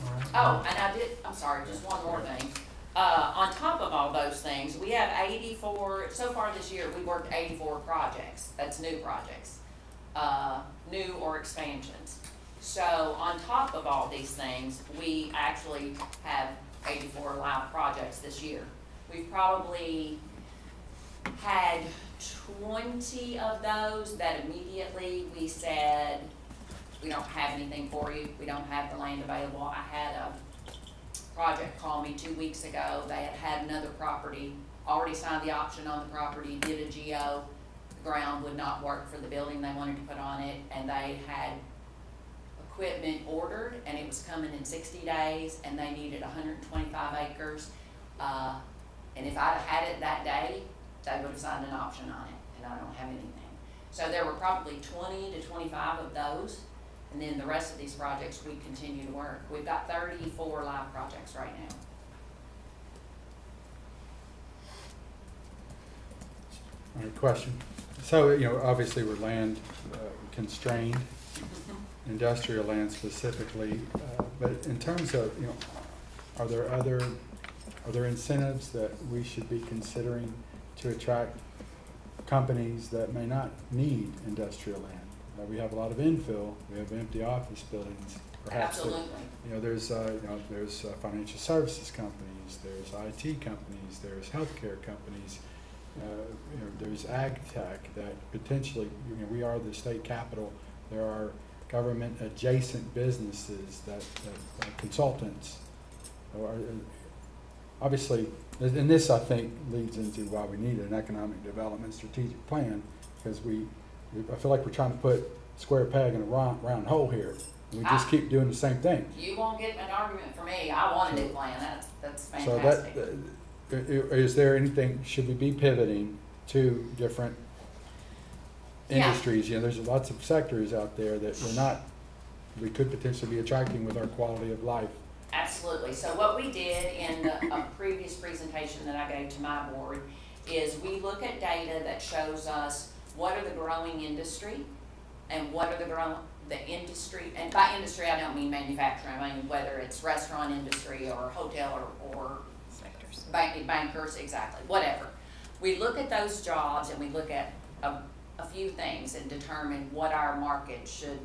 All right. Oh, and I'm sorry, just one more thing. On top of all those things, we have 84, so far this year, we worked 84 projects. That's new projects, new or expansions. So on top of all these things, we actually have 84 live projects this year. We've probably had 20 of those that immediately we said, we don't have anything for you, we don't have the land available. I had a project call me 2 weeks ago. They had had another property, already signed the option on the property, did a GO. The ground would not work for the building they wanted to put on it, and they had equipment ordered, and it was coming in 60 days, and they needed 125 acres. And if I'd have had it that day, they would have signed an option on it, and I don't have anything. So there were probably 20 to 25 of those, and then the rest of these projects we continue to work. We've got 34 live projects right now. All right, question. So, obviously we're land constrained, industrial land specifically, but in terms of, are there incentives that we should be considering to attract companies that may not need industrial land? We have a lot of infill, we have empty office buildings, perhaps. Absolutely. There's financial services companies, there's IT companies, there's healthcare companies, there's ag tech that potentially, we are the state capital. There are government adjacent businesses that consultants are, obviously, and this I think leads into why we need an economic development strategic plan, because I feel like we're trying to put square peg in a round hole here. We just keep doing the same thing. You won't get an argument from me. I want a new plan. That's So fantastic. is there anything, should we be pivoting to different Yeah. industries? There's lots of sectors out there that we could potentially be attracting with our quality of life. Absolutely. So what we did in a previous presentation that I gave to my board is we look at data that shows us what are the growing industry and what are the industry, and by industry I don't mean manufacturing, I mean whether it's restaurant industry or hotel or Sectors. bankers, exactly, whatever. We look at those jobs and we look at a few things and determine what our market should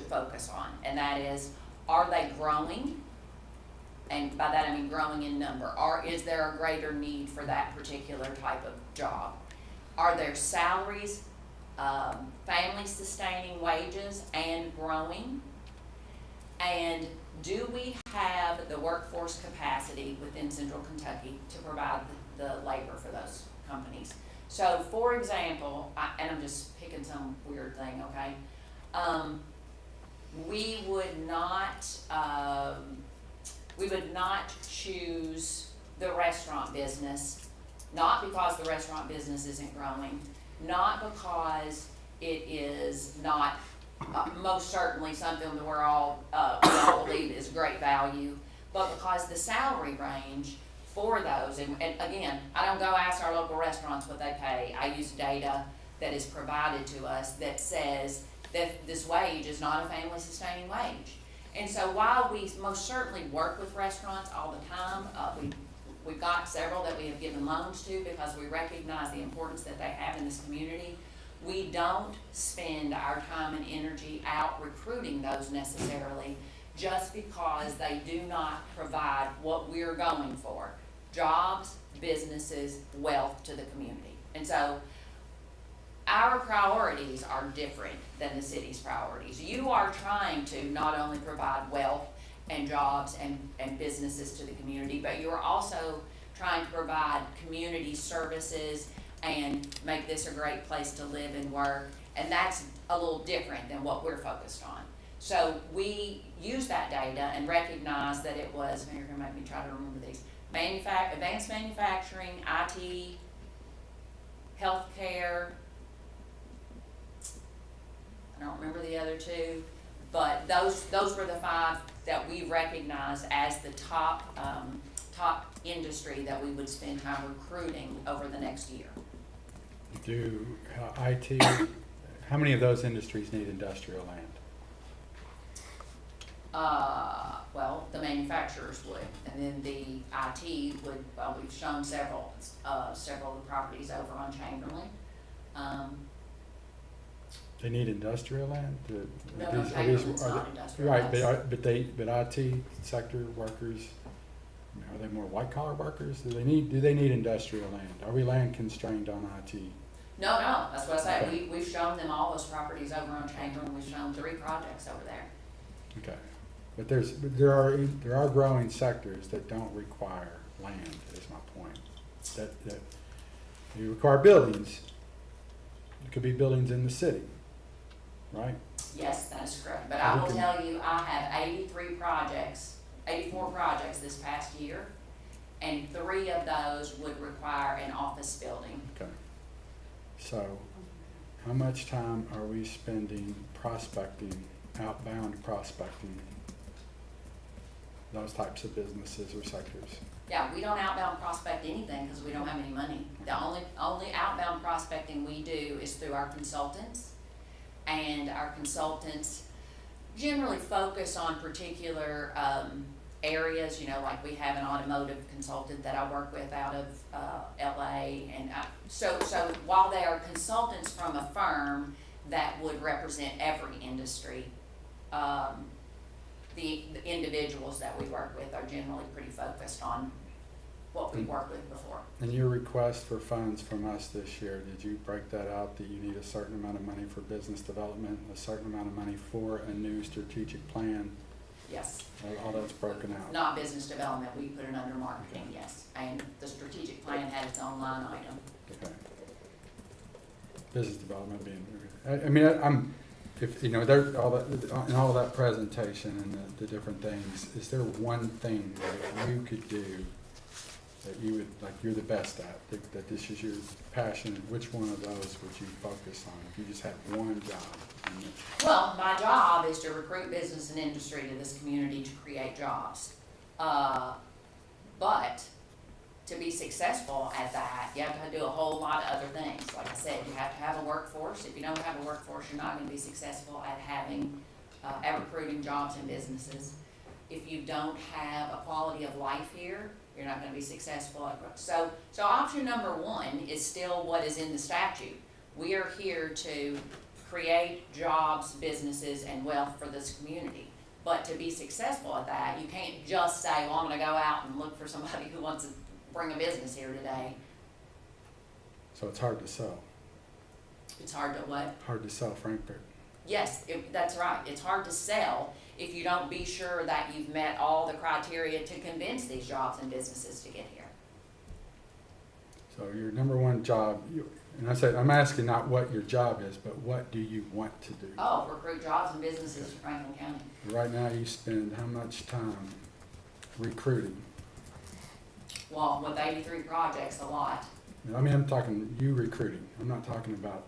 focus on, and that is, are they growing? And by that I mean growing in number. Is there a greater need for that particular type of job? Are their salaries family sustaining wages and growing? And do we have the workforce capacity within Central Kentucky to provide the labor for those companies? So for example, and I'm just picking some weird thing, okay? We would not choose the restaurant business, not because the restaurant business isn't growing, not because it is not most certainly something that we all believe is great value, but because the salary range for those, and again, I don't go ask our local restaurants what they pay. I use data that is provided to us that says that this wage is not a family sustaining wage. And so while we most certainly work with restaurants all the time, we've got several that we have given loans to because we recognize the importance that they have in this community. We don't spend our time and energy out recruiting those necessarily just because they do not provide what we're going for: jobs, businesses, wealth to the community. And so our priorities are different than the city's priorities. You are trying to not only provide wealth and jobs and businesses to the community, but you are also trying to provide community services and make this a great place to live and work. And that's a little different than what we're focused on. So we use that data and recognize that it was, you're gonna make me try to remember these, advanced manufacturing, IT, healthcare, I don't remember the other two, but those were the five that we recognized as the top industry that we would spend time recruiting over the next year. Do IT, how many of those industries need industrial land? Well, the manufacturers would, and then the IT would, well, we've shown several of the properties over on Chamberlain. They need industrial land? No, Are no, these- are Chamberlain's these- are not they- industrial. Right, That's- but IT sector workers, I mean, are they more white collar workers? Do they need industrial land? Are we land constrained on IT? No, no, that's what I say. Okay. We've shown them all those properties over on Chamberlain. We've shown 3 projects over there. Okay, but there are growing sectors that don't require land, is my point. That you require buildings. It could be buildings in the city, right? Yes, that is correct. But So I we will can- tell you, I had 84 projects this past year, and 3 of those would require an office building. Okay. So, how much time are we spending prospecting, outbound prospecting, those types of businesses or sectors? Yeah, we don't outbound prospect anything because we don't have any money. The only outbound prospecting we do is through our consultants. And our consultants generally focus on particular areas, you know, like we have an automotive consultant that I work with out of LA. And so while they are consultants from a firm that would represent every industry, the individuals that we work with are generally pretty focused on what we worked with before. And your request for funds from us this year, did you break that out that you need a certain amount of money for business development, a certain amount of money for a new strategic plan? Yes. All that's broken out? Not business development, we put it under marketing, yes. And the strategic plan had its own line item. Okay. Business development being, I mean, I'm, if, you know, there, in all of that presentation and the different things, is there one thing that you could do that you would, like, you're the best at, that this is your passion? Which one of those would you focus on if you just had one job? Well, my job is to recruit business and industry to this community to create jobs. But to be successful at that, you have to do a whole lot of other things. Like I said, you have to have a workforce. If you don't have a workforce, you're not going to be successful at having, at recruiting jobs and businesses. If you don't have a quality of life here, you're not going to be successful at, so option number 1 is still what is in the statute. We are here to create jobs, businesses, and wealth for this community. But to be successful at that, you can't just say, well, I'm going to go out and look for somebody who wants to bring a business here today. So it's hard to sell. It's hard to what? Hard to sell Frankfurt. Yes, that's right. It's hard to sell if you don't be sure that you've met all the criteria to convince these jobs and businesses to get here. So your number one job, and I said, I'm asking not what your job is, but what do you want to do? Oh, recruit jobs and businesses in Franklin County. Right now you spend how much time recruiting? Well, with 83 projects, a lot. I mean, I'm talking you recruiting. I'm not talking about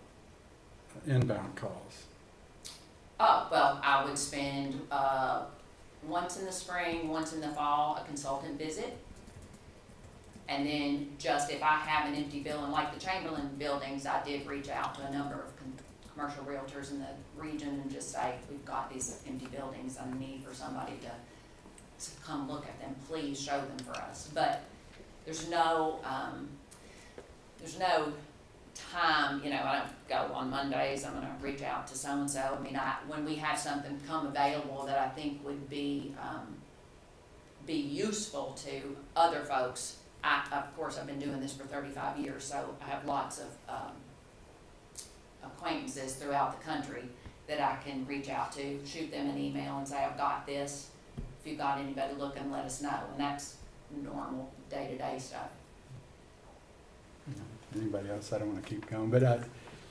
inbound calls. Oh, well, I would spend once in the spring, once in the fall, a consultant visit. And then just if I have an empty building, like the Chamberlain buildings, I did reach out to a number of commercial realtors in the region and just say, we've got these empty buildings, I need for somebody to come look at them, please show them for us. But there's no time, you know, I don't go on Mondays, I'm gonna reach out to so-and-so. I mean, when we have something come available that I think would be useful to other folks, of course, I've been doing this for 35 years, so I have lots of acquaintances throughout the country that I can reach out to, shoot them an email and say, I've got this. If you've got anybody looking, let us know. And that's normal day-to-day stuff. Anybody else? I don't want to keep going, but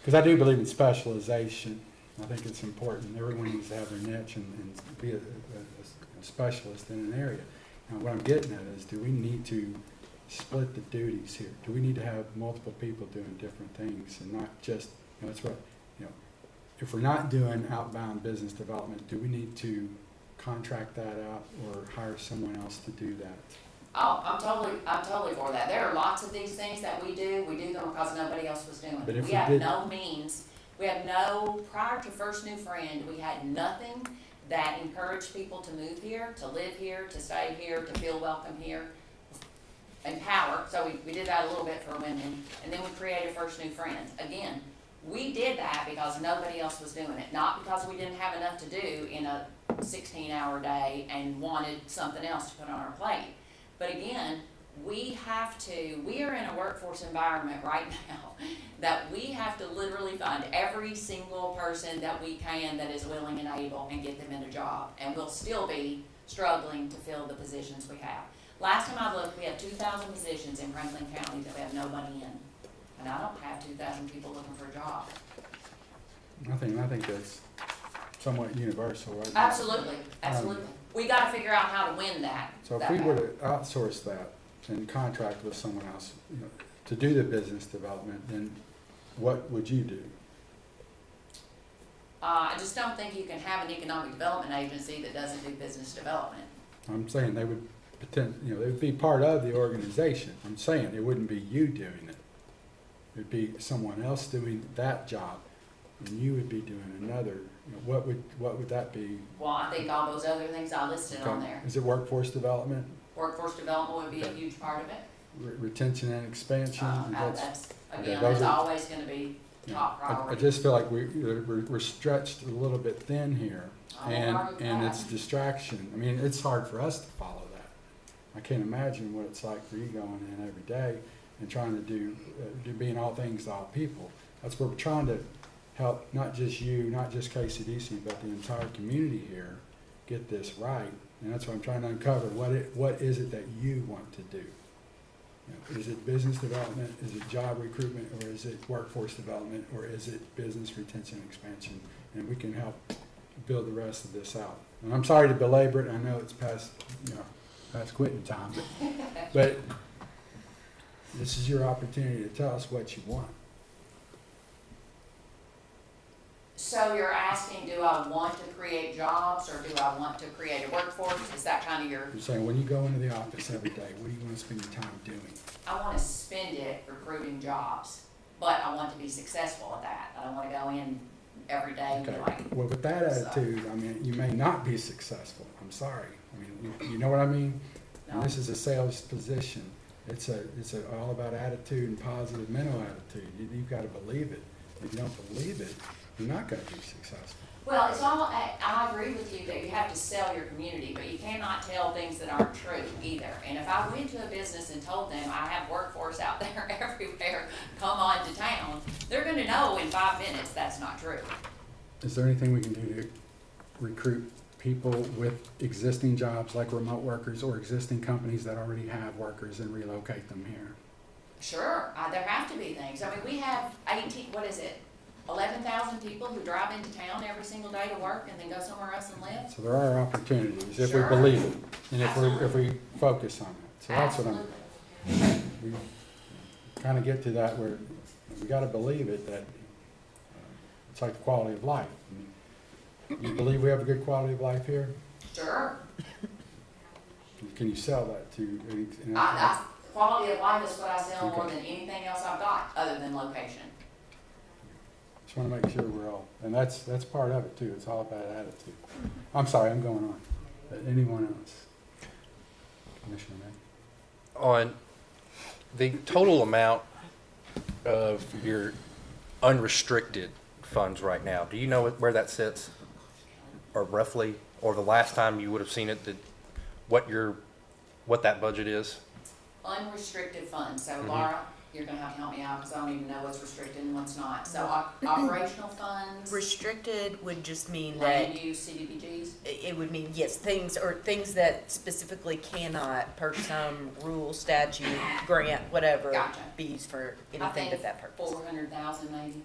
because I do believe in specialization. I think it's important. Everyone needs to have their niche and be a specialist in an area. Now, what I'm getting at is, do we need to split the duties here? Do we need to have multiple people doing different things and not just, you know, that's what, you know, if we're not doing outbound business development, do we need to contract that out or hire someone else to do that? Oh, I'm totally for that. There are lots of these things that we do them because nobody else was doing But it. if We we have did- no means, prior to First New Friend, we had nothing that encouraged people to move here, to live here, to stay here, to feel welcome here. Empower, so we did that a little bit for women, and then we created First New Friends. Again, We did that because nobody else was doing it, not because we didn't have enough to do in a 16-hour day and wanted something else to put on our plate. But again, we are in a workforce environment right now that we have to literally find every single person that we can that is willing and able and get them in a job. And we'll still be struggling to fill the positions we have. Last time I looked, we have 2,000 positions in Franklin County that we have nobody in. And I don't have 2,000 people looking for a job. I think that's somewhat universal, right? Absolutely, absolutely. We gotta figure out how to win that. So if that we were battle. to outsource that and contract with someone else, you know, to do the business development, then what would you do? I just don't think you can have an economic development agency that doesn't do business development. I'm saying they would they would be part of the organization. I'm saying it wouldn't be you doing it. It'd be someone else doing that job, and you would be doing another. You know, what would that be? Well, I think all those other things I listed on there. Is it workforce development, Workforce development would be a huge part of it. retention and expansion? That's, okay, again, those that's are- always gonna be top I priority. just feel like we're stretched a little bit thin here, I won't and argue and that. it's distraction. I mean, it's hard for us to follow that. I can't imagine what it's like for you going in every day and trying to do being all things to all people. That's where we're trying to help not just you, not just KCDC, but the entire community here get this right. And that's what I'm trying to uncover. What is it that you want to do? You know, is it business development? Is it job recruitment? Or is it workforce development? Or is it business retention expansion? And we can help build the rest of this out. And I'm sorry to belabor it. I know it's past quitting time, but this is your opportunity to tell us what you want. So you're asking, do I want to create jobs or do I want to create a workforce? Is that kind of your, I'm saying, when you go into the office every day, what do you want to spend your time doing? I want to spend it recruiting jobs, but I want to be successful at that. I don't want to go in every day and be Okay, like, well, with that attitude, I mean, you may not be successful. I'm sorry. I mean, you know what I mean? And no. this is a sales position. It's all about attitude and positive mental attitude. You've got to believe it. If you don't believe it, you're not going to be successful. Well, it's all, I agree with you that you have to sell your community, but you cannot tell things that aren't true either. And if I went to a business and told them I have workforce out there everywhere, come on to town, they're gonna know in 5 minutes that's not true. Is there anything we can do to recruit people with existing jobs like remote workers or existing companies that already have workers and relocate them here? Sure, there have to be things. I mean, we have 11,000 people who drive into town every single day to work and then go somewhere else and live. So there are opportunities if we Sure. believe it and if Absolutely. we focus on it. So that's what we kind of get to that where we got to believe it, that it's like the quality of life. I mean, you believe we have a good quality of life here? Sure. Can you sell that to? Quality of life is what I sell more Okay. than anything else I've got, other than location. Just want to make sure we're all, and that's part of it too. It's all about attitude. I'm sorry, I'm going on. But anyone else? Commissioner May? On the total amount of your unrestricted funds right now, do you know where that sits? Or roughly, or the last time you would have seen it, what that budget is? Unrestricted funds, so Mhm. Laura, you're gonna have to help me out, because I don't even know what's restricted and what's not. So operational funds, Restricted would just mean that land use, CDBGs, it would mean, yes, things that specifically cannot, per some rule, statute, grant, whatever, Gotcha. be used for I anything think but that purpose. 400,000 maybe.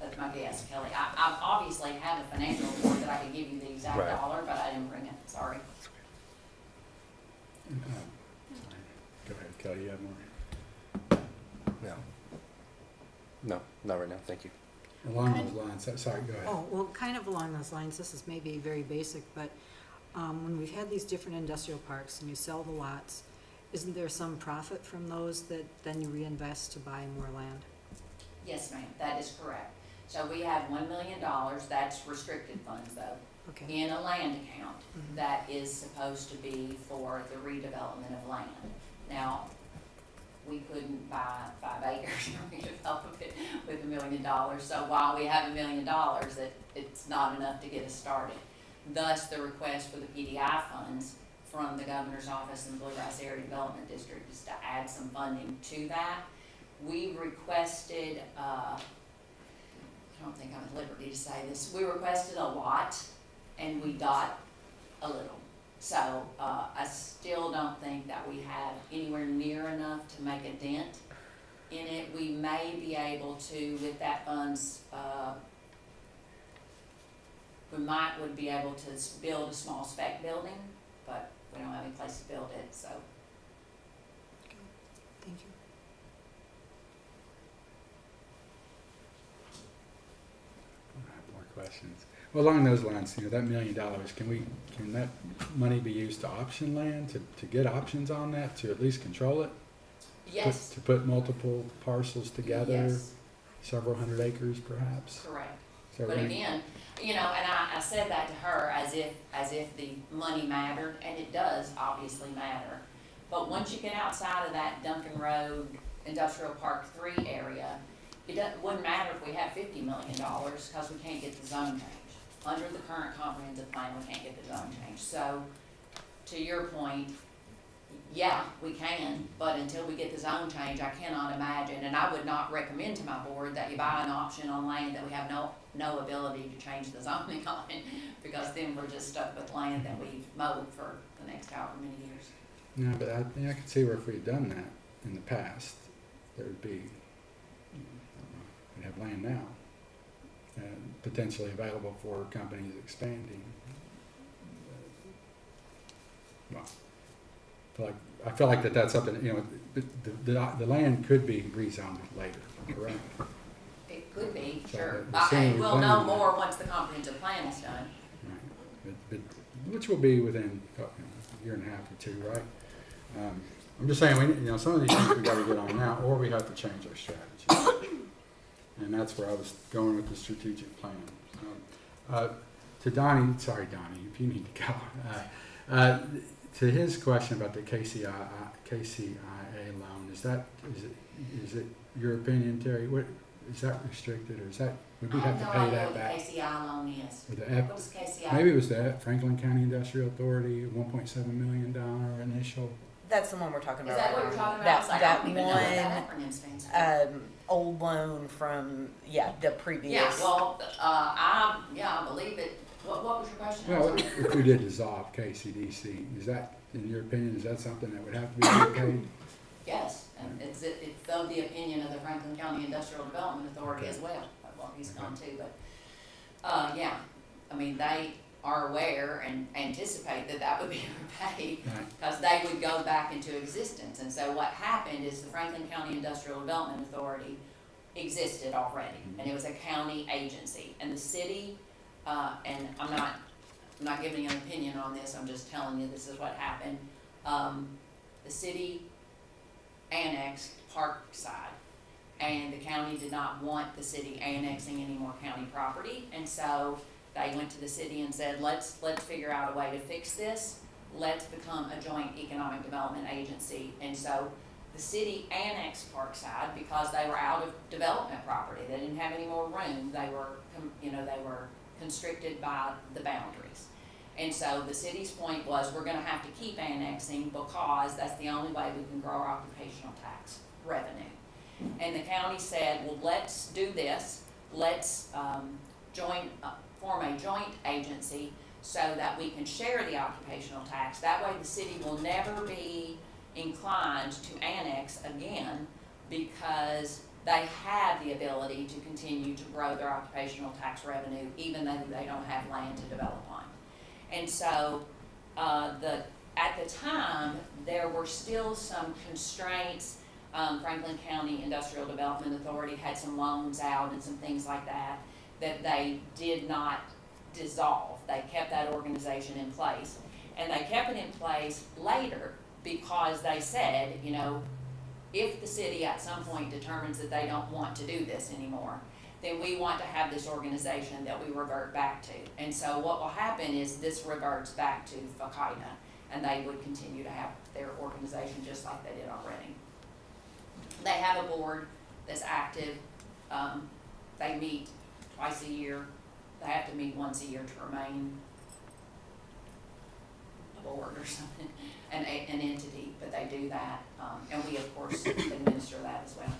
That's my guess, Kelly. I obviously have a financial report that I could give you the exact Right. dollar, but I didn't bring it, sorry. Sorry. Go ahead, Kelly, you have more? No, not right now, thank you. Along those lines, sorry, go ahead. Oh, well, kind of along those lines, this is maybe very basic, but when we've had these different industrial parks and you sell the lots, isn't there some profit from those that then you reinvest to buy more land? Yes, ma'am, that is correct. So we have $1 million, that's restricted funds though, Okay, in a land account Mhm. that is supposed to be for the redevelopment of land. Now, we couldn't buy 5 acres and redevelop it with $1 million. So while we have $1 million, it's not enough to get us started. Thus, the request for the PDI funds from the governor's office and Bluegrass Area Development District is to add some funding to that. We requested, I don't think I'm at liberty to say this, we requested a lot and we got a little. So I still don't think that we have anywhere near enough to make a dent in it. We may be able to, with that funds, would be able to build a small spec building, but we don't have any place to build it, so. Thank you. I have more questions. Well, along those lines, that $1 million, can that money be used to option land, to get options on that, to at least control it? Yes, To put multiple parcels together, yes, several hundred acres perhaps? correct. So But we- again, and I said that to her as if the money mattered, and it does obviously matter. But once you get outside of that Duncan Road Industrial Park 3 area, wouldn't matter if we have $50 million, because we can't get the zone change. Under the current comprehensive plan, we can't get the zone change. So, to your point, yeah, we can, but until we get the zone change, I cannot imagine, and I would not recommend to my board that you buy an option on land that we have no ability to change the zoning on, because then we're just stuck with land that we've mowed for the next however many years. No, but I could see where if we'd done that in the past, there would be, we'd have land now, potentially available for companies expanding. Well, I feel like that's something, the land could be rezoned later, correct? It could be, So sure. the sooner we We'll plan know that. more once the comprehensive plan is done. Right. But which will be within a year and a half or two, right? I'm just saying, some of these things we gotta get on now, or we have to change our strategy. And that's where I was going with the strategic plan. To Donnie, sorry Donnie, if you need to go. To his question about the KCIA loan, is it your opinion, Terry? What, is that restricted, or is that, would we have to pay that back? I have no idea what the KCI loan is. With the What is KCI? Maybe it was that Franklin County Industrial Authority, $1.7 million initial. That's the one we're talking Is about. that what you're talking about? I was like, I That don't even know what one, that acronym stands for. old loan from, the previous. Yeah, well, I believe it. What was your question? Well, if we did dissolve KCDC, is that, in your opinion, is that something that would have to be paid? Yes, and it's of the opinion of the Franklin County Industrial Development Authority as well. Well, he's gone too, but, yeah, I mean, they are aware and anticipate that would be repaid, Right. because they would go back into existence. And so what happened is the Franklin County Industrial Development Authority existed already, and it was a county agency, and the city, and I'm not giving an opinion on this, I'm just telling you this is what happened. The city annexed Parkside, and the county did not want the city annexing any more county property, and so they went to the city and said, let's figure out a way to fix this. Let's become a joint economic development agency. And so the city annexed Parkside because they were out of development property. They didn't have any more room. They were, they were constricted by the boundaries. And so the city's point was, we're gonna have to keep annexing because that's the only way we can grow our occupational tax revenue. And the county said, well, let's do this. Let's form a joint agency so that we can share the occupational tax. That way the city will never be inclined to annex again because they have the ability to continue to grow their occupational tax revenue even though they don't have land to develop on. And so at the time, there were still some constraints. Franklin County Industrial Development Authority had some loans out and some things like that they did not dissolve. They kept that organization in place. And they kept it in place later because they said, if the city at some point determines that they don't want to do this anymore, then we want to have this organization that we revert back to. And so what will happen is this reverts back to FACIDA, and they would continue to have their organization just like they did already. They have a board that's active. they meet twice a year. They have to meet once a year to remain a board or something, an entity, but they do that. And we, of course, administer that as well.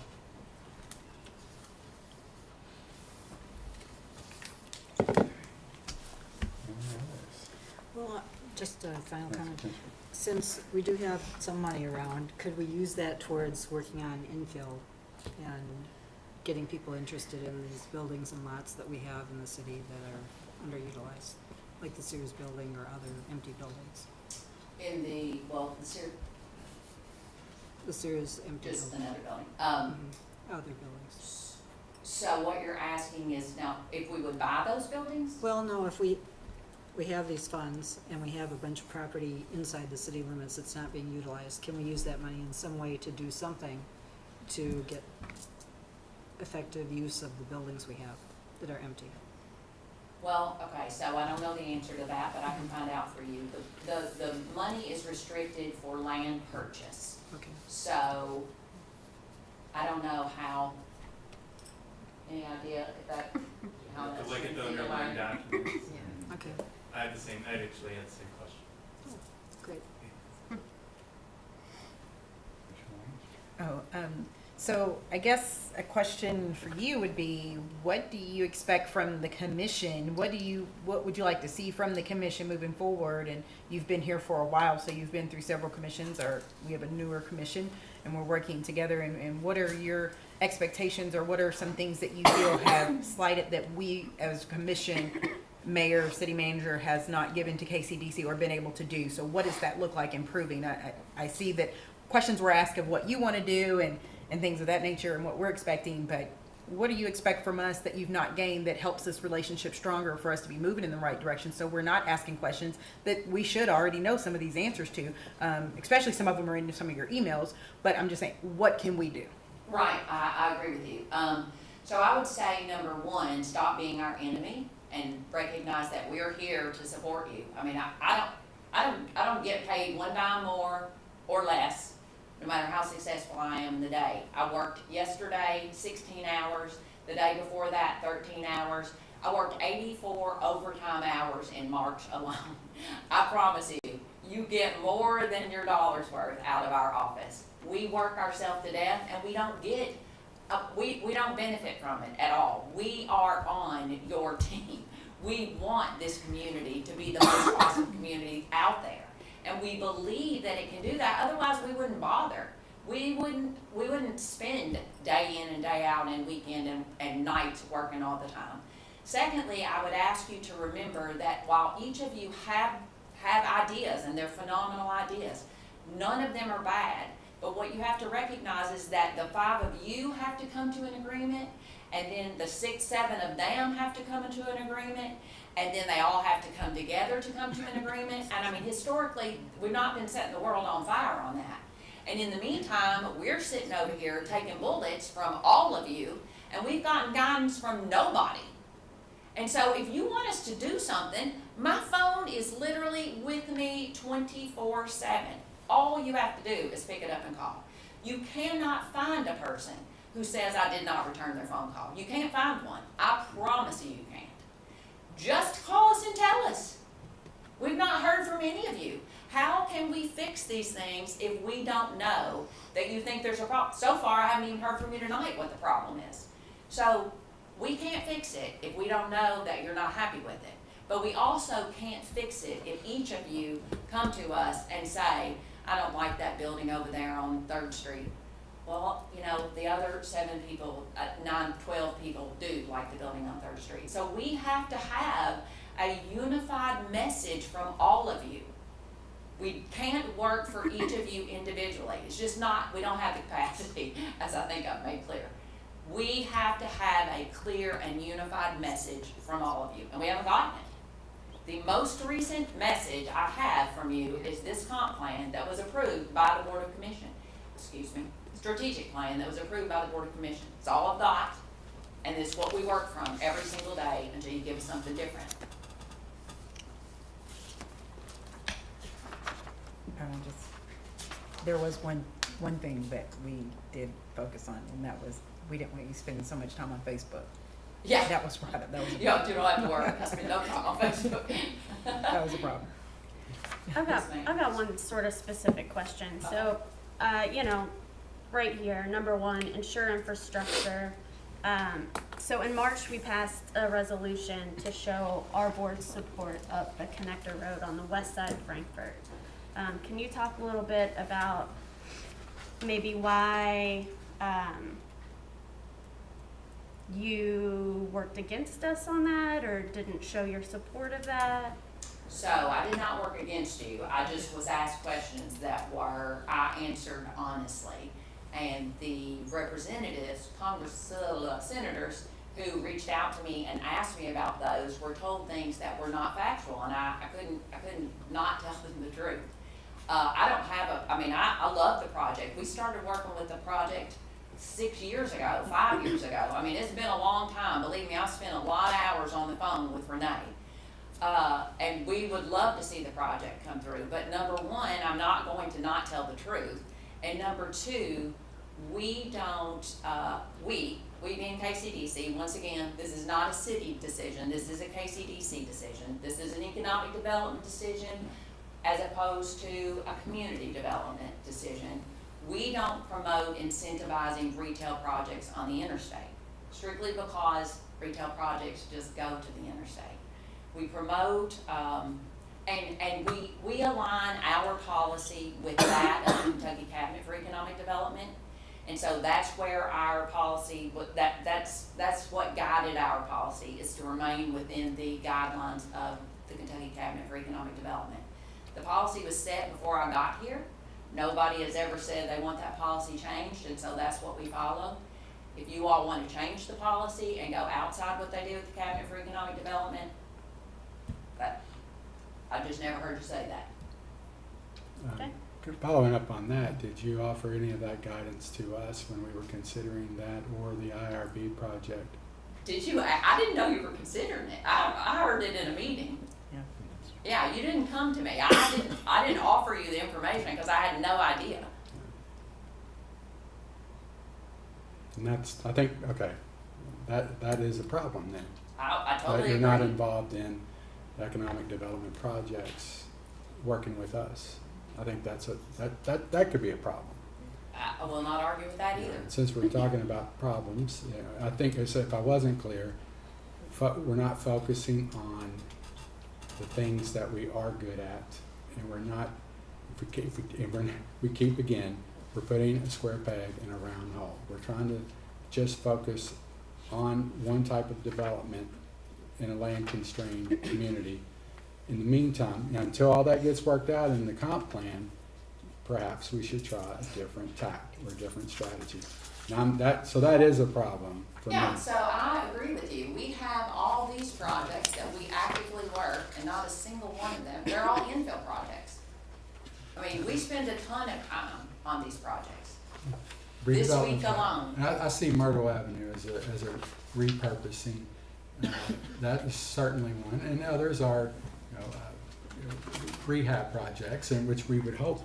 Well, just a final comment. Since we do have some money around, could we use that towards working on infill and getting people interested in these buildings and lots that we have in the city that are underutilized, like the Sears building or other empty buildings? In the, well, The Sears empty just building. another building. Other buildings. So what you're asking is now, if we would buy those buildings? Well, no, if we have these funds and we have a bunch of property inside the city limits that's not being utilized, can we use that money in some way to do something to get effective use of the buildings we have that are empty? Well, okay, so I don't know the answer to that, but I can find out for you. The money is restricted for land purchase. Okay. So I don't know how, any idea if that, how To that's look at the restricted underlying land? documents. Okay, I actually had the same question. great. So I guess a question for you would be, what do you expect from the commission? What would you like to see from the commission moving forward? And you've been here for a while, so you've been through several commissions, or we have a newer commission, and we're working together. And what are your expectations, or what are some things that you feel have slighted that we as a commission, mayor, city manager, has not given to KCDC or been able to do? So what does that look like improving? I see that questions were asked of what you want to do and things of that nature and what we're expecting, but what do you expect from us that you've not gained that helps this relationship stronger for us to be moving in the right direction, so we're not asking questions that we should already know some of these answers to, especially some of them are in some of your emails, but I'm just saying, what can we do? Right, I agree with you. So I would say, number one, stop being our enemy and recognize that we're here to support you. I mean, I don't get paid one dime more or less, no matter how successful I am in the day. I worked yesterday 16 hours, the day before that 13 hours. I worked 84 overtime hours in March alone. I promise you, you get more than your dollar's worth out of our office. We work ourselves to death and we don't get, we don't benefit from it at all. We are on your team. We want this community to be the most awesome community out there. And we believe that it can do that, otherwise we wouldn't bother. We wouldn't spend day in and day out and weekend and nights working all the time. Secondly, I would ask you to remember that while each of you have ideas, and they're phenomenal ideas, none of them are bad. But what you have to recognize is that the 5 of you have to come to an agreement, and then the 6, 7 of them have to come into an agreement, and then they all have to come together to come to an agreement. And I mean, historically, we've not been setting the world on fire on that. And in the meantime, we're sitting over here taking bullets from all of you, and we've gotten guidance from nobody. And so if you want us to do something, my phone is literally with me 24/7. All you have to do is pick it up and call. You cannot find a person who says I did not return their phone call. You can't find one. I promise you can't. Just call us and tell us. We've not heard from any of you. How can we fix these things if we don't know that you think there's a problem? So far, I haven't even heard from you tonight what the problem is. So we can't fix it if we don't know that you're not happy with it. But we also can't fix it if each of you come to us and say, I don't like that building over there on 3rd Street. Well, you know, the other 7 people, 9, 12 people do like the building on 3rd Street. So we have to have a unified message from all of you. We can't work for each of you individually. It's just not, we don't have the capacity, as I think I've made clear. We have to have a clear and unified message from all of you, and we haven't gotten it. The most recent message I have from you is this comp plan that was approved by the Board of Commission. Strategic plan that was approved by the Board of Commission. It's all I've got, and it's what we work from every single day until you give us something different. There was one thing that we did focus on, and that was we didn't want you spending so much time on Facebook. Yeah. That was right, that was, You don't have to worry, that's been no problem on Facebook. that was a problem. I've Yes, ma'am. got one sort of specific question. So, you know, right here, number one, ensure infrastructure. So in March, we passed a resolution to show our board's support of the connector road on the west side of Frankfurt. Can you talk a little bit about maybe why, you worked against us on that or didn't show your support of that? So I did not work against you, I just was asked questions that I answered honestly. And the representatives, senators who reached out to me and asked me about those were told things that were not factual, and I couldn't not tell them the truth. I love the project. We started working with the project 6 years ago, 5 years ago. I mean, it's been a long time. Believe me, I've spent a lot of hours on the phone with Renee. And we would love to see the project come through. But number one, I'm not going to not tell the truth. And number two, we being KCDC, once again, this is not a city decision. This is a KCDC decision. This is an economic development decision as opposed to a community development decision. We don't promote incentivizing retail projects on the interstate, strictly because retail projects just go to the interstate. We promote, and we align our policy with that of the Kentucky Cabinet for Economic Development. And so that's where our policy, that's what guided our policy, is to remain within the guidelines of the Kentucky Cabinet for Economic Development. The policy was set before I got here. Nobody has ever said they want that policy changed, and so that's what we follow. If you all want to change the policy and go outside what they do with the Cabinet for Economic Development, but I just never heard you say that. Okay. Following up on that, did you offer any of that guidance to us when we were considering that or the IRB project? Did you? I didn't know you were considering it. I heard it in a meeting. Yeah, you didn't come to me. I didn't offer you the information because I had no idea. And that's, I think, okay, that is a problem then. I totally That you're agree. not involved in economic development projects working with us. I think that could be a problem. I will not argue with that either. Since we're talking about problems, I think I said if I wasn't clear, we're not focusing on the things that we are good at, and we're not. We keep again. We're putting a square peg in a round hole. We're trying to just focus on one type of development in a land-constrained community. In the meantime, until all that gets worked out in the comp plan, perhaps we should try a different tact or a different strategy. So that is a problem for me. Yeah, so I agree with you. We have all these projects that we actively work, and not a single one of them, they're all infill projects. I mean, we spend a ton of time on these projects. This week alone. And I see Myrtle Avenue as a repurposing. That is certainly one, and others are rehab projects, in which we would hope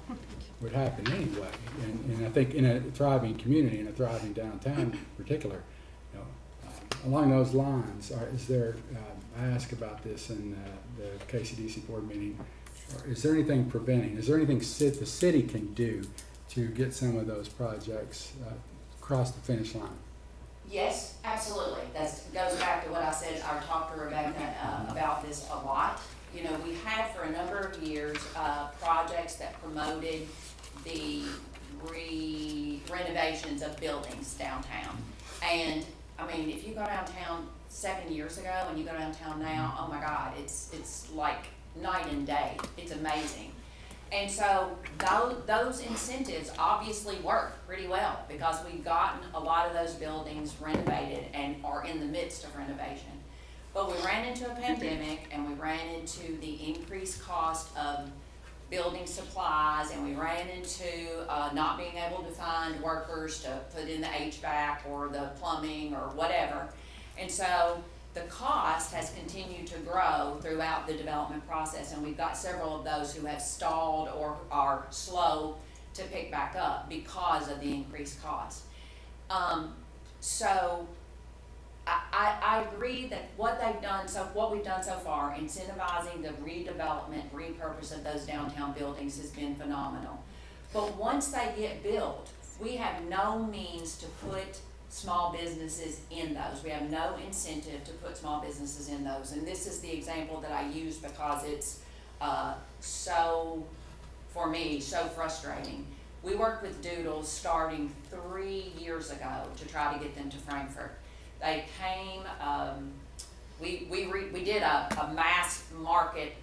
would happen anyway. And I think in a thriving community, in a thriving downtown in particular, along those lines, is there? I asked about this in the KCDC board meeting. Is there anything preventing? Is there anything the city can do to get some of those projects across the finish line? Yes, absolutely. That goes back to what I said. I talked to Rebecca about this a lot. You know, we had for a number of years projects that promoted the renovations of buildings downtown. And I mean, if you go downtown 7 years ago and you go downtown now, oh my God, it's like night and day. It's amazing. And so those incentives obviously work pretty well because we've gotten a lot of those buildings renovated and are in the midst of renovation. But we ran into a pandemic and we ran into the increased cost of building supplies, and we ran into not being able to find workers to put in the HVAC or the plumbing or whatever. And so the cost has continued to grow throughout the development process, and we've got several of those who have stalled or are slow to pick back up because of the increased cost. So I agree that what we've done so far, incentivizing the redevelopment, repurpose of those downtown buildings has been phenomenal. But once they get built, we have no means to put small businesses in those. We have no incentive to put small businesses in those. And this is the example that I use because it's for me, so frustrating. We worked with Doodles starting 3 years ago to try to get them to Frankfurt. They came, we did a mass market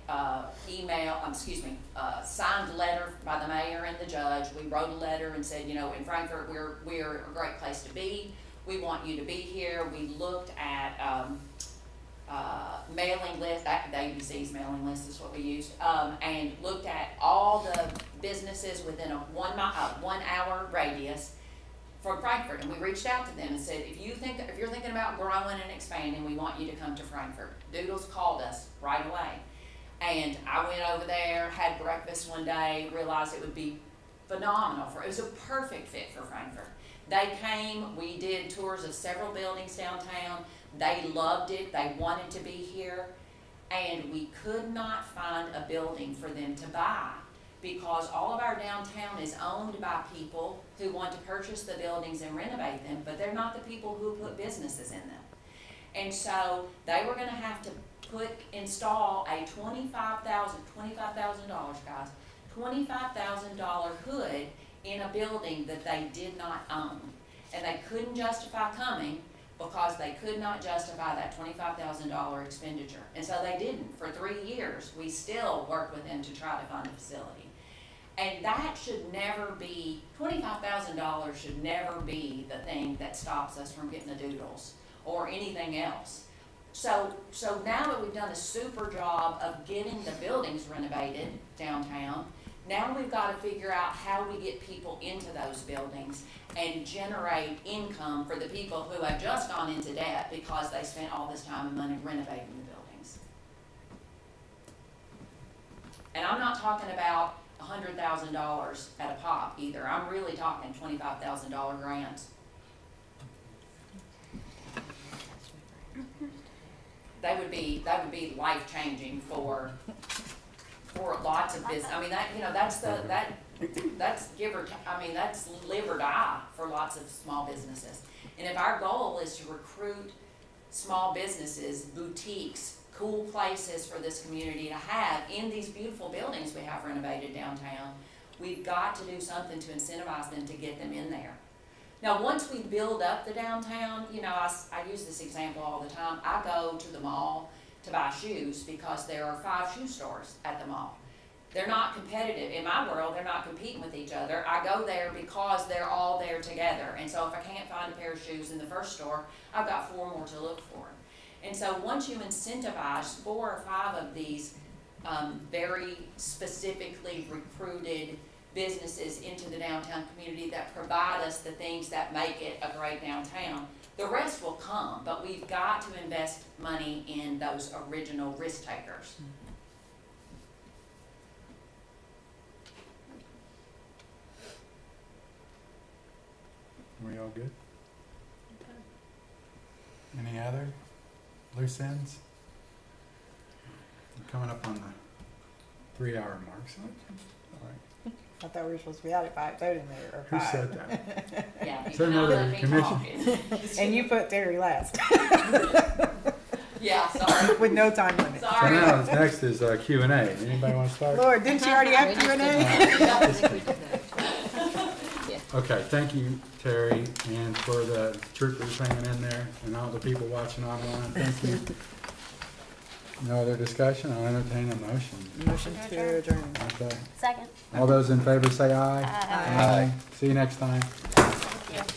signed letter by the mayor and the judge. We wrote a letter and said, you know, in Frankfurt, we're a great place to be. We want you to be here. We looked at mailing list, the ABC's mailing list is what we used, and looked at all the businesses within a 1 hour radius from Frankfurt, and we reached out to them and said, if you're thinking about growing and expanding, we want you to come to Frankfurt. Doodles called us right away, and I went over there, had breakfast one day, realized it would be phenomenal it was a perfect fit for Frankfurt. They came, we did tours of several buildings downtown. They loved it, they wanted to be here, and we could not find a building for them to buy because all of our downtown is owned by people who want to purchase the buildings and renovate them, but they're not the people who put businesses in them. And so they were gonna have to install a $25,000, guys, $25,000 hood in a building that they did not own. And they couldn't justify coming because they could not justify that $25,000 expenditure. And so they didn't. For 3 years, we still worked with them to try to fund a facility. And that should never be, $25,000 should never be the thing that stops us from getting the Doodles or anything else. So now that we've done a super job of getting the buildings renovated downtown, now we've got to figure out how we get people into those buildings and generate income for the people who have just gone into debt because they spent all this time and money renovating the buildings. And I'm not talking about $100,000 at a pop either. I'm really talking $25,000 grants. That would be life-changing for lots of business. I mean, that's that's live or die for lots of small businesses. And if our goal is to recruit small businesses, boutiques, cool places for this community to have in these beautiful buildings we have renovated downtown, we've got to do something to incentivize them to get them in there. Now, once we build up the downtown, you know, I use this example all the time. I go to the mall to buy shoes because there are 5 shoe stores at the mall. They're not competitive. In my world, they're not competing with each other. I go there because they're all there together. And so if I can't find a pair of shoes in the first store, I've got 4 more to look for. And so once you incentivize 4 or 5 of these very specifically recruited businesses into the downtown community that provide us the things that make it a great downtown, the rest will come, but we've got to invest money in those original risk takers. We all good? Any other loose ends? We're coming up on the 3-hour mark, so all right. I thought we were supposed to be out at 5:30 there, or Who 5. said that? Yeah, Is there you know another let me commission? talk. And you put Terry last, Yeah, sorry. with no time limit. So Sorry. now, next is Q&A. Anybody want to start? Lord, didn't you already have Q&A? I think we did that. Okay, thank you, Terry, and for the troopers hanging in there and all the people watching online. Thank you. No other discussion? I'll entertain a motion. Motion to adjourn. Okay. Second. All those in favor say aye. Aye. See you next time. Thank you.